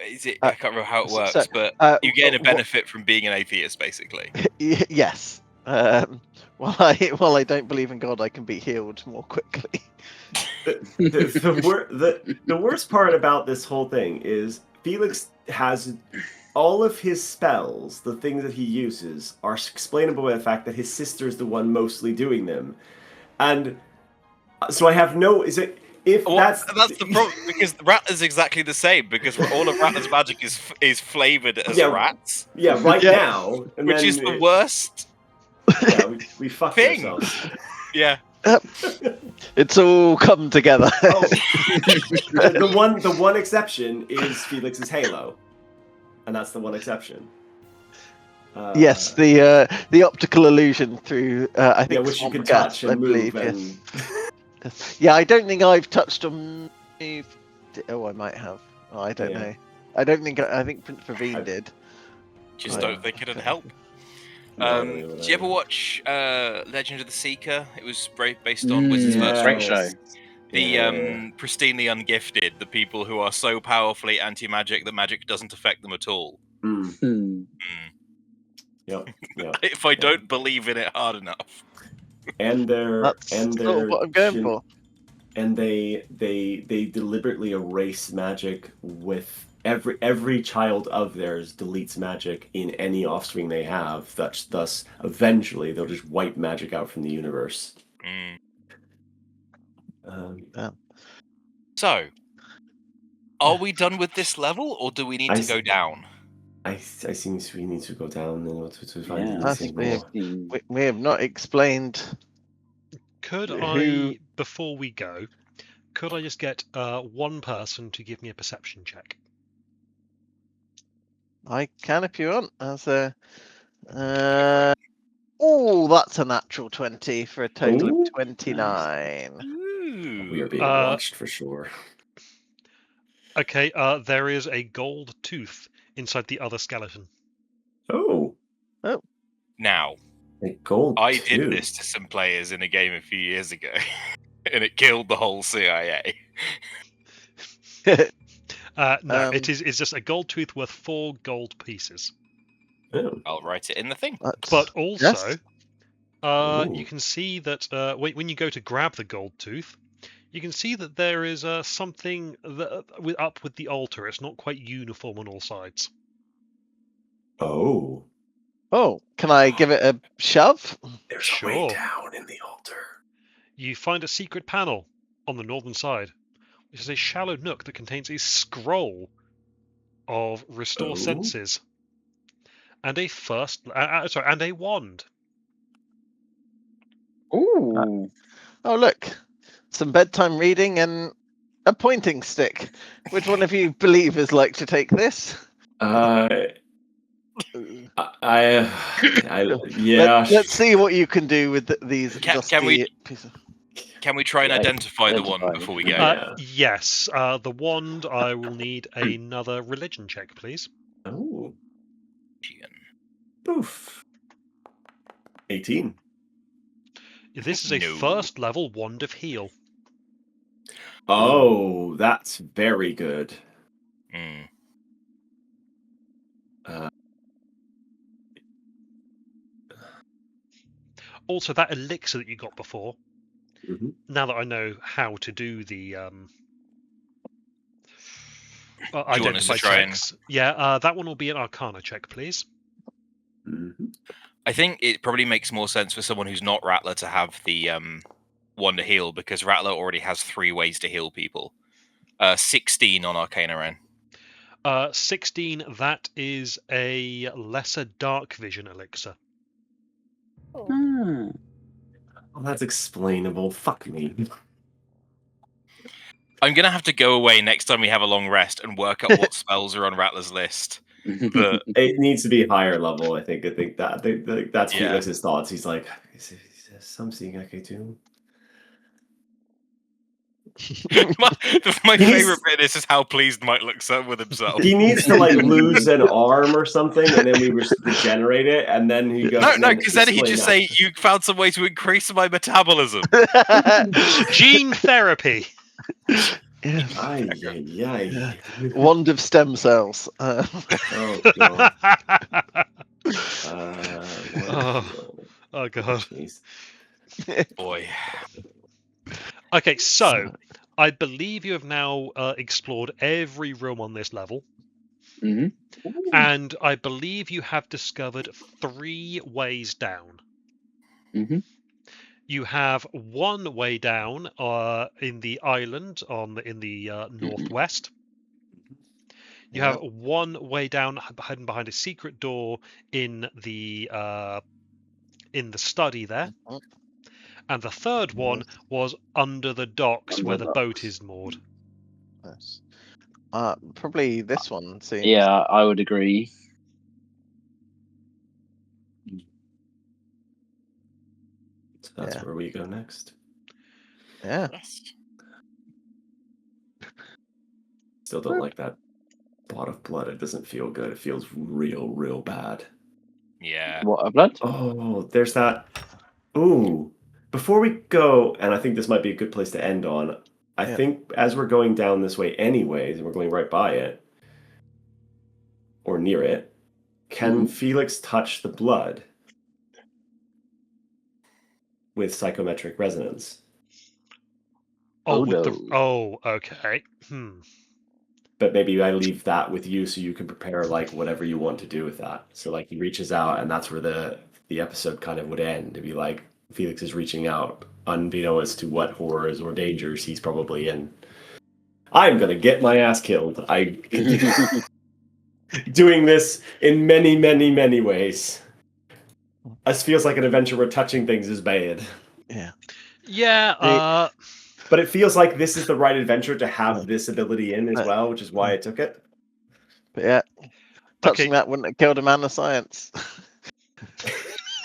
I can't remember how it works, so, but you gain a benefit from being an atheist, basically. Yes. While I don't believe in God, I can be healed more quickly. The worst part about this whole thing is Felix has all of his spells, the things that he uses, are explainable by the fact that his sister is the one mostly doing them, and so I have no. Is it? If that's the problem, because Rat is exactly the same, because all of Rat's magic is flavored as rats. Yeah, right now. And which then, is the worst Yeah, we fucked thing. ourselves. Yeah. It's all come together. The one exception is Felix's halo. And that's the one exception. Yes, the optical illusion through I think which you can gas, touch and I move. believe, yes. Yeah, I don't think I've touched on. Oh, I might have. Oh, I don't know. I don't think. I think Prince Praveen did. Just don't think it'd help. No, do you ever watch Legend of the Seeker? It was based on Wizard's First great Rules. show. The pristinely ungifted, the people who are so powerfully anti-magic that magic doesn't affect them at all. Yep. If I don't believe in it hard enough. And That's sort of what I'm going for. And they deliberately erase magic with every child of theirs deletes magic in any offspring they have. Thus, eventually they'll just wipe magic out from the universe. So, are we done with this level, or do we need to go down? I think we need to go down to find Yeah, anything more. We have not explained. Could I, before we go, could I just get one person to give me a perception check? I can if you want. As a. Oh, that's a natural 20 for a total of 29. Ooh. We are being watched for sure. Okay, there is a gold tooth inside the other skeleton. Oh. Now, a gold I tooth. did this to some players in a game a few years ago, and it killed the whole CIA. No, it's just a gold tooth worth 4 gold pieces. Oh. I'll write it in the thing. But also, yes. you can see that when you go to grab the gold tooth, you can see that there is something up with the altar. It's not quite uniform on all sides. Oh. Oh, can I give it a shove? There's a way down in the altar. You find a secret panel on the northern side, which is a shallow nook that contains a scroll of Restore Senses and and a wand. Ooh. Oh, look. Some bedtime reading and a pointing stick. Which one of you believers like to take this? Yeah. Let's see what you can do with these Can dusty we- pieces. Can we try and Yeah, identify the wand identify. before we go? Yeah. Yes, the wand. I will need another religion check, please. Oh. Poof. 18. This is a No. first level wand of heal. Oh, that's very good. Mm. Also, that elixir that you got before. Mhm. Now that I know how to do the Do you want us identify to try and- checks, yeah, that one will be an Arcana check, please. Mhm. I think it probably makes more sense for someone who's not Rattler to have the wand to heal, because Rattler already has 3 ways to heal people. 16 on Arcana Ren. 16. That is a lesser dark vision elixir. Hmm. Oh, that's explainable. Fuck me. I'm gonna have to go away next time we have a long rest and work out what spells are on Rattler's list. But It needs to be higher level. I think that's Yeah. Felix's thoughts. He's like, is there something I could do? my He needs- favorite bit is how pleased Mike looks with himself. He needs to like lose an arm or something, and then we regenerate it, and then he goes. No, because then he'd just say, "You found some way to increase my metabolism." Gene therapy. Ay. Wand of stem cells. Oh god. Oh god. Jeez. Boy. Okay, so I believe you have now explored every room on this level. Mhm. And I believe you have discovered 3 ways down. Mhm. You have one way down in the island in the northwest. You have one way down hidden behind a secret door in the study there. And the third one was under the docks where the boat is moored. Yes. Probably this one seems. Yeah, I would agree. So that's where we go next. Yeah. Yes. Still don't like that pot of blood. It doesn't feel good. It feels real bad. Yeah. What, a blood? Oh, there's that. Ooh. Before we go, and I think this might be a good place to end on, I think as we're going down this way anyways, and we're going right by it, or near it, can Felix touch the blood with psychometric resonance? Okay. But maybe I leave that with you so you can prepare like whatever you want to do with that. So like he reaches out, and that's where the episode kind of would end. To be like Felix is reaching out, unbeknownst to what horrors or dangers he's probably in. I'm gonna get my ass killed. Doing this in many ways. This feels like an adventure where touching things is bad. Yeah. Yeah. But it feels like this is the right adventure to have this ability in as well, which is why I took it. But yeah, touching that wouldn't have killed a man of science.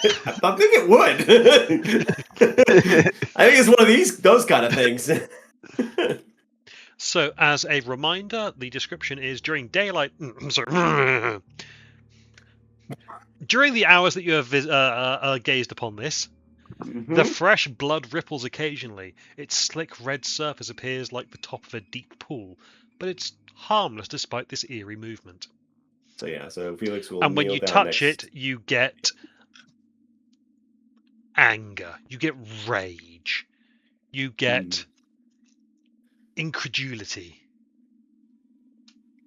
I think it would. I think it's one of those kind of things. So, as a reminder, the description is during daylight. Sorry. During the hours that you have gazed upon this, the fresh blood ripples occasionally. Its slick red surface appears like the top of a deep pool, but it's harmless despite this eerie movement. So Felix will. And when you touch it, you get anger, you get rage, you get incredulity,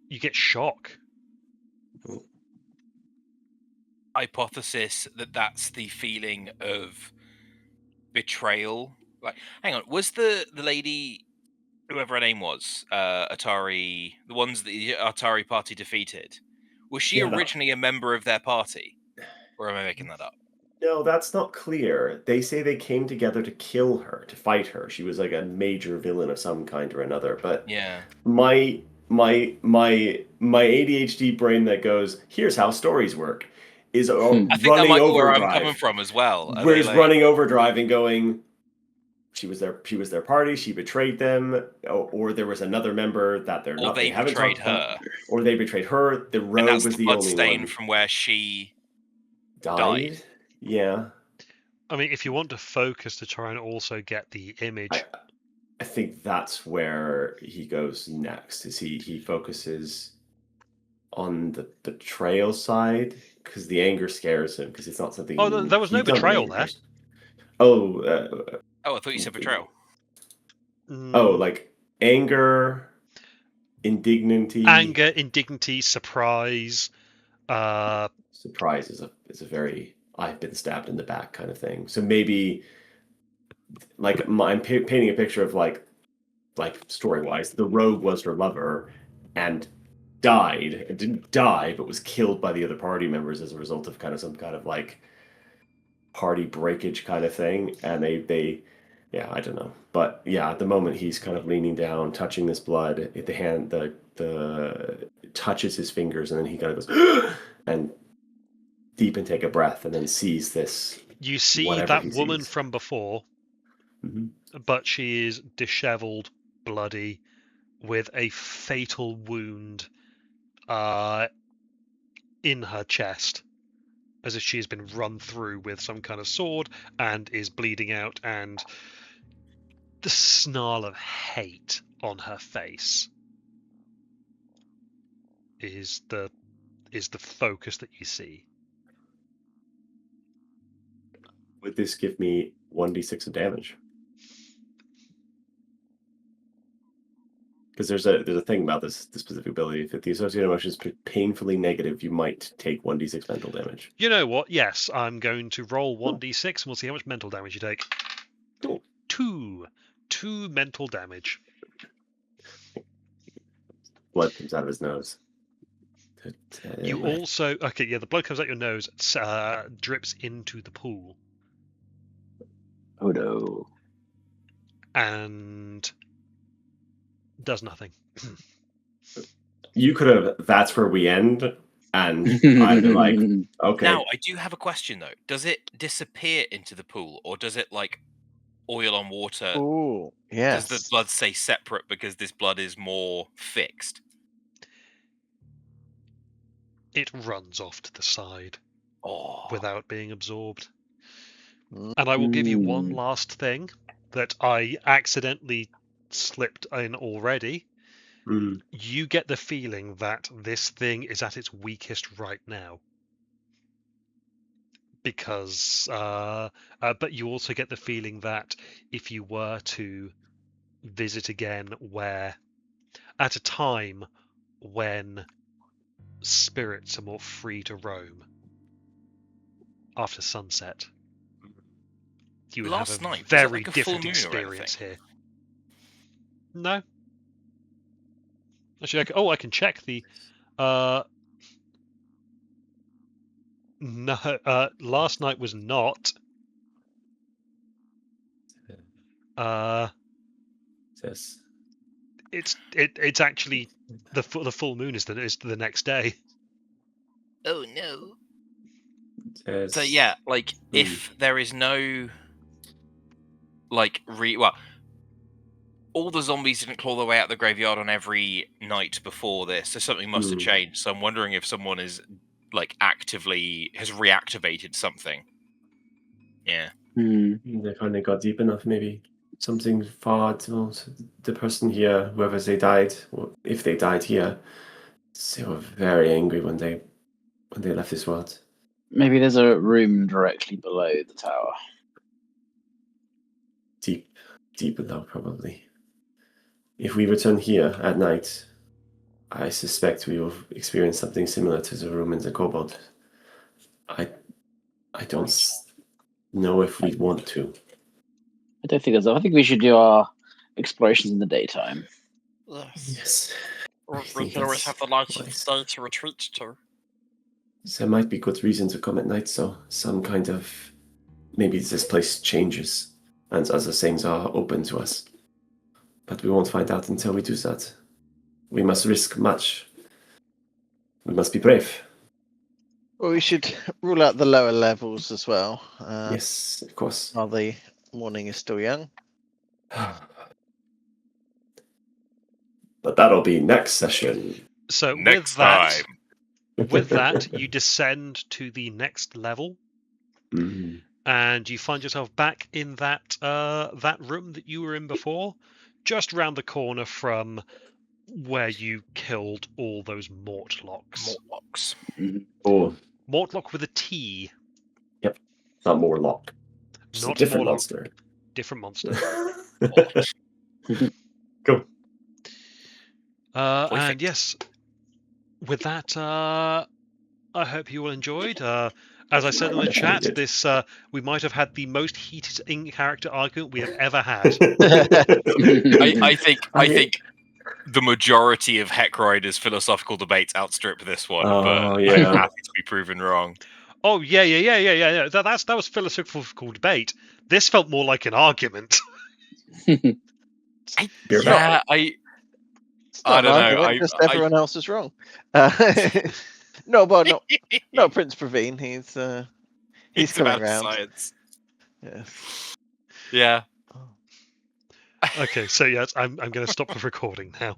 you get shock. Hypothesis that that's the feeling of betrayal. Like, hang on, was the lady, whoever her name was, Atari, the ones that the Atari party defeated, was she originally a member of their party, or am I making that up? No, that's not clear. They say they came together to kill her, to fight her. She was like a major villain of some kind or another. But yeah, my ADHD brain that goes, here's how stories work, is I think that might be where I'm coming from as well. Running overdrive and going, she was their party. She betrayed them, or there was another member that they're Or not. they haven't betrayed talked about, her. or they betrayed her. The And rogue that's was the the blood only stain one from where she died. Yeah, I mean, if you want to focus to try and also get the image, I think that's where he goes next. Is he focuses on the betrayal side because the anger scares him because it's not something. Oh, there was no he'd done betrayal anger there. first. Oh, Oh, I thought you said betrayal. like anger, indignity. Anger, indignity, surprise. Surprise is a very I've been stabbed in the back kind of thing. So maybe like I'm painting a picture of like story wise, the rogue was her lover and died. It didn't die, but was killed by the other party members as a result of kind of some kind of like party breakage kind of thing. And they yeah, I don't know. But yeah, at the moment he's kind of leaning down, touching this blood. The hand the touches his fingers, and then he kind of goes and deep and take a breath, and then sees this. You see whatever that he woman sees. from before, Mhm. but she is disheveled, bloody, with a fatal wound in her chest, as if she has been run through with some kind of sword and is bleeding out, and the snarl of hate on her face is the focus that you see. Would this give me 1d6 of damage? Because there's a thing about this specific ability. If the associated emotion is painfully negative, you might take 1d6 mental damage. You know what? Yes, I'm going to roll 1d6 and we'll see how much mental damage you take. Cool. 2 mental damage. Blood comes out of his nose. You also the blood comes out your nose, drips into the pool, Oh no. and does nothing. You could have. That's where we end, and I'd be like, okay. Now, I do have a question though. Does it disappear into the pool, or does it like oil on water? Oh, yes. Does the blood stay separate because this blood is more fixed? It runs off to the side Oh, without being absorbed. Mm. And I will give you one Mm. last thing that I accidentally slipped in already. Mm. You get the feeling that this thing is at its weakest right now. Because, but you also get the feeling that if you were to visit again at a time when spirits are more free to roam after sunset, you would Last have a night, was it very like a full different moon or experience anything? here. No. Actually, I can check the. No, last night was not. Yes. It's actually the full moon is the next day. Oh no. Yes. So yeah, like if there is no like all the zombies didn't claw their way out of the graveyard on every night before this, so something must have changed. So I'm wondering if someone is like actively has reactivated something. Yeah. They finally got deep enough, maybe. Something far to the person here, whoever they died, or if they died here, they were very angry when they left this world. Maybe there's a room directly below the tower. Deep below, probably. If we return here at night, I suspect we will experience something similar to the room in the Kobold. I don't know if we want to. I don't think I think we should do our explorations in the daytime. Yes. Yes. We can always have the light of day to retreat to. There might be good reason to come at night, so some kind of maybe this place changes and other things are open to us. But we won't find out until we do that. We must risk much. We must be brave. Well, we should rule out the lower levels as well. Yes, of course. While the morning is still young. But that'll be next session. So Next time. with that, you descend to the next level, Mhm. and you find yourself back in that room that you were in before, just round the corner from where you killed all those Mortlocks. Mortlocks. Oh, Mortlock with a T, not Morlock. Just not a different Morlock. monster. Different monster. Cool. And Perfect. yes, with that, I hope you all enjoyed. As I said in the chat, did. this we might have had the most heated in-character argument we have ever had. I think the majority of Heck Rider's philosophical debates outstrip this one, but Oh, I'm yeah. happy to be proven wrong. Oh yeah. That was philosophical debate. This felt more like an argument. Beer battle. It's I not an don't know. argument, just everyone else is wrong. No, but no, Prince Praveen. He's It's coming about round. science. Yes. Yeah. Okay, so yes, I'm going to stop the recording now.